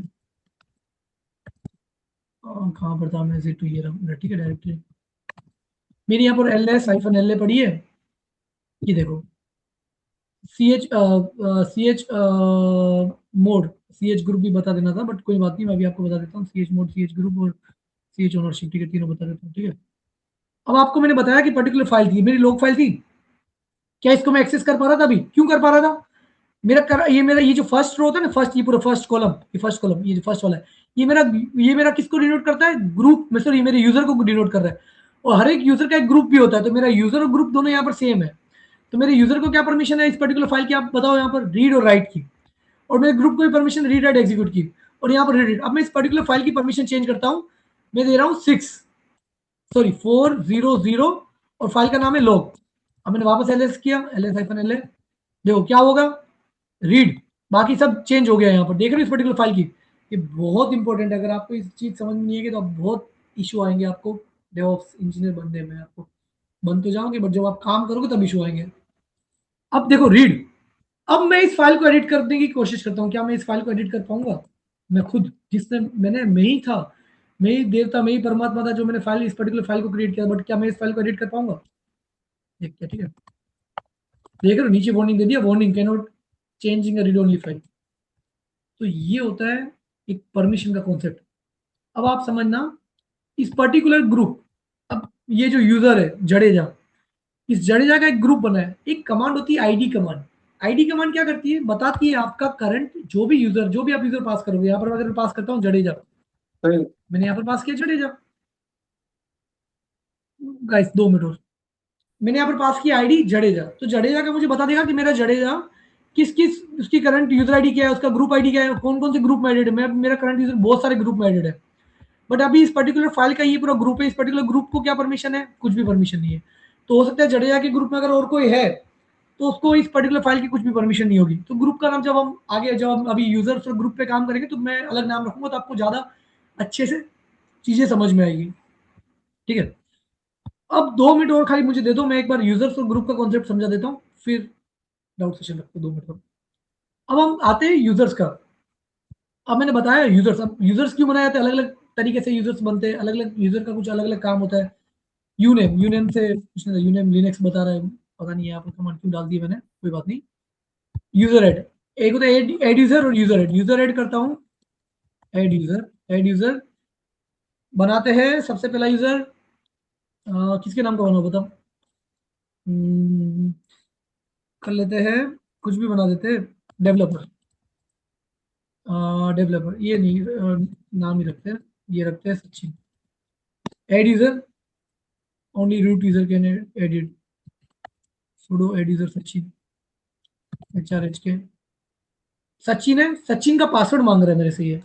कहाँ पर था मैं zip2, ये रहा, ठीक है डायरेक्टरी मेरी यहाँ पर ls-la पड़ी है। ये देखो ch मोड, ch ग्रुप भी बता देना था बट कोई बात नहीं, मैं अभी आपको बता देता हूँ ch मोड ch ग्रुप और ch ओनरशिप, ठीक है तीनों बता देता हूँ। ठीक है, अब आपको मैंने बताया कि पर्टिकुलर फाइल थी मेरी लॉग फाइल थी, क्या इसको मैं एक्सेस कर पा रहा था, अभी क्यों कर पा रहा था, मेरा ये जो फर्स्ट रो होता है ना, फर्स्ट ये पूरा फर्स्ट कॉलम, ये फर्स्ट कॉलम ये जो फर्स्ट वाला है, ये मेरा किसको डिनोट करता है, ग्रुप में, सॉरी मेरे यूजर को डिनोट कर रहा है, और हर एक यूजर का एक ग्रुप भी होता है, तो मेरा यूजर और ग्रुप दोनों यहाँ पर सेम है। तो मेरे यूजर को क्या परमिशन है इस पर्टिकुलर फाइल की, आप बताओ यहाँ पर रीड और राइट की, और मेरे ग्रुप को भी परमिशन रीड राइट एग्जीक्यूट की, और यहाँ पर रीड। अब मैं इस पर्टिकुलर फाइल की परमिशन चेंज करता हूँ, मैं दे रहा हूँ 400 और फाइल का नाम है लॉग। अब मैंने वापस ls किया, ls-la, देखो क्या होगा, रीड, बाकी सब चेंज हो गया यहाँ पर, देख रहे हो इस पर्टिकुलर फाइल की। ये बहुत इंपॉर्टेंट है, अगर आपको इस चीज समझ नहीं है कि तो आप बहुत इशू आएंगे आपको डेवऑप्स इंजीनियर बनने में, आपको बन तो जाओगे बट जब आप काम करोगे तब इशू आएंगे। अब देखो रीड, अब मैं इस फाइल को एडिट करने की कोशिश करता हूँ, क्या मैं इस फाइल को एडिट कर पाऊंगा, मैं खुद, जिसने मैं ही था, मैं ही देवता मैं ही परमात्मा था जो मैंने फाइल इस पर्टिकुलर फाइल को क्रिएट किया, बट क्या मैं इस फाइल को एडिट कर पाऊंगा, देखते हैं। ठीक है, देख रहे हो नीचे वार्निंग दे दिया, warning can not changing read only file. तो ये होता है एक परमिशन का कॉन्सेप्ट। अब आप समझना इस पर्टिकुलर ग्रुप, अब ये जो यूजर है जडेजा, इस जडेजा का एक ग्रुप बना है, एक कमांड होती है आईडी कमांड। आईडी कमांड क्या करती है, बताती है आपका करंट जो भी यूजर, जो भी आप यूजर पास करोगे, यहाँ पर अगर मैं पास करता हूँ जडेजा, तो मैंने यहाँ पर पास किया जडेजा, गाइस 2 मिनट और, मैंने यहाँ पर पास किया आईडी जडेजा, तो जडेजा का मुझे बता देगा कि मेरा जडेजा किस किस, उसकी करंट यूजर आईडी क्या है, उसका ग्रुप आईडी क्या है, कौन कौन से ग्रुप में एडेड है, मेरा करंट यूजर बहुत सारे ग्रुप में एडेड है। बट अभी इस पर्टिकुलर फाइल का ये पूरा ग्रुप है, इस पर्टिकुलर ग्रुप को क्या परमिशन है, कुछ भी परमिशन नहीं है। तो हो सकता है जडेजा के ग्रुप में अगर और कोई है तो उसको इस पर्टिकुलर फाइल की कुछ भी परमिशन नहीं होगी, तो ग्रुप का नाम जब हम आगे, जब हम अभी यूजर्स और ग्रुप पे काम करेंगे तो मैं अलग नाम रखूंगा, तो आपको ज्यादा अच्छे से चीजें समझ में आएगी। ठीक है, अब 2 मिनट और खाली मुझे दे दो, मैं एक बार यूजर्स और ग्रुप का कॉन्सेप्ट समझा देता हूँ, फिर डाउट सेशन रखते हैं 2 मिनट और। अब हम आते हैं यूजर्स का। अब मैंने बताया यूजर्स, अब यूजर्स क्यों बनाए जाते हैं, अलग अलग तरीके से यूजर्स बनते हैं, अलग अलग यूजर का कुछ अलग अलग काम होता है। यूनेम से कुछ नहीं, यूनेम लिनक्स बता रहा है, पता नहीं यहाँ पर कमांड क्यों डाल दी मैंने, कोई बात नहीं। यूजर ऐड, एक होता है ऐड यूजर और यूजर ऐड करता हूँ, ऐड यूजर बनाते हैं, सबसे पहला यूजर किसके नाम का बना बताओ, हम्म, कर लेते हैं, कुछ भी बना देते हैं, डेवलपर, डेवलपर ये नहीं, नाम ही रखते हैं, ये रखते हैं Sachin. Add user, only root user can edit, sudo add user Sachin, HRHK, Sachin है, सचिन का पासवर्ड मांग रहा है मेरे से ये,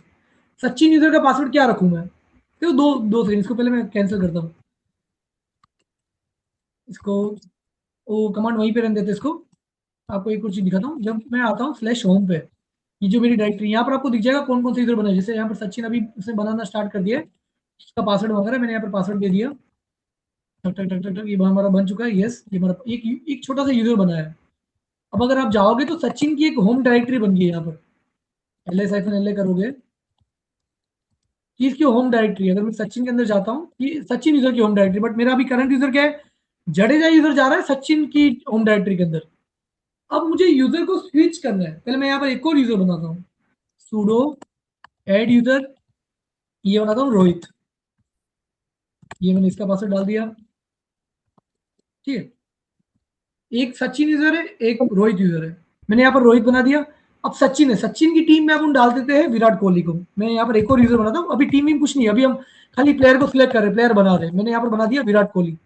सचिन यूजर का पासवर्ड क्या रखूं मैं, देखो 2 2 सेकंड, इसको पहले मैं कैंसिल करता हूँ, इसको वो कमांड वहीं पे रहने देते इसको। आपको एक और चीज़ दिखाता हूँ, जब मैं आता हूँ स्लैश होम पे, ये जो मेरी डायरेक्टरी यहाँ पर आपको दिख जाएगा कौन कौन से यूजर बनाए। जैसे यहाँ पर सचिन अभी उसने बनाना स्टार्ट कर दिया है, उसका पासवर्ड मांग रहा है, मैंने यहाँ पर पासवर्ड दे दिया, टक टक टक टक टक, ये हमारा बन चुका है। यस, ये हमारा एक एक छोटा सा यूजर बना है। अब अगर आप जाओगे तो सचिन की एक होम डायरेक्टरी बन गई है यहाँ पर, LS-LA करोगे कि इसकी होम डायरेक्टरी, अगर मैं सचिन के अंदर जाता हूँ कि सचिन यूजर की होम डायरेक्टरी, बट मेरा अभी करंट यूजर क्या है, जडेजा यूजर जा रहा है सचिन की होम डायरेक्टरी के अंदर। अब मुझे यूजर को स्विच करना है, पहले मैं यहाँ पर एक और यूजर बनाता हूँ, sudo एड यूजर, ये बनाता हूँ रोहित, ये मैंने इसका पासवर्ड डाल दिया, ठीक है। एक सचिन यूजर है, एक रोहित यूजर है, मैंने यहाँ पर रोहित बना दिया। अब सचिन है, सचिन की टीम में अब हम डाल देते हैं विराट कोहली को। मैं यहाँ पर एक और यूजर बनाता हूँ, अभी टीम में कुछ नहीं, अभी हम खाली प्लेयर को सिलेक्ट कर रहे हैं, प्लेयर बना रहे हैं। मैंने यहाँ पर बना दिया विराट कोहली,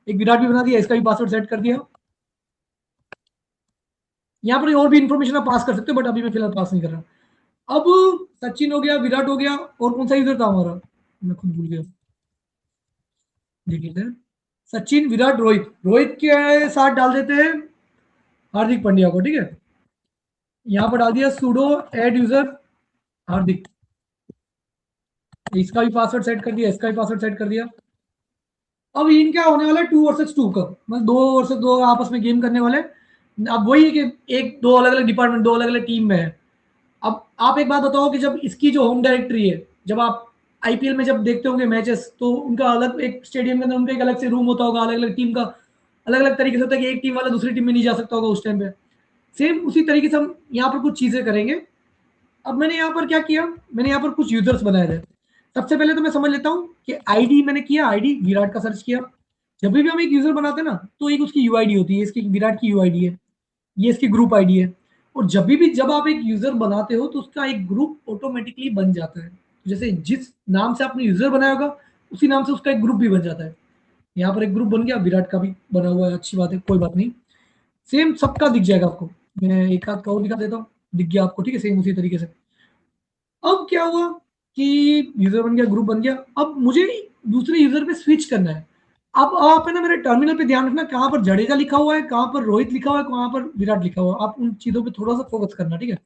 एक विराट भी बना दिया, इसका भी पासवर्ड सेट कर दिया। यहाँ पर और भी इंफॉर्मेशन आप पास कर सकते हो, बट अभी मैं फिलहाल पास नहीं कर रहा। अब सचिन हो गया, विराट हो गया, और कौन सा यूजर था हमारा, मैं खुद भूल गया, देख लेते हैं। सचिन, विराट, रोहित, रोहित के साथ डाल देते हैं हार्दिक पांड्या को, ठीक है। यहाँ पर डाल दिया sudo एड यूजर हार्दिक, इसका भी पासवर्ड सेट कर दिया, इसका भी पासवर्ड सेट कर दिया। अब इनका होने वाला है 2 वर्सेस 2 का, मतलब 2 वर्सेस 2 आपस में गेम करने वाले। अब वही है कि एक दो अलग अलग डिपार्टमेंट, दो अलग अलग टीम में है। अब आप एक बात बताओ कि जब इसकी जो होम डायरेक्टरी है, जब आप आईपीएल में जब देखते होंगे मैचेस, तो उनका अलग एक स्टेडियम के अंदर उनका एक अलग से रूम होता होगा, अलग अलग टीम का अलग अलग तरीके से होता है कि एक टीम वाला दूसरी टीम में नहीं जा सकता होगा उस टाइम पे। सेम उसी तरीके से हम यहाँ पर कुछ चीजें करेंगे। अब मैंने यहाँ पर क्या किया, मैंने यहाँ पर कुछ यूजर्स बनाए थे। सबसे पहले तो मैं समझ लेता हूँ कि आईडी मैंने किया, आईडी विराट का सर्च किया। जब भी हम एक यूजर बनाते हैं ना, तो एक उसकी यूआईडी होती है, इसकी विराट की यूआईडी है, ये इसकी ग्रुप आईडी है। और जब आप एक यूजर बनाते हो तो उसका एक ग्रुप ऑटोमेटिकली बन जाता है। जैसे जिस नाम से आपने यूजर बनाया होगा, उसी नाम से उसका एक ग्रुप भी बन जाता है। यहाँ पर एक ग्रुप बन गया, विराट का भी बना हुआ है, अच्छी बात है, कोई बात नहीं। सेम सबका दिख जाएगा आपको, मैं एक आध का और दिखा देता हूँ, दिख गया आपको, ठीक है, सेम उसी तरीके से। अब क्या हुआ कि यूजर बन गया, ग्रुप बन गया, अब मुझे दूसरे यूजर पे स्विच करना है। अब आप है ना, मेरे टर्मिनल पे ध्यान रखना, कहाँ पर जडेजा लिखा हुआ है, कहाँ पर रोहित लिखा हुआ है, कहाँ पर विराट लिखा हुआ है, आप उन चीजों पे थोड़ा सा फोकस करना, ठीक है।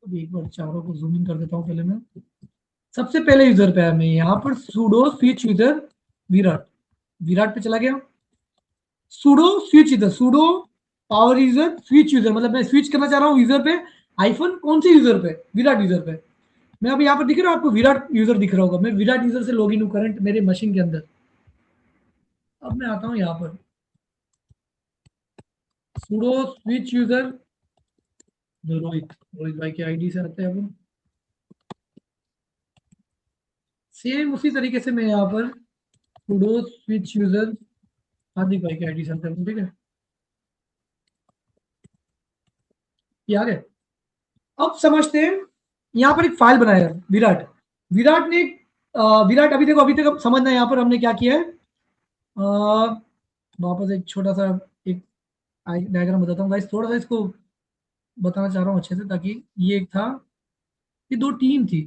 अभी एक बार चारों को जूम इन कर देता हूँ पहले मैं। सबसे पहले यूजर पे है, मैं यहाँ पर sudo switch user Virat, Virat पे चला गया। sudo switch user, sudo power user switch user, मतलब मैं स्विच करना चाह रहा हूँ यूजर पे, आईफोन कौन से यूजर पे, विराट यूजर पे। मैं अभी यहाँ पर दिख रहा हूँ आपको, विराट यूजर दिख रहा होगा, मैं विराट यूजर से लॉगिन हूँ करंट मेरे मशीन के अंदर। अब मैं आता हूँ यहाँ पर sudo switch user Rohit, Rohit भाई की आईडी से आते हैं अपन। सेम उसी तरीके से मैं यहाँ पर sudo स्विच यूजर हार्दिक भाई की आईडी से आते हैं, ठीक है। ये आ गया। अब समझते हैं, यहाँ पर एक फाइल बनाया है विराट, विराट ने विराट, अभी देखो, अभी तक अब समझना है यहाँ पर हमने क्या किया है। वापस एक छोटा सा एक डायग्राम बताता हूँ गाइस, थोड़ा सा इसको बताना चाह रहा हूँ अच्छे से, ताकि ये एक था, ये दो टीम थी,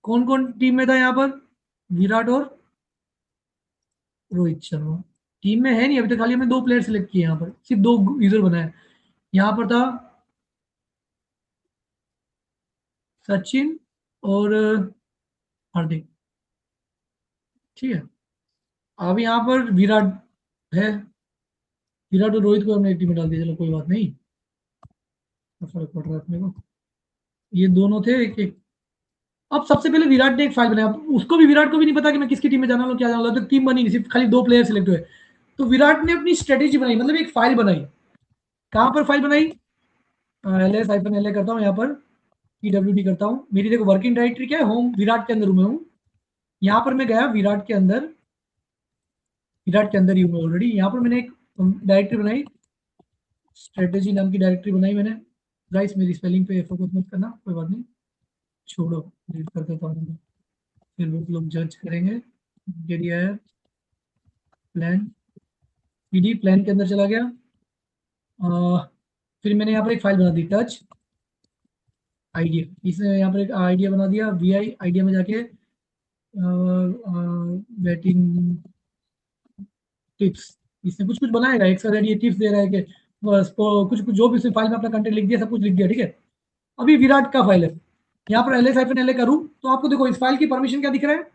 कौन कौन टीम में था यहाँ पर, विराट और रोहित शर्मा। टीम में है नहीं अभी तक, खाली हमने 2 प्लेयर सिलेक्ट किए, यहाँ पर सिर्फ 2 यूजर बनाए। यहाँ पर था सचिन और हार्दिक, ठीक है। अब यहाँ पर विराट है, विराट और रोहित को हमने एक टीम में डाल दिया, चलो कोई बात नहीं, क्या फर्क पड़ रहा है अपने को, ये दोनों थे एक एक। अब सबसे पहले विराट ने एक फाइल बनाया, उसको भी, विराट को भी नहीं पता कि मैं किसकी टीम में जाना हूँ, क्या जाना हूँ, तो टीम बनी नहीं, सिर्फ खाली 2 प्लेयर सिलेक्ट हुए। तो विराट ने अपनी स्ट्रेटेजी बनाई, मतलब एक फाइल बनाई। कहाँ पर फाइल बनाई, LS-LA करता हूँ, यहाँ पर PWD करता हूँ, मेरी देखो वर्किंग डायरेक्टरी क्या है, होम विराट के अंदर हूँ मैं हूँ। यहाँ पर मैं गया विराट के अंदर, विराट के अंदर ही हूँ मैं ऑलरेडी। यहाँ पर मैंने एक डायरेक्टरी बनाई, स्ट्रेटेजी नाम की डायरेक्टरी बनाई मैंने। गाइस मेरी स्पेलिंग पे फोकस मत करना, कोई बात नहीं, छोड़ो, डिलीट कर देता हूँ, फिर वो लोग जज करेंगे। जेडीआर प्लान, पीडी प्लान के अंदर चला गया। फिर मैंने यहाँ पर एक फाइल बना दी, टच आइडिया, इसने यहाँ पर एक आइडिया बना दिया, वी आई आइडिया में जाके बैटिंग टिप्स, इसने कुछ कुछ बनाएगा, एक साथ ये टिप्स दे रहा है कि बस कुछ कुछ जो भी इसने फाइल में अपना कंटेंट लिख दिया, सब कुछ लिख दिया, ठीक है। अभी विराट का फाइल है, यहाँ पर ls-la करूँ तो आपको देखो इस फाइल की परमिशन क्या दिख रहा है।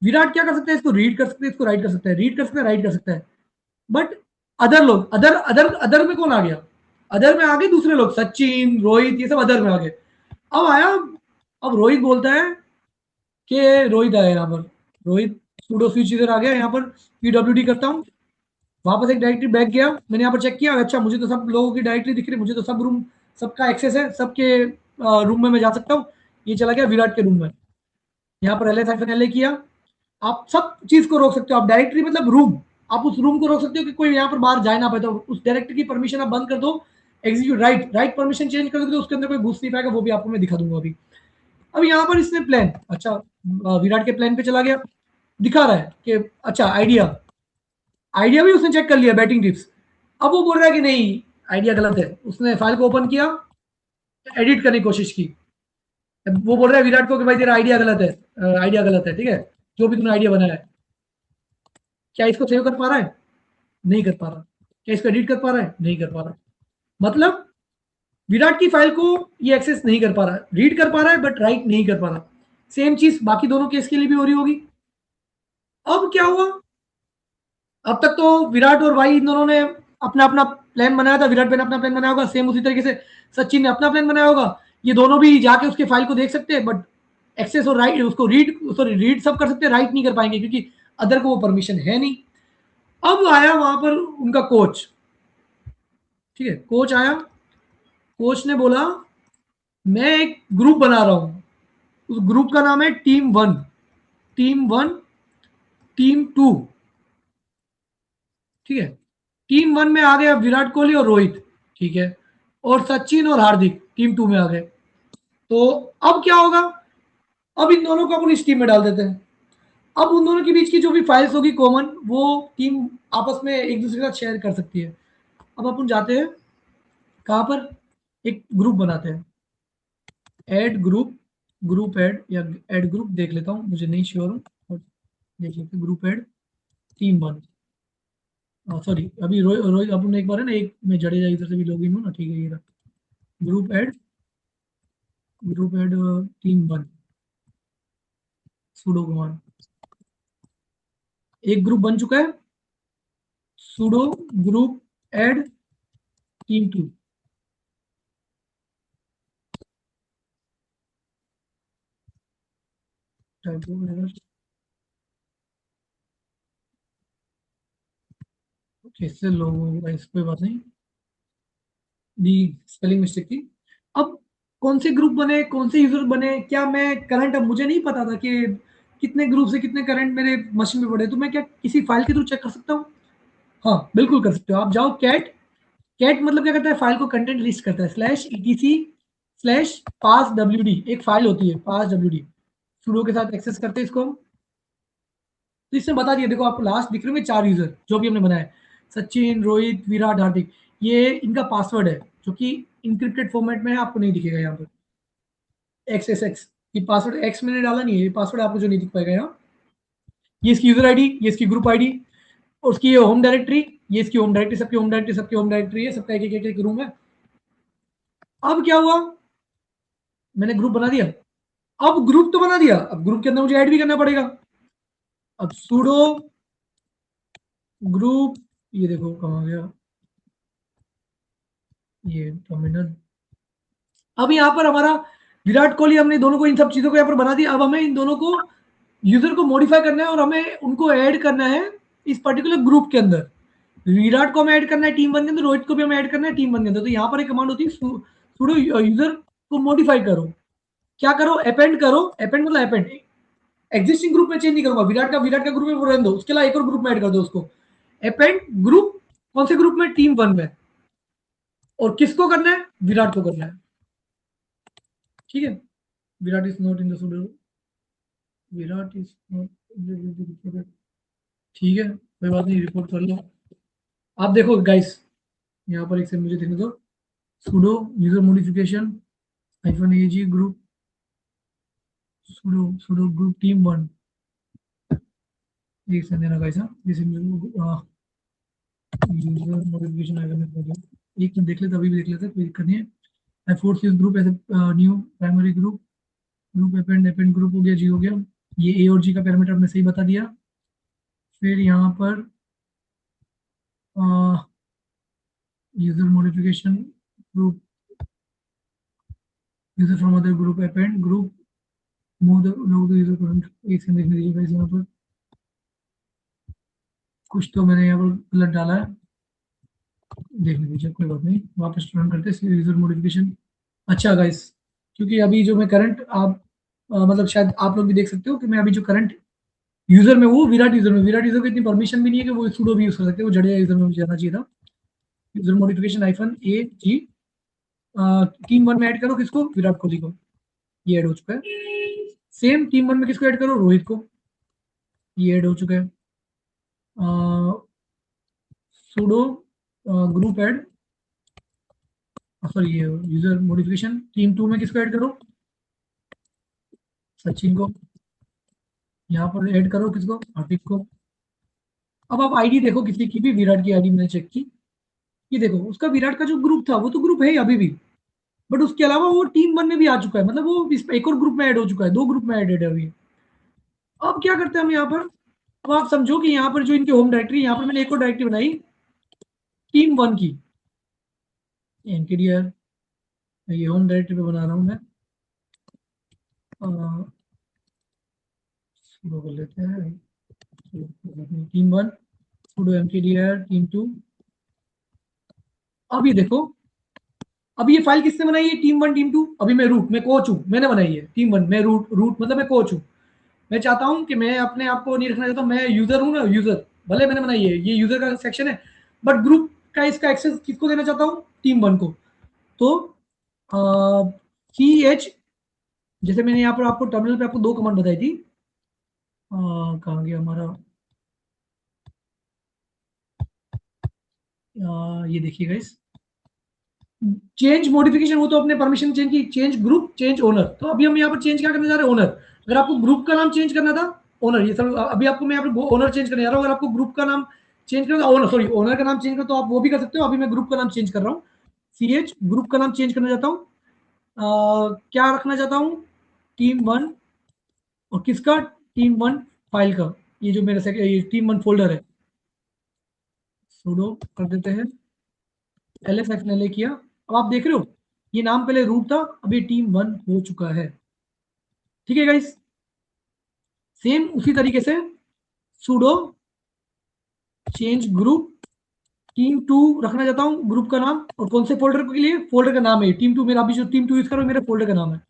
विराट क्या कर सकता है, इसको रीड कर सकते हैं, इसको राइट कर सकता है, रीड कर सकता है, राइट कर सकता है। बट अदर लोग, अदर अदर अदर में कौन आ गया, अदर में आ गए दूसरे लोग, सचिन रोहित ये सब अदर में आ गए। अब आया, अब रोहित बोलता है कि रोहित आया यहाँ पर, रोहित सूडो स्विच इधर आ गया, यहाँ पर pwd करता हूँ, वापस एक डायरेक्टरी बैक गया, मैंने यहाँ पर चेक किया, अच्छा मुझे तो सब लोगों की डायरेक्टरी दिख रही है, मुझे तो सब रूम सबका एक्सेस है, सबके रूम में मैं जा सकता हूँ। ये चला गया विराट के रूम में, यहाँ पर ls-la किया। आप सब चीज को रोक सकते हो, आप डायरेक्टरी मतलब रूम, आप उस रूम को रोक सकते हो कि कोई यहाँ पर बाहर जाए ना पाए, तो उस डायरेक्टरी की परमिशन आप बंद कर दो, execute right, write permission change कर दो, उसके अंदर कोई घुस नहीं पाएगा, वो भी आपको मैं दिखा दूंगा अभी। अब यहाँ पर इसने प्लान, अच्छा विराट के प्लान पे चला गया, दिखा रहा है कि अच्छा आइडिया, आइडिया भी उसने चेक कर लिया, बैटिंग टिप्स। अब वो बोल रहा है कि नहीं आइडिया गलत है, उसने फाइल को ओपन किया, एडिट करने की कोशिश की, वो बोल रहा है विराट को कि भाई तेरा आइडिया गलत है, आइडिया गलत है, ठीक है, जो भी तुमने आइडिया बनाया है। क्या इसको सेव कर पा रहा है, नहीं कर पा रहा। क्या इसको एडिट कर पा रहा है, नहीं कर पा रहा। मतलब विराट की फाइल को ये एक्सेस नहीं कर पा रहा, रीड कर पा रहा है बट राइट नहीं कर पा रहा। सेम चीज बाकी दोनों केस के लिए भी हो रही होगी। अब क्या हुआ, अब तक तो विराट और भाई इन दोनों ने अपना अपना प्लान बनाया था, विराट भाई ने अपना प्लान बनाया होगा, सेम उसी तरीके से सचिन ने अपना प्लान बनाया होगा। ये दोनों भी जाके उसके फाइल को देख सकते हैं, बट एक्सेस और राइट उसको रीड, सॉरी रीड सब कर सकते हैं, राइट नहीं कर पाएंगे क्योंकि अदर को वो परमिशन है नहीं। अब आया वहां पर उनका कोच, ठीक है, कोच आया, कोच ने बोला मैं एक ग्रुप बना रहा हूं, उस ग्रुप का नाम है टीम 1, टीम 1, टीम 2, ठीक है। टीम 1 में आ गया विराट कोहली और रोहित, ठीक है, और सचिन और हार्दिक टीम 2 में आ गए। तो अब क्या होगा, अब इन दोनों को अपन इस टीम में डाल देते हैं। अब उन दोनों के बीच की जो भी फाइल्स होगी कॉमन, वो टीम आपस में एक दूसरे के साथ शेयर कर सकती है। अब अपन जाते हैं कहां पर, एक ग्रुप बनाते हैं, ऐड ग्रुप, ग्रुप ऐड या ऐड ग्रुप देख लेता हूँ, मुझे नहीं श्योर हूँ, और देख लेते हैं ग्रुप ऐड टीम 1, सॉरी अभी रोहित अपन एक बार है ना, एक में जडेजा इधर से भी लॉगिन हूँ ना, ठीक है, ये रहा group add, group add team 1 sudo command, एक ग्रुप बन चुका है, सुडो ग्रुप ऐड टीम 2। कैसे लोग, इस कोई बात नहीं, दी स्पेलिंग मिस्टेक थी। अब कौन से ग्रुप बने, कौन से यूजर बने, क्या मैं करंट, अब मुझे नहीं पता था कि कितने ग्रुप से कितने करंट मेरे मशीन में पड़े, तो मैं क्या किसी फाइल के थ्रू चेक कर सकता हूँ? हाँ बिल्कुल कर सकते हो, आप जाओ कैट, कैट मतलब क्या करता है, फाइल को कंटेंट लिस्ट करता है, स्लैश etc स्लैश पास wd, एक फाइल होती है पास wd, सुडो के साथ एक्सेस करते हैं इसको हम। तो इसने बता दिया, देखो आपको लास्ट दिख रहे होंगे 4 यूजर जो भी हमने बनाया, सचिन रोहित विराट हार्दिक, ये इनका पासवर्ड है जो कि इंक्रिप्टेड फॉर्मेट में है, आपको नहीं दिखेगा यहाँ पर XSX, ये पासवर्ड एक्स मैंने डाला नहीं है, ये पासवर्ड आपको जो नहीं दिख पाएगा यहाँ। ये इसकी यूजर आईडी, ये इसकी ग्रुप आईडी, और उसकी ये होम डायरेक्टरी, ये इसकी होम डायरेक्टरी, सबकी होम डायरेक्टरी, सबकी होम डायरेक्टरी है, सबका एक रूम है। अब क्या हुआ, मैंने ग्रुप बना दिया, अब ग्रुप तो बना दिया, अब ग्रुप के अंदर मुझे ऐड भी करना पड़ेगा। अब सुडो ग्रुप, ये देखो कहाँ गया ये टर्मिनल। अब यहाँ पर हमारा विराट कोहली, हमने दोनों को इन सब चीजों को यहाँ पर बना दिया। अब हमें इन दोनों को यूजर को मॉडिफाई करना है और हमें उनको ऐड करना है इस पर्टिकुलर ग्रुप के अंदर। विराट को हमें ऐड करना है टीम 1 के अंदर, रोहित को भी हमें ऐड करना है टीम 1 के अंदर। तो यहाँ पर एक कमांड होती है सुडो यूजर को मॉडिफाई करो, क्या करो, अपेंड करो, अपेंड मतलब अपेंड, एग्जिस्टिंग ग्रुप में चेंज नहीं करूंगा, विराट का ग्रुप में वो रहने दो, उसके अलावा एक और ग्रुप में ऐड कर दो उसको, अपेंड ग्रुप, कौन से ग्रुप में, टीम 1 में, और किसको करना है, विराट को करना है, ठीक है। Virat is not in the sudo, Virat is not, ठीक है कोई बात नहीं, रिपोर्ट कर लो। आप देखो गाइस, यहाँ पर एक से मुझे देखने दो, sudo user modification -ag group, sudo sudo group team 1, एक सेकंड देना गाइस, दिस यूजर मॉडिफिकेशन एक मिनट देख लेते, अभी भी देख लेते, कोई दिक्कत नहीं है। I force use group as new primary group, group append append group हो गया, जी हो गया। ये ए और जी का पैरामीटर हमने सही बता दिया। फिर यहाँ पर user modification group, user from other group append group, move the लोग यूजर करंट। एक सेकंड देखने दीजिए गाइस, यहाँ पर कुछ तो मैंने यहाँ पर गलत डाला है, देख लीजिए, कोई बात नहीं, वापस रन करते हैं यूजर मॉडिफिकेशन। अच्छा गाइस, क्योंकि अभी जो मैं करंट आप मतलब शायद आप लोग भी देख सकते हो कि मैं अभी जो करंट यूजर में वो विराट यूजर में, विराट यूजर को इतनी परमिशन भी नहीं है कि वो सुडो भी यूज कर सकते, वो जड़े यूजर में जाना चाहिए था। यूजर मॉडिफिकेशन आईफन ए जी, टीम वन में ऐड करो किसको, विराट कोहली को, ये ऐड हो चुका है। सेम टीम वन में किसको ऐड करो, रोहित को, ये ऐड हो चुका है। सुडो ग्रुप ऐड, सॉरी ये यूजर मॉडिफिकेशन टीम टू में किसको ऐड करो, सचिन को, यहाँ पर ऐड करो किसको, हार्दिक को। अब आप आईडी देखो किसी की भी, विराट की आईडी मैंने चेक की, ये देखो उसका विराट का जो ग्रुप था वो तो ग्रुप है ही अभी भी, बट उसके अलावा वो टीम वन में भी आ चुका है, मतलब वो एक और ग्रुप में ऐड हो चुका है, दो ग्रुप में ऐड है अभी। अब क्या करते हैं हम यहाँ पर, अब आप समझो कि यहाँ पर जो इनकी होम डायरेक्टरी, यहाँ पर मैंने एक और डायरेक्टरी बनाई टीम वन की, एनकेडीआर, ये होम डायरेक्टरी पे बना रहा हूँ मैं, शुरू कर लेते हैं team one, sudo mkdir team two. अब ये देखो, अब ये फाइल किसने बनाई है, टीम वन टीम टू, अभी मैं रूट, मैं कोच हूँ, मैंने बनाई है टीम वन, मैं रूट, रूट मतलब मैं कोच हूँ। मैं चाहता हूँ कि मैं अपने आप को नहीं रखना चाहता, मैं यूजर हूँ ना, यूजर, भले मैंने बनाई है, ये यूजर का सेक्शन है, बट ग्रुप का इसका एक्सेस किसको देना चाहता हूँ, टीम वन को। तो सी एच, जैसे मैंने यहाँ पर आपको टर्मिनल पे आपको दो कमांड बताई थी, कहाँ गया हमारा, ये देखिए गाइस, चेंज मॉडिफिकेशन, वो तो अपने परमिशन चेंज की, चेंज ग्रुप चेंज ओनर, तो अभी हम यहाँ पर चेंज क्या करने जा रहे हैं, ओनर। अगर आपको ग्रुप का नाम चेंज करना था, ओनर, ये सब अभी आपको मैं यहाँ पर ओनर चेंज करने जा रहा हूँ। अगर आपको ग्रुप का नाम चेंज करना था, ओनर सॉरी ओनर का नाम चेंज करना, तो आप वो भी कर सकते हो। अभी मैं ग्रुप का नाम चेंज कर रहा हूँ, सी एच ग्रुप का नाम चेंज करना चाहता हूँ, क्या रखना चाहता हूँ, टीम वन, और किसका, टीम वन फाइल का, ये जो मेरा ये टीम वन फोल्डर है, सुडो कर देते हैं, एल एस एक्स ने किया। अब आप देख रहे हो ये नाम पहले रूट था, अभी टीम वन हो चुका है, ठीक है गाइस। सेम उसी तरीके से sudo change group, team two रखना चाहता हूँ ग्रुप का नाम, और कौन से फोल्डर के लिए, फोल्डर का नाम है टीम टू, मेरा अभी जो टीम टू यूज कर रहा हूँ मेरे फोल्डर का नाम है,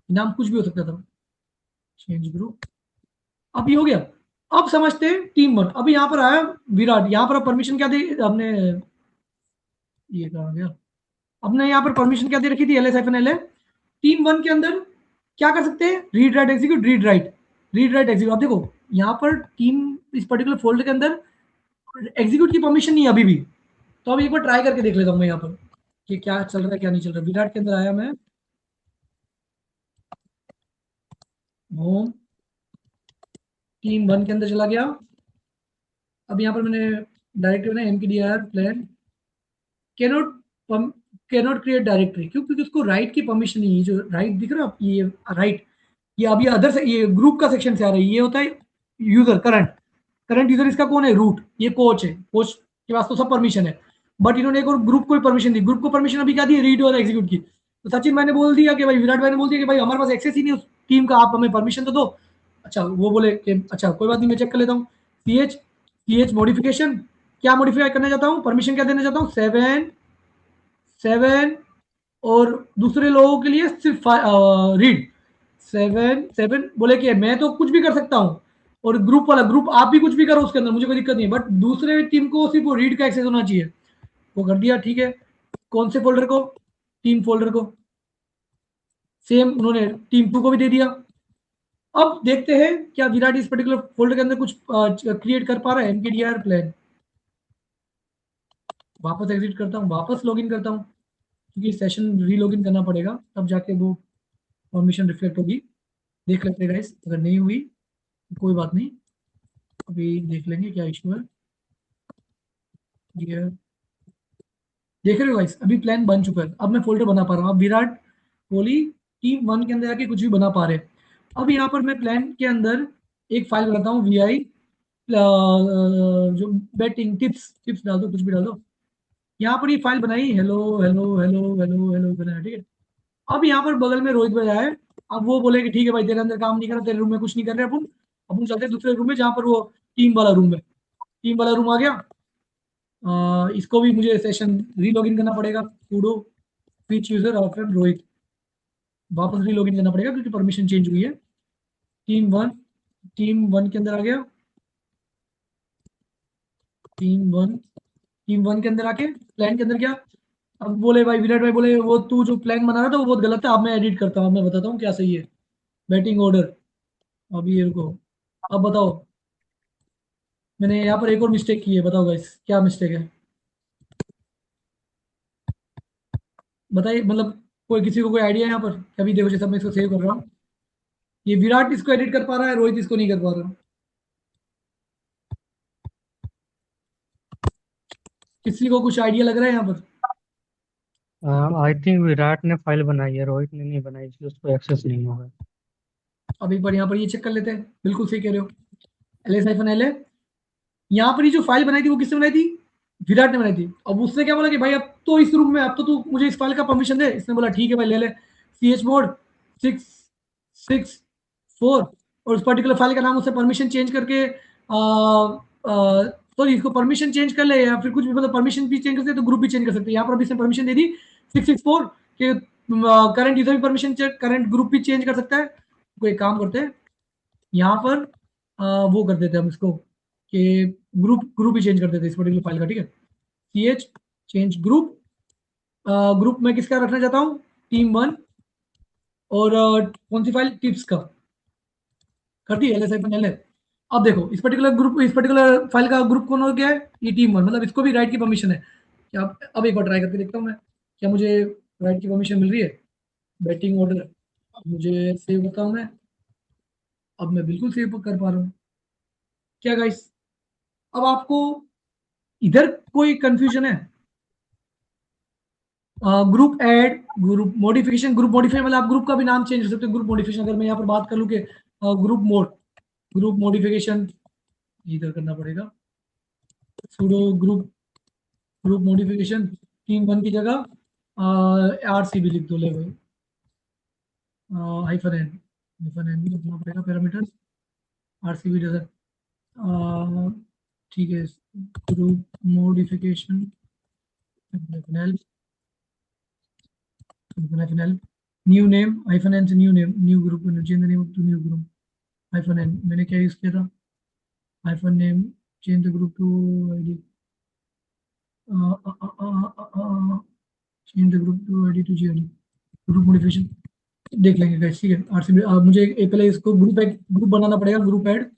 नाम कुछ भी हो सकता था, चेंज ग्रुप, अभी हो गया। अब समझते हैं टीम वन, अभी यहाँ पर आया विराट, यहाँ पर परमिशन क्या दी हमने, ये कहा गया, हमने यहाँ पर परमिशन क्या दे रखी थी, L S F N L है। टीम वन के अंदर क्या कर सकते हैं, read write execute, read write, read write execute. आप देखो यहाँ पर टीम, इस पर्टिकुलर फोल्डर के अंदर एग्जीक्यूट की परमिशन नहीं है अभी भी, तो अभी एक बार ट्राई करके देख लेता हूँ मैं यहाँ पर कि क्या चल रहा है क्या नहीं चल रहा है। विराट के अंदर आया मैं, होम, टीम वन के अंदर चला गया। अब यहाँ पर मैंने डायरेक्टरी में mkdir plan cannot cannot create directory, क्यों, क्योंकि उसको राइट की परमिशन नहीं है। जो राइट दिख रहा है आप, ये राइट, ये अभी अदर से, ये ग्रुप का सेक्शन से आ रहा है, ये होता है यूजर करंट, करंट यूजर इसका कौन है, रूट, ये कोच है, कोच के पास तो सब परमिशन है, बट इन्होंने एक और ग्रुप को परमिशन दी, ग्रुप को परमिशन अभी क्या दी, रीड और एग्जीक्यूट की। तो सचिन भाई ने बोल दिया कि भाई, विराट भाई ने बोल दिया कि भाई हमारे पास एक्सेस ही नहीं उस टीम का, आप हमें परमिशन तो दो। अच्छा वो बोले कि अच्छा कोई बात नहीं, मैं चेक कर लेता हूँ, सी एच मॉडिफिकेशन, क्या मॉडिफाई करना चाहता हूँ, परमिशन क्या देना चाहता हूँ, 7 और दूसरे लोगों के लिए सिर्फ रीड, 7 बोले कि मैं तो कुछ भी कर सकता हूँ, और ग्रुप वाला, ग्रुप आप भी कुछ भी करो उसके अंदर, मुझे कोई दिक्कत नहीं है, बट दूसरे टीम को सिर्फ वो रीड का एक्सेस होना चाहिए, वो कर दिया, ठीक है। कौन से फोल्डर को, टीम फोल्डर को, सेम उन्होंने टीम टू को भी दे दिया। अब देखते हैं क्या विराट इस पर्टिकुलर फोल्डर के अंदर कुछ क्रिएट कर पा रहा है, एमकेडीआर प्लान, वापस एग्जिट करता हूँ, वापस लॉगिन करता हूँ, क्योंकि सेशन रीलॉगिन करना पड़ेगा, तब जाके वो परमिशन रिफ्लेक्ट होगी। देख लेते हैं गाइस, अगर नहीं हुई तो कोई बात नहीं, अभी देख लेंगे क्या इशू है। ये देख रहे हो गाइस, अभी प्लान बन चुका है, अब मैं फोल्डर बना पा रहा हूँ। अब विराट कोहली टीम वन के अंदर आके कुछ भी बना पा रहे हैं। अब यहाँ पर मैं प्लान के अंदर एक फाइल बनाता हूँ, वीआई जो बैटिंग टिप्स टिप्स डाल दो, कुछ भी डाल दो। यहाँ पर ये फाइल बनाई, hello hello hello hello hello बनाया, ठीक है। अब यहाँ पर बगल में रोहित भाई आए। अब वो बोले कि ठीक है भाई, तेरे अंदर काम नहीं कर रहा, तेरे रूम में कुछ नहीं कर रहे अपन, अपन चलते हैं दूसरे रूम में जहाँ पर वो टीम वाला रूम है। टीम वाला रूम आ गया। इसको भी मुझे सेशन रीलॉगिन करना पड़ेगा, sudo स्विच यूजर और फ्रेंड रोहित, वापस रीलॉगिन करना पड़ेगा क्योंकि परमिशन चेंज हुई है। टीम वन के अंदर आ गया। टीम वन के अंदर आके प्लान के अंदर क्या, अब बोले भाई विराट भाई बोले वो तू जो प्लान बना रहा था वो बहुत गलत था, अब मैं एडिट करता हूँ, अब मैं बताता हूँ क्या सही है। बैटिंग ऑर्डर, अभी ये रुको, अब बताओ। मैंने यहाँ पर एक और मिस्टेक की है, बताओ गाइस क्या मिस्टेक है, बताइए। मतलब कोई किसी को कोई आइडिया है यहाँ पर? अभी देखो जैसा मैं इसको सेव कर रहा हूँ, ये विराट इसको एडिट कर पा रहा है, रोहित इसको नहीं कर पा रहा। किसी को कुछ आइडिया लग रहा है यहाँ पर? आई थिंक विराट ने फाइल बनाई है, रोहित ने नहीं बनाई, इसलिए उसको एक्सेस नहीं होगा। अभी पर यहाँ पर ये चेक कर लेते हैं, बिल्कुल सही कह रहे हो। LS-LA, यहाँ पर ये जो फाइल बनाई थी वो किसने बनाई थी? विराट ने बनाई थी। अब उसने क्या बोला कि भाई अब तो इस रूम में, अब तो तू मुझे इस फाइल का परमिशन दे। इसने बोला ठीक है भाई, ले ले CH मोड 664, और उस पर्टिकुलर फाइल का नाम उससे परमिशन चेंज करके सॉरी इसको परमिशन चेंज कर ले, या फिर कुछ भी, मतलब परमिशन भी चेंज कर सकते तो ग्रुप भी चेंज कर सकते हैं। यहाँ पर अभी इसने परमिशन दे दी 664 के करंट यूजर भी परमिशन, करंट ग्रुप भी चेंज कर सकता है। कोई काम करते हैं यहाँ पर, वो कर देते हैं हम इसको कि ग्रुप ही चेंज कर देते हैं इस पर्टिकुलर फाइल का, ठीक है। CH चेंज ग्रुप, ग्रुप में किसका रखना चाहता हूँ, टीम वन, और कौन सी फाइल, टिप्स का कर दी, LS-LA। अब देखो इस पर्टिकुलर ग्रुप, इस पर्टिकुलर फाइल का ग्रुप कौन हो गया है, ये टीम वन, मतलब इसको भी राइट की परमिशन है क्या? अब एक बार ट्राई करके देखता हूँ मैं, क्या मुझे राइट की परमिशन मिल रही है। बैटिंग ऑर्डर, अब मुझे सेव करता हूँ मैं, अब मैं बिल्कुल सेव कर पा रहा हूँ। क्या गाइस, अब आपको इधर कोई कंफ्यूजन है? Group add, group modification, group modify मतलब आप ग्रुप का भी नाम चेंज कर सकते हो। ग्रुप मॉडिफिकेशन अगर मैं यहाँ पर बात कर लूँ कि ग्रुप मोड, ग्रुप मॉडिफिकेशन इधर करना पड़ेगा, sudo group, group modification team one की जगह RCB लिख दो, ले भाई, हाइफन एन भी लिखना पड़ेगा, पैरामीटर्स RCB जैसा, ठीक है। Group modification new name, hyphen N से new name, new group, change the name to new group, hyphen N मैंने क्या यूज किया था, hyphen name, change the group to ID, change the group to ID to GID, group modification देख लेंगे गाइस, ठीक है। RCB, मुझे पहले इसको ग्रुप बनाना पड़ेगा, ग्रुप ऐड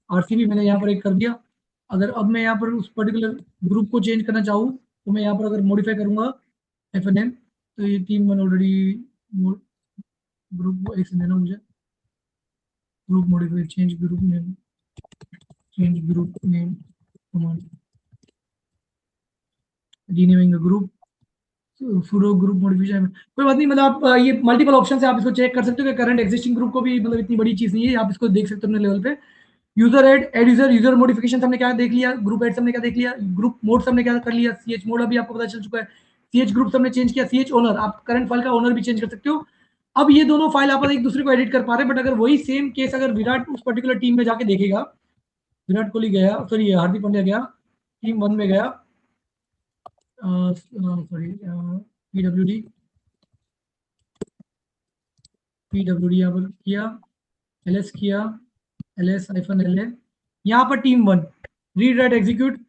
RCB मैंने यहाँ पर एक कर दिया। अगर अब मैं यहाँ पर उस पर्टिकुलर ग्रुप को चेंज करना चाहूँ तो मैं यहाँ पर अगर मॉडिफाई करूंगा FNN, तो ये टीम वन ऑलरेडी, ग्रुप एक से देना मुझे, group modify, change group name command, renaming group, sudo group modification, कोई बात नहीं। मतलब आप ये मल्टीपल ऑप्शन से आप इसको चेक कर सकते हो कि करंट एग्जिस्टिंग ग्रुप को भी, मतलब इतनी बड़ी चीज नहीं है, आप इसको देख सकते हो अपने लेवल पे। User add user, user modification हमने क्या देख लिया, ग्रुप एड हमने क्या देख लिया, ग्रुप मोड हमने क्या कर लिया, CH मोड अभी आपको पता चल चुका है, CH ग्रुप हमने चेंज किया, CH ओनर, आप करंट फाइल का ओनर भी चेंज कर सकते हो। अब ये दोनों फाइल आप एक दूसरे को एडिट कर पा रहे हैं, बट अगर वही सेम केस अगर विराट उस पर्टिकुलर टीम में जाके देखेगा, विराट कोहली गया, सॉरी हार्दिक पांड्या गया, टीम वन में गया, सॉरी PWD यहाँ पर किया, LS किया, LS-LA, यहाँ पर team one, read write execute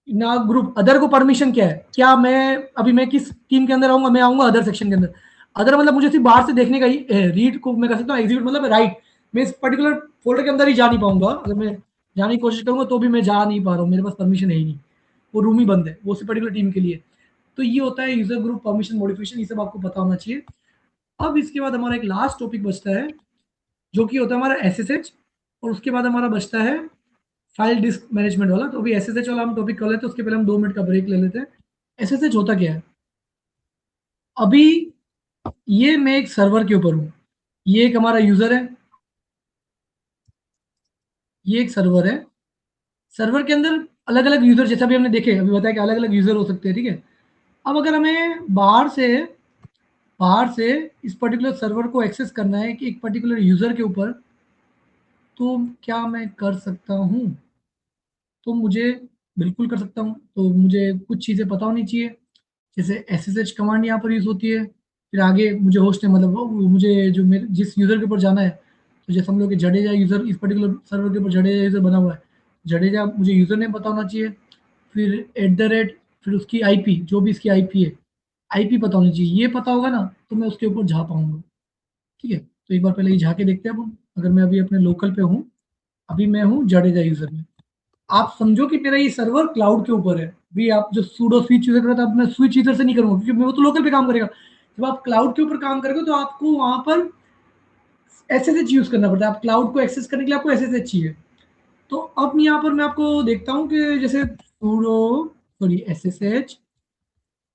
ना, ग्रुप अदर को परमिशन क्या है, क्या मैं अभी मैं किस टीम के अंदर आऊंगा, मैं आऊंगा अदर सेक्शन के अंदर। अदर मतलब मुझे सिर्फ बाहर से देखने का ही, रीड को मैं कर सकता हूँ, एग्जीक्यूट मतलब राइट, मैं इस पर्टिकुलर फोल्डर के अंदर ही जा नहीं पाऊंगा, अगर मैं जाने की कोशिश करूंगा तो भी मैं जा नहीं पा रहा हूँ, मेरे पास परमिशन है ही नहीं, वो रूम ही बंद है वो उस पर्टिकुलर टीम के लिए। तो ये होता है यूजर ग्रुप परमिशन मॉडिफिकेशन, ये सब आपको पता होना चाहिए। अब इसके बाद हमारा एक लास्ट टॉपिक बचता है जो कि होता है हमारा SSH और उसके बाद हमारा बचता है फाइल डिस्क मैनेजमेंट वाला। तो अभी एसएसएच वाला हम टॉपिक कर लेते हैं, उसके पहले हम 2 मिनट का ब्रेक ले लेते हैं। एसएसएच होता क्या है? अभी ये मैं एक सर्वर के ऊपर हूँ, ये एक हमारा यूजर है, ये एक सर्वर है। सर्वर के अंदर अलग अलग यूजर, जैसा भी हमने देखे अभी बताया कि अलग अलग यूजर हो सकते हैं, ठीक है। अब अगर हमें बाहर से इस पर्टिकुलर सर्वर को एक्सेस करना है कि एक पर्टिकुलर यूजर के ऊपर, तो क्या मैं कर सकता हूँ? तो मुझे बिल्कुल कर सकता हूँ। तो मुझे कुछ चीज़ें पता होनी चाहिए, जैसे एसएसएच कमांड यहाँ पर यूज़ होती है। फिर आगे मुझे होस्ट है, मतलब मुझे जो मेरे जिस यूज़र के ऊपर जाना है, तो जैसे हम लोग के जडेजा यूज़र, इस पर्टिकुलर सर्वर के ऊपर जडेजा यूज़र बना हुआ है, जडेजा मुझे यूज़र नेम पता होना चाहिए। फिर फिर उसकी आईपी, जो भी इसकी आईपी है, आईपी पता होनी चाहिए। ये पता होगा ना, तो मैं उसके ऊपर जा पाऊंगा, ठीक है। तो एक बार पहले ये झाके देखते हैं अपन। अगर मैं अभी अपने लोकल पे हूँ, अभी मैं हूँ जडेजा यूज़र में। आप समझो कि मेरा ये सर्वर क्लाउड के ऊपर है। भी आप जो सूडो स्विच यूज़र कर रहा था, मैं स्विच इधर से नहीं करूँगा, क्योंकि मैं वो तो लोकल पे काम करेगा। जब आप क्लाउड के ऊपर काम करोगे, तो आपको वहाँ पर एसएसएच यूज़ करना पड़ता है। आप क्लाउड को एक्सेस करने के लिए आपको एसएसएच चाहिए। तो अब यहाँ पर मैं आपको देखता हूँ कि जैसे सूडो सॉरी एसएसएच,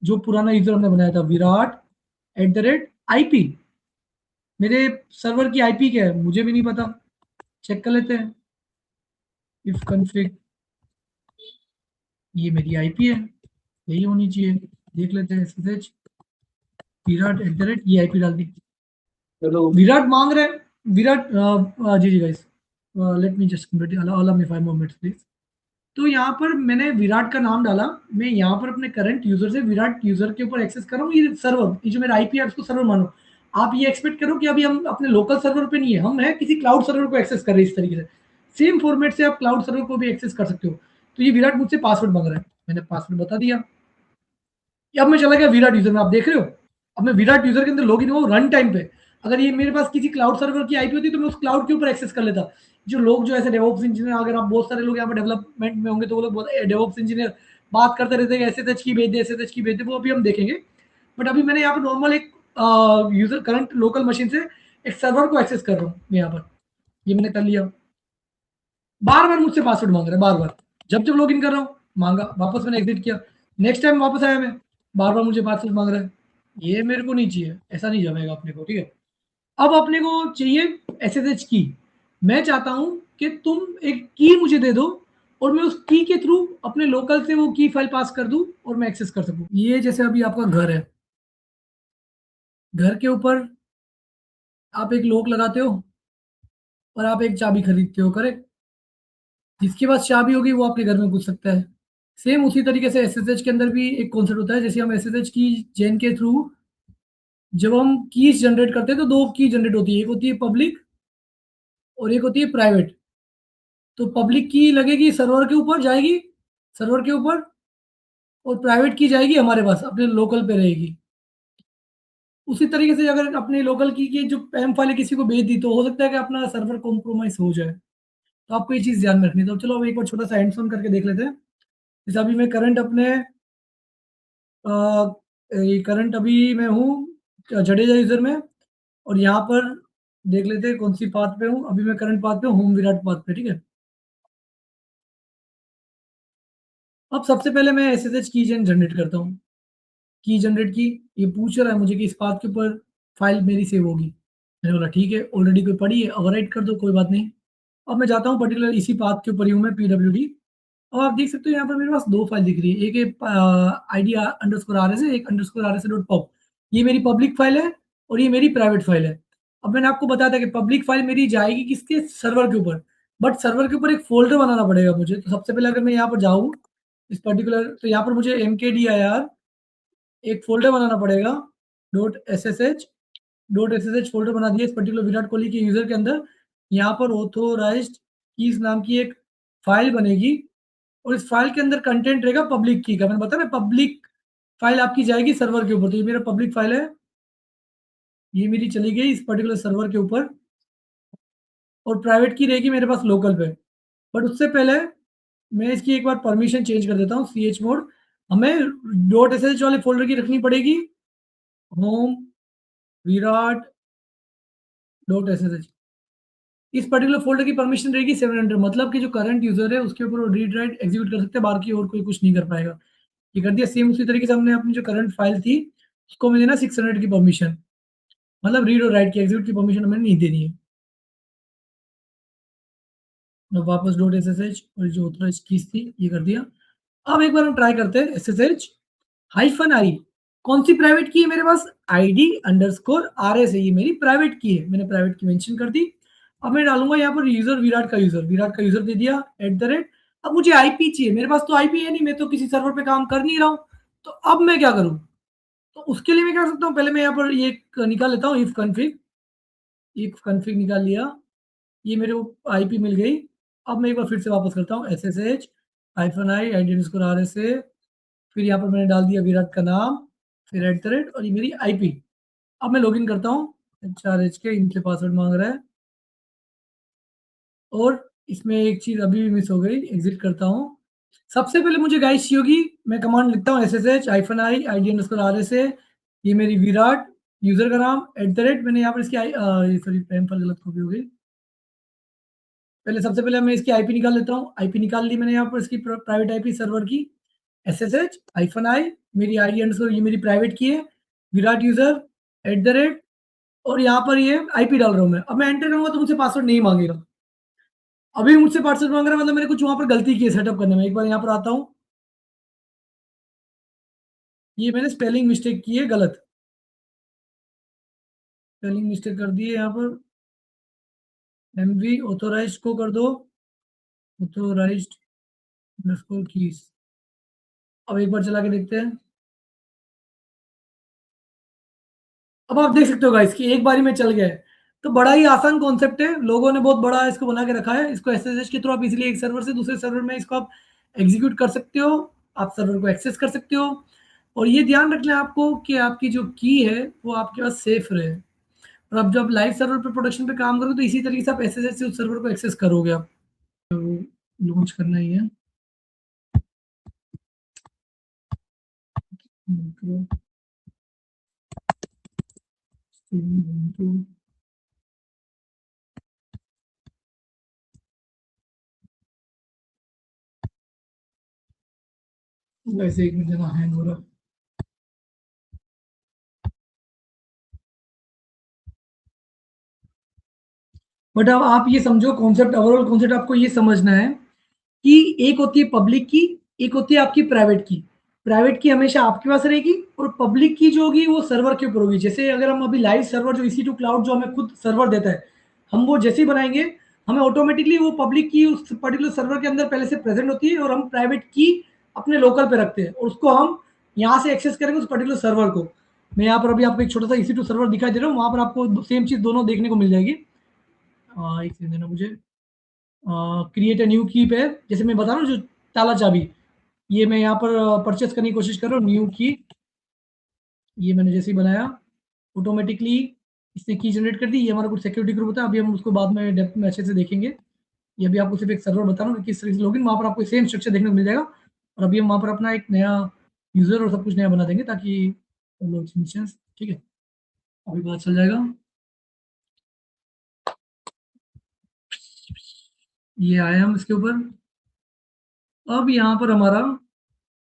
जो पुराना यूज़र हमने बनाया था विराट @आईपी, मेरे सर्वर की आईपी क्या है मुझे भी नहीं पता। चेक कर लेते हैं। इफ कॉन्फ़िग, ये मेरी आईपी है, यही होनी चाहिए। देख लेते हैं एसएसएच विराट ये आईपी डाल दी। हेलो। विराट मांग रहे हैं। Virat ji ji guys, let me just complete, allow me 5 more minutes please. तो यहाँ पर मैंने विराट का नाम डाला। मैं यहाँ पर अपने करंट यूजर से विराट यूजर के ऊपर एक्सेस कर रहा हूँ। ये सर्वर, ये जो मेरा आईपी है उसको सर्वर मानो। आप ये एक्सपेक्ट करो कि अभी हम अपने लोकल सर्वर पे नहीं है, हम है किसी क्लाउड सर्वर को एक्सेस कर रहे हैं। इस तरीके से सेम फॉर्मेट से आप क्लाउड सर्वर को भी एक्सेस कर सकते हो। तो ये विराट मुझसे पासवर्ड मांग रहा है, मैंने पासवर्ड बता दिया। अब मैं चला गया विराट यूजर में, आप देख रहे हो। अब मैं विराट यूजर के अंदर लॉगिन हुआ रन टाइम पे। अगर ये मेरे पास किसी क्लाउड सर्वर की आईपी होती तो मैं उस क्लाउड के ऊपर एक्सेस कर लेता। जो लोग जो ऐसे डेवऑप्स इंजीनियर, अगर आप बहुत सारे लोग यहाँ पर डेवलपमेंट में होंगे, तो वो लोग डेवऑप्स इंजीनियर बात करते रहते हैं एसएसएच की भेज दे, एसएसएच की भेज दे, वो अभी हम देखेंगे। बट अभी मैंने यहाँ पर नॉर्मल एक यूजर करंट लोकल मशीन से एक सर्वर को एक्सेस कर रहा हूँ मैं यहाँ पर। ये मैंने कर लिया। बार बार मुझसे पासवर्ड मांग रहा है, बार बार। जब जब लॉगिन कर रहा हूँ मांगा, वापस मैंने एग्जिट किया। नेक्स्ट टाइम वापस आया मैं, बार बार मुझे पासवर्ड मांग रहा है। ये मेरे को नहीं चाहिए, ऐसा नहीं जमेगा अपने को, ठीक है। अब अपने को चाहिए एसएसएच की। मैं चाहता हूं कि तुम एक की मुझे दे दो, और मैं उस की के थ्रू अपने लोकल से वो की फाइल पास कर दूं और मैं एक्सेस कर सकूं। ये जैसे अभी आपका घर है, घर के ऊपर आप एक लॉक लगाते हो और आप एक चाबी खरीदते हो, करेक्ट। जिसके पास चाबी होगी वो आपके घर में घुस सकता है। सेम उसी तरीके से एसएसएच के अंदर भी एक कॉन्सेप्ट होता है। जैसे हम एसएसएच की चेन के थ्रू जब हम कीज जनरेट करते हैं, तो दो की जनरेट होती है, एक होती है पब्लिक और एक होती है प्राइवेट। तो पब्लिक की लगेगी सर्वर के ऊपर जाएगी, सर्वर के ऊपर, और प्राइवेट की जाएगी हमारे पास अपने लोकल पे रहेगी। उसी तरीके से अगर अपने लोकल की जो पैम फाइल किसी को भेज दी, तो हो सकता है कि अपना सर्वर कॉम्प्रोमाइज हो जाए। तो आपको ये चीज़ ध्यान में रखनी है। तो चलो अब एक बार छोटा सा हैंड्स ऑन करके देख लेते हैं। जैसे अभी मैं करंट अपने करंट अभी मैं हूँ जडेजा यूजर में, और यहाँ पर देख लेते हैं कौन सी पाथ पे हूँ। अभी मैं करंट पाथ पे हूँ, होम विराट पाथ पे, ठीक है। अब सबसे पहले मैं एसएसएच की जनरेट करता हूँ। की जनरेट की, ये पूछ रहा है मुझे कि इस पाथ के ऊपर फाइल मेरी सेव होगी। मैंने बोला ठीक है, ऑलरेडी कोई पड़ी है, ओवरराइट कर दो, कोई बात नहीं। अब मैं जाता हूँ पर्टिकुलर इसी पाथ के ऊपर ही हूँ मैं, पीडब्ल्यूडी। अब आप देख सकते हो यहाँ पर मेरे पास दो फाइल दिख रही है, एक है आईडी अंडरस्कोर आर एस है, एक underscore R S dot pop. ये मेरी पब्लिक फाइल है और ये मेरी प्राइवेट फाइल है। अब मैंने आपको बताया था कि पब्लिक फाइल मेरी जाएगी किसके, सर्वर के ऊपर। बट सर्वर के ऊपर एक फोल्डर बनाना पड़ेगा मुझे। तो सबसे पहले अगर मैं यहाँ पर जाऊँ इस पर्टिकुलर, तो यहाँ पर मुझे mkdir एक फोल्डर बनाना पड़ेगा, .ssh फोल्डर बना दिया इस पर्टिकुलर विराट कोहली के यूजर के अंदर। यहाँ पर ऑथोराइज्ड कीज नाम की एक फाइल बनेगी, और इस फाइल के अंदर कंटेंट रहेगा पब्लिक की का। मैंने बताया ना, पब्लिक फाइल आपकी जाएगी सर्वर के ऊपर। तो ये मेरा पब्लिक फाइल है, ये मेरी चली गई इस पर्टिकुलर सर्वर के ऊपर, और प्राइवेट की रहेगी मेरे पास लोकल पे। बट उससे पहले मैं इसकी एक बार परमिशन चेंज कर देता हूँ, chmod। हमें .sh वाले फोल्डर की रखनी पड़ेगी, होम विराट .sh। इस पर्टिकुलर फोल्डर की परमिशन रहेगी 700, मतलब कि जो करंट यूजर है उसके ऊपर वो रीड राइट एग्जीक्यूट कर सकते हैं, बाकी और कोई कुछ नहीं कर पाएगा। ये कर दिया। सेम उसी तरीके से हमने अपनी जो करंट फाइल थी उसको हमें देना 600 की परमिशन, मतलब रीड और राइट की एग्जीक्यूट की परमिशन हमें नहीं देनी है। अब वापस डॉट एसएसएच और जो ऑथराइज कीज थी ये कर दिया। अब एक बार हम ट्राई करते हैं एसएसएच हाइफन आई, कौन सी प्राइवेट की है मेरे पास, आईडी अंडरस्कोर आरएस है, ये मेरी प्राइवेट की है, मैंने प्राइवेट की मेंशन कर दी। अब मैं डालूंगा यहाँ पर यूजर विराट का यूजर दे दिया एट द रेट। अब मुझे आईपी चाहिए, मेरे पास तो आईपी है नहीं, मैं तो किसी सर्वर पे काम कर नहीं रहा हूँ, तो अब मैं क्या करूँ? तो उसके लिए मैं क्या कर सकता हूँ, पहले मैं यहाँ पर ये निकाल लेता हूँ इफ कन्फिग निकाल लिया, ये मेरे को आईपी मिल गई। अब मैं एक बार फिर से वापस करता हूँ SSH hyphen I ID underscore RS से, फिर यहाँ पर मैंने डाल दिया विराट का नाम, फिर एट द रेट और ये मेरी आईपी। अब मैं लॉगिन करता हूँ, एचआरएच के इनसे पासवर्ड मांग रहा है, और इसमें एक चीज़ अभी भी मिस हो गई, एग्जिट करता हूँ। सबसे पहले मुझे गाइस चाहिए होगी, मैं कमांड लिखता हूँ SSH hyphen I ID underscore RS से, ये मेरी विराट यूजर का नाम एट द रेट, मैंने यहाँ पर इसकी सॉरी पैन पर गलत कॉपी हो गई। पहले सबसे पहले मैं इसकी आईपी निकाल लेता हूँ, आईपी निकाल ली मैंने यहाँ पर इसकी प्राइवेट आईपी सर्वर की, एसएसएच हाइफन आई मेरी आईडी अंडरस्कोर ये मेरी प्राइवेट की है, Virat user at the rate, और यहाँ पर ये आईपी डाल रहा हूँ मैं। अब मैं एंटर करूंगा तो मुझसे पासवर्ड नहीं मांगेगा, अभी मुझसे पासवर्ड मांग रहा है, मतलब मैंने कुछ वहां पर गलती की है सेटअप करने में। एक बार यहाँ पर आता हूँ, ये मैंने स्पेलिंग मिस्टेक की है, गलत स्पेलिंग मिस्टेक कर दी है यहाँ पर। एमवी ऑथोराइज्ड को कर दो ऑथोराइज्ड अंडरस्कोर कीज। अब एक बार चला के देखते हैं। अब आप देख सकते हो गाइस कि एक बारी में चल गया है। तो बड़ा ही आसान कॉन्सेप्ट है, लोगों ने बहुत बड़ा इसको बना के रखा है। इसको एसएसएच के थ्रू आप इजीली एक सर्वर से दूसरे सर्वर में इसको आप एग्जीक्यूट कर सकते हो, आप सर्वर को एक्सेस कर सकते हो। और ये ध्यान रखना है आपको कि आपकी जो की है वो आपके पास सेफ रहे, और अब जब लाइव सर्वर पे प्रोडक्शन पे काम करोगे तो इसी तरीके से आप एसएसएच से उस सर्वर को एक्सेस करोगे आप। तो लॉन्च करना ही है। वैसे एक मिनट देना हैंग हो रहा। बट अब आप ये समझो कॉन्सेप्ट, ओवरऑल कॉन्सेप्ट आपको ये समझना है कि एक होती है पब्लिक की, एक होती है आपकी प्राइवेट की। प्राइवेट की हमेशा आपके पास रहेगी, और पब्लिक की जो होगी वो सर्वर के ऊपर होगी। जैसे अगर हम अभी लाइव सर्वर जो EC2 क्लाउड जो हमें खुद सर्वर देता है, हम वो जैसे ही बनाएंगे हमें ऑटोमेटिकली वो पब्लिक की उस पर्टिकुलर सर्वर के अंदर पहले से प्रेजेंट होती है, और हम प्राइवेट की अपने लोकल पे रखते हैं, और उसको हम यहाँ से एक्सेस करेंगे उस पर्टिकुलर सर्वर को। मैं यहाँ पर अभी आपको एक छोटा सा EC2 सर्वर दिखाई दे रहा हूँ, वहाँ पर आपको सेम चीज़ दोनों देखने को मिल जाएगी। एक सेकंड देना मुझे। क्रिएट अ न्यू की पे, जैसे मैं बता रहा हूँ जो ताला चाबी, ये मैं यहाँ पर परचेस करने की कोशिश कर रहा हूँ, न्यू की, ये मैंने जैसे ही बनाया ऑटोमेटिकली इसने की जनरेट कर दी। ये हमारा कुछ सिक्योरिटी ग्रुप होता है, अभी हम उसको बाद में डेप्थ में अच्छे से देखेंगे। ये अभी आपको सिर्फ एक सर्वर बता रहा हूँ कि किस तरीके से लॉगिन, वहाँ पर आपको सेम स्ट्रक्चर देखने को मिल जाएगा। और अभी हम वहाँ पर अपना एक नया यूजर और सब कुछ नया बना देंगे ताकि लोग ठीक है, अभी पता चल जाएगा। ये आया हम इसके ऊपर। अब यहाँ पर हमारा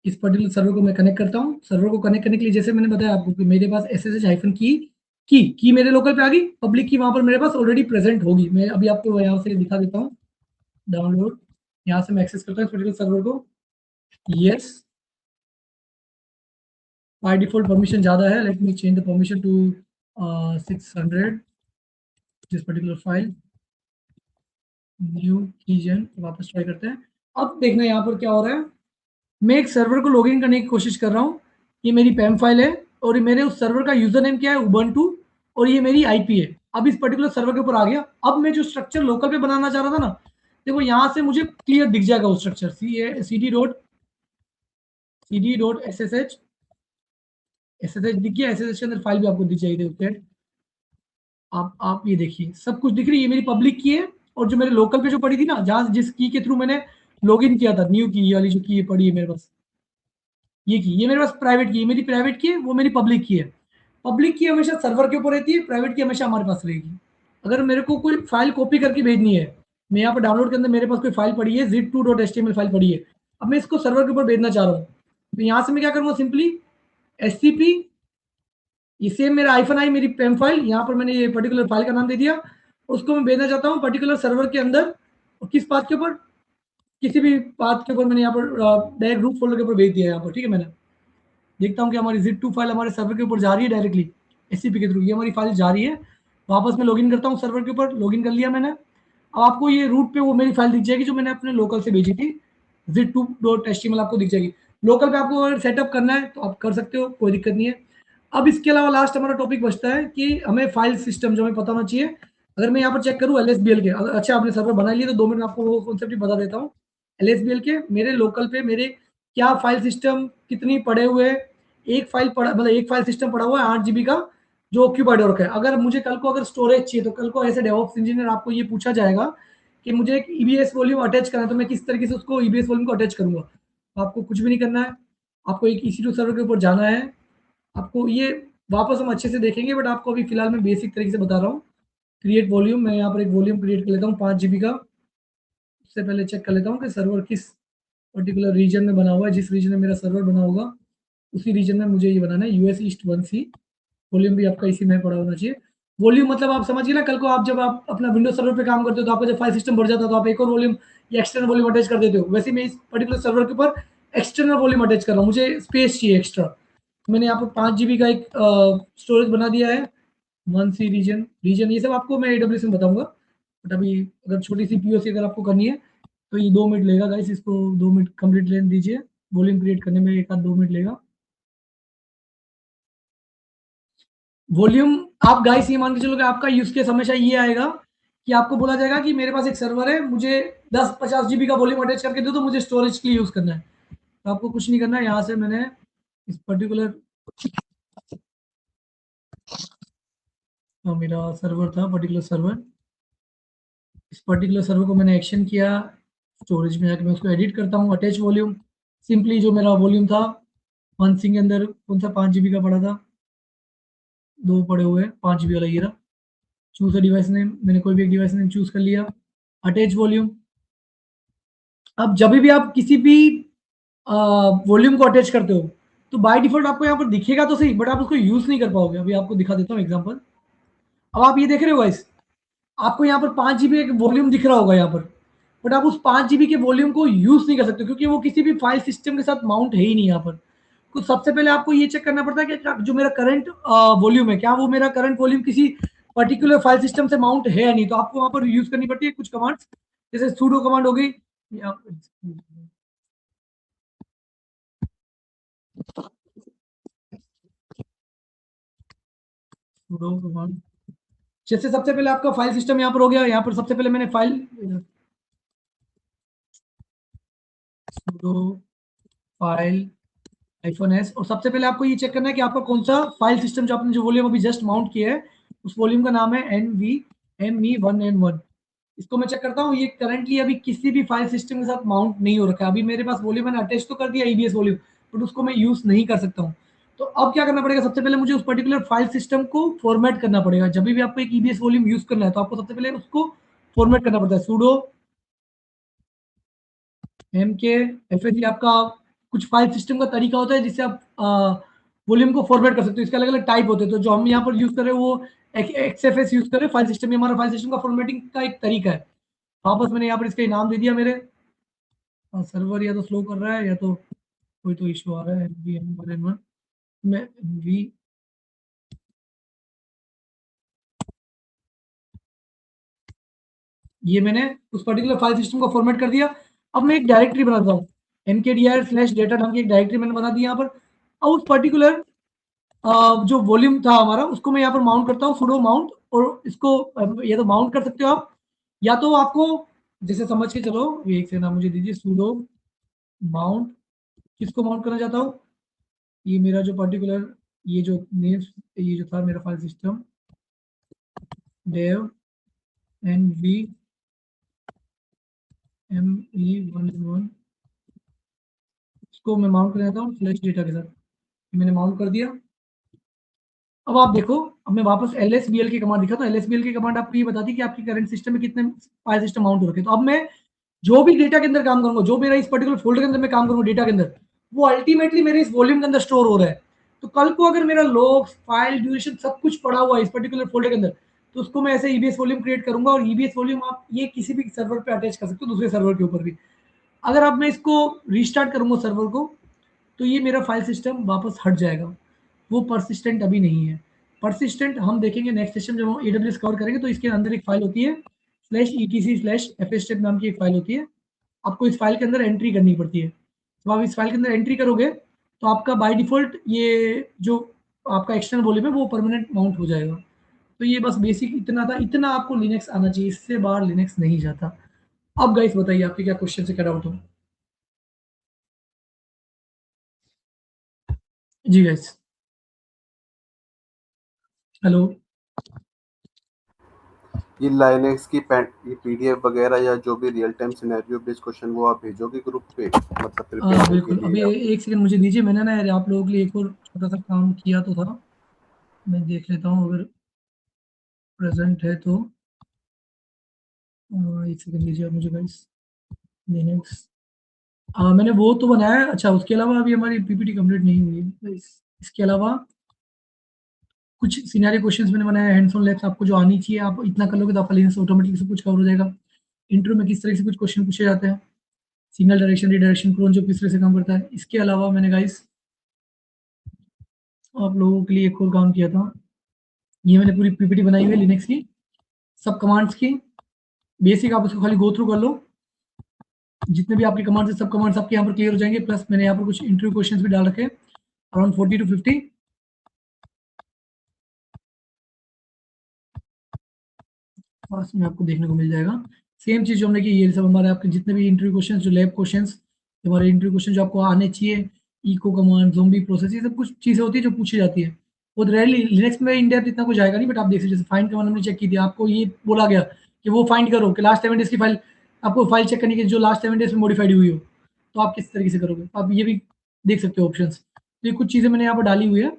इस पर्टिकुलर सर्वर को मैं कनेक्ट करता हूँ। सर्वर को कनेक्ट करने के लिए जैसे मैंने बताया आपको कि मेरे पास एसएसएच हाइफन की मेरे लोकल पे आ गई, पब्लिक की वहां पर मेरे पास ऑलरेडी प्रेजेंट होगी। मैं अभी आपको यहाँ से दिखा देता हूँ, डाउनलोड, यहाँ से मैं एक्सेस करता हूँ इस पर्टिकुलर सर्वर को। यस, बाय डिफॉल्ट परमिशन ज़्यादा है, let me change the permission to 600 this particular file, new keygen. वापस ट्राई करते हैं। अब देखना यहाँ पर क्या हो रहा है। मैं एक सर्वर को लॉगिन करने की कोशिश कर रहा हूँ, ये मेरी पैम फाइल है, और ये मेरे उस सर्वर का यूजर नेम क्या है, उबंटू, और ये मेरी आईपी है। अब इस पर्टिकुलर सर्वर के ऊपर आ गया। अब मैं जो स्ट्रक्चर लोकल पे बनाना चाह रहा था ना, देखो यहाँ से मुझे क्लियर दिख जाएगा वो स्ट्रक्चर, cd.ss SSH दिख गया। SSH के अंदर फाइल भी आपको दिख जाएगी, ओके। आप ये देखिए सब कुछ दिख रही है, ये मेरी पब्लिक की है, और जो मेरे लोकल पे जो पड़ी थी ना, जहां जिस की के थ्रू मैंने लॉगिन किया था, न्यू की, ये वाली जो की है पड़ी है मेरे पास, ये की, ये मेरे पास प्राइवेट की है, मेरी प्राइवेट की है, वो मेरी पब्लिक की है। पब्लिक की हमेशा सर्वर के ऊपर रहती है, प्राइवेट की हमेशा हमारे पास रहेगी। अगर मेरे को कोई फाइल कॉपी करके भेजनी है, मैं यहाँ पर डाउनलोड के अंदर मेरे पास कोई फाइल पड़ी है, zip2.html फाइल पड़ी है, अब मैं इसको सर्वर के ऊपर भेजना चाह रहा हूँ, तो यहाँ से मैं क्या करूँगा, सिंपली एससीपी, ये सेम मेरा आईफन आई मेरी पेम फाइल, यहाँ पर मैंने ये पर्टिकुलर फाइल का नाम दे दिया, उसको मैं भेजना चाहता हूँ पर्टिकुलर सर्वर के अंदर, और किस पाथ के ऊपर, किसी भी पाथ के ऊपर मैंने यहाँ पर डायरेक्ट रूट फोल्डर के ऊपर भेज दिया यहाँ पर, ठीक है। मैंने देखता हूँ कि हमारी zip2 फाइल हमारे सर्वर के ऊपर जा रही है डायरेक्टली एससीपी के थ्रू, ये हमारी फाइल जा रही है। वापस मैं लॉगिन करता हूँ सर्वर के ऊपर, लॉगिन कर लिया मैंने। अब आपको ये रूट पे वो मेरी फाइल दिख जाएगी जो मैंने अपने लोकल से भेजी थी, zip2.html आपको दिख जाएगी। लोकल पे आपको अगर सेटअप करना है तो आप कर सकते हो, कोई दिक्कत नहीं है। अब इसके अलावा लास्ट हमारा टॉपिक बचता है कि हमें फाइल सिस्टम जो हमें पता होना चाहिए। अगर मैं यहाँ पर चेक करूँ एलएसबीएल के, अच्छा आपने सर्वर बना लिया तो 2 मिनट में आपको वो कॉन्सेप्ट भी बता देता हूँ। एलएसबीएल के मेरे लोकल पे मेरे क्या फाइल सिस्टम कितनी पड़े हुए हैं, एक फाइल पड़ा, मतलब एक फाइल सिस्टम पड़ा हुआ है 8 जीबी का जो ऑक्यूपाइड हो रखा है। अगर मुझे कल को अगर स्टोरेज चाहिए तो कल को एज ए डेवऑप्स इंजीनियर आपको ये पूछा जाएगा कि मुझे एक ईबीएस वॉल्यूम अटैच करना है, तो मैं किस तरीके से उसको ईबीएस वॉल्यूम को अटैच करूंगा। तो आपको कुछ भी नहीं करना है, आपको एक EC2 सर्वर के ऊपर जाना है। आपको ये वापस हम अच्छे से देखेंगे, बट आपको अभी फिलहाल मैं बेसिक तरीके से बता रहा हूँ। क्रिएट वॉल्यूम, मैं यहाँ पर एक वॉल्यूम क्रिएट कर लेता हूँ 5 जीबी का। उससे पहले चेक कर लेता हूँ कि सर्वर किस पर्टिकुलर रीजन में बना हुआ है। जिस रीजन में मेरा सर्वर बना होगा उसी रीजन में मुझे ये बनाना है, यूएस ईस्ट 1C। वॉल्यूम भी आपका इसी में पड़ा होना चाहिए। वॉल्यूम मतलब आप समझिए ना, कल को आप जब आप अपना विंडोज सर्वर पे काम करते हो तो आपका जब फाइल सिस्टम बढ़ जाता है तो आप एक और वॉल्यूम या एक्सटर्नल वॉल्यूम अटैच कर देते हो, वैसे मैं इस पर्टिकुलर सर्वर के ऊपर एक्सटर्नल वॉल्यूम अटैच कर रहा हूँ, मुझे स्पेस चाहिए एक्स्ट्रा। मैंने यहाँ पर 5 जीबी का एक स्टोरेज बना दिया है। 1C रीजन, ये सब आपको मैं AWS में बताऊंगा, बट अभी अगर छोटी सी POC अगर आपको करनी है तो ये 2 मिनट लेगा गाइस, इसको 2 मिनट कंप्लीट लेने दीजिए। वॉल्यूम क्रिएट करने में एक आध 2 मिनट लेगा। वॉल्यूम आप गाइस ये मान के चलो कि आपका यूज केस हमेशा ये आएगा कि आपको बोला जाएगा कि मेरे पास एक सर्वर है, मुझे 10-50 जीबी का वॉल्यूम अटैच करके दो, तो मुझे स्टोरेज के लिए यूज करना है। तो आपको कुछ नहीं करना है, यहाँ से मैंने इस पर्टिकुलर मेरा सर्वर था पर्टिकुलर सर्वर, इस पर्टिकुलर सर्वर को मैंने एक्शन किया, स्टोरेज में जाकर मैं उसको एडिट करता हूँ, अटैच वॉल्यूम। सिंपली जो मेरा वॉल्यूम था 1C के अंदर कौन सा 5 जीबी का पड़ा था, 2 पड़े हुए हैं 5 जीबी वाला, ये रहा। चूज अ डिवाइस नेम, मैंने कोई भी एक डिवाइस नेम चूज कर लिया, अटैच वॉल्यूम। अब जब भी आप किसी भी वॉल्यूम को अटैच करते हो तो बाय डिफॉल्ट आपको यहाँ पर दिखेगा तो सही, बट आप उसको यूज नहीं कर पाओगे। अभी आपको दिखा देता हूँ एग्जांपल। अब आप ये देख रहे हो गाइस, आपको यहाँ पर 5 जीबी एक वॉल्यूम दिख रहा होगा यहाँ पर, बट आप उस 5 जीबी के वॉल्यूम को यूज नहीं कर सकते क्योंकि वो किसी भी फाइल सिस्टम के साथ माउंट है ही नहीं यहाँ पर। तो सबसे पहले आपको ये चेक करना पड़ता है कि जो मेरा करंट वॉल्यूम है, क्या वो मेरा करंट वॉल्यूम किसी पर्टिकुलर फाइल सिस्टम से माउंट है या नहीं। तो आपको वहां पर यूज करनी पड़ती है कुछ कमांड्स, जैसे sudo कमांड हो गई, या sudo कमांड। जैसे सबसे पहले आपका फाइल सिस्टम यहाँ पर हो गया, यहाँ पर सबसे पहले मैंने फाइल sudo फाइल -s, और सबसे पहले आपको ये चेक करना है कि आपका कौन सा फाइल सिस्टम जो आपने जो वॉल्यूम अभी जस्ट माउंट किया है उस वॉल्यूम का नाम है NVMe1N1। इसको मैं चेक करता हूँ, ये करंटली अभी किसी भी फाइल सिस्टम के साथ माउंट नहीं हो रखा है। अभी मेरे पास वॉल्यूम मैंने अटैच तो कर दिया EBS वॉल्यूम, बट उसको मैं यूज नहीं कर सकता हूँ। तो अब क्या करना पड़ेगा, सबसे पहले मुझे उस पर्टिकुलर फाइल सिस्टम को फॉर्मेट करना पड़ेगा। जब भी आपको एक EBS वॉल्यूम यूज करना है तो आपको सबसे पहले उसको फॉर्मेट करना पड़ता है। sudo MKFS आपका कुछ फाइल सिस्टम का तरीका होता है जिससे आप वॉल्यूम को फॉर्मेट कर सकते हो। इसके अलग अलग टाइप होते हैं, तो जो हम यहाँ पर यूज कर रहे हैं वो XFS यूज कर रहे हैं। फाइल सिस्टम, हमारा फाइल सिस्टम का फॉर्मेटिंग का एक तरीका है। वापस मैंने यहाँ पर इसका नाम दे दिया मेरे, सर्वर या तो स्लो कर रहा है या तो कोई तो इशू आ रहा है। NVMe1N1 मैं वी, ये मैंने उस पर्टिकुलर फाइल सिस्टम को फॉर्मेट कर दिया। अब मैं एक डायरेक्टरी बनाता हूँ, mkdir/data नाम की एक डायरेक्टरी मैंने बना दी यहाँ पर। अब उस पर्टिकुलर जो वॉल्यूम था हमारा उसको मैं यहाँ पर माउंट करता हूँ, sudo माउंट। और इसको या तो माउंट कर सकते हो आप, या तो आपको जैसे समझ के चलो, ये एक सेकंड आप मुझे दीजिए। sudo माउंट, किसको माउंट करना चाहता हूँ, ये मेरा जो पर्टिकुलर ये जो नेम, ये जो था मेरा फाइल सिस्टम dev NVMe1N1, इसको मैं माउंट कर देता हूँ /data के साथ। मैंने माउंट कर दिया। अब आप देखो, अब मैं वापस lsbl की कमांड दिखाता हूँ। lsbl की कमांड आपको ये बताती है कि आपकी करंट सिस्टम में कितने फाइल सिस्टम माउंट हो रखे हैं। तो अब मैं जो भी डेटा के अंदर काम करूंगा, जो मेरा इस पर्टिकुलर फोल्डर के अंदर मैं काम करूंगा डेटा के अंदर, वो अल्टीमेटली मेरे इस वॉल्यूम के अंदर स्टोर हो रहा है। तो कल को अगर मेरा लॉग्स, फाइल, ड्यूरेशन सब कुछ पड़ा हुआ है इस पर्टिकुलर फोल्डर के अंदर, तो उसको मैं ऐसे ईबीएस वॉल्यूम क्रिएट करूंगा, और ईबीएस वॉल्यूम आप ये किसी भी सर्वर पे अटैच कर सकते हो, दूसरे सर्वर के ऊपर भी। अगर अब मैं इसको रीस्टार्ट करूंगा सर्वर को, तो ये मेरा फाइल सिस्टम वापस हट जाएगा। वो परसिस्टेंट अभी नहीं है। परसिस्टेंट हम देखेंगे नेक्स्ट सेशन जब हम एडब्ल्यूएस कवर करेंगे, तो इसके अंदर एक फाइल होती है /etc/fstep नाम की एक फाइल होती है। आपको इस फाइल के अंदर एंट्री करनी पड़ती है। जब आप इस फाइल के अंदर एंट्री करोगे, तो आपका बाय डिफ़ॉल्ट ये जो आपका एक्सटर्नल वॉल्यूम है वो परमानेंट माउंट हो जाएगा। तो ये बस बेसिक इतना था, इतना आपको लिनक्स आना चाहिए, इससे बाहर लिनक्स नहीं जाता। अब गाइस बताइए आपके क्या क्वेश्चन है, क्या डाउट हो? जी गाइस। हेलो। ये लाइनेक्स की ये पीडीएफ वगैरह या जो भी real time scenario based question वो आप भेजोगे ग्रुप पे, मतलब प्रिपरेशन के बिल्कुल, लिए अभी या? एक सेकंड मुझे दीजिए, मैंने ना यार आप लोगों के लिए एक और छोटा-सा काम किया तो था। मैं देख लेता हूँ अगर प्रेज़ेंट है तो। एक सेकंड दीजिए आप मुझे गाइस। लिनक्स मैंने वो तो बनाया है। अच्छा, उसके अलावा अभी हमारी पीपीटी कंप्लीट नहीं हुई है गाइस। इसके अलावा कुछ सिनेरियो क्वेश्चंस मैंने बनाया है, हैंड्स ऑन लैब्स आपको जो आनी चाहिए, आप इतना कर लोगे तो आपका लिनक्स ऑटोमेटिक सब कुछ कवर हो जाएगा। इंट्रो में किस तरह से कुछ क्वेश्चन पूछे जाते हैं, सिंगल डायरेक्शन, रीडायरेक्शन, क्रोन जो किस तरह से काम करता है। इसके अलावा मैंने गाइस आप लोगों के लिए एक और काम किया था। ये मैंने पूरी पीपीटी बनाई हुई है लिनक्स की, सब कमांड्स की। बेसिक आप उसको खाली गो थ्रू कर लो। जितने भी आपके कमांड्स हैं, सब कमांड्स आपके यहाँ पर क्लियर हो जाएंगे। प्लस मैंने यहाँ पर कुछ इंटरव्यू क्वेश्चंस भी डाल रखे हैं, अराउंड 40 to 50। पास में आपको देखने को मिल जाएगा। सेम चीज़ जो हमने की, ये सब हमारे आपके जितने भी इंटरव्यू क्वेश्चन, जो लैब क्वेश्चन, हमारे इंटरव्यू क्वेश्चन जो आपको आने चाहिए, इको कमांड, ज़ोंबी प्रोसेस, ये सब कुछ चीज़ें होती है जो पूछी जाती है। वो रेयरली लिनक्स में इन डेप्थ इतना कुछ आएगा नहीं, बट आप देख सकते जैसे फाइंड कमांड हमने चेक की थी, आपको ये बोला गया कि वो फाइंड करो कि लास्ट 7 डेज की फाइल, आपको फाइल चेक करनी है जो लास्ट 7 डेज में मॉडिफाइड हुई हो, तो आप किस तरीके से करोगे। आप ये भी देख सकते हो ऑप्शंस। तो ये कुछ चीज़ें मैंने यहाँ पर डाली हुई है,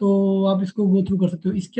तो आप इसको गो थ्रू कर सकते हो। इसके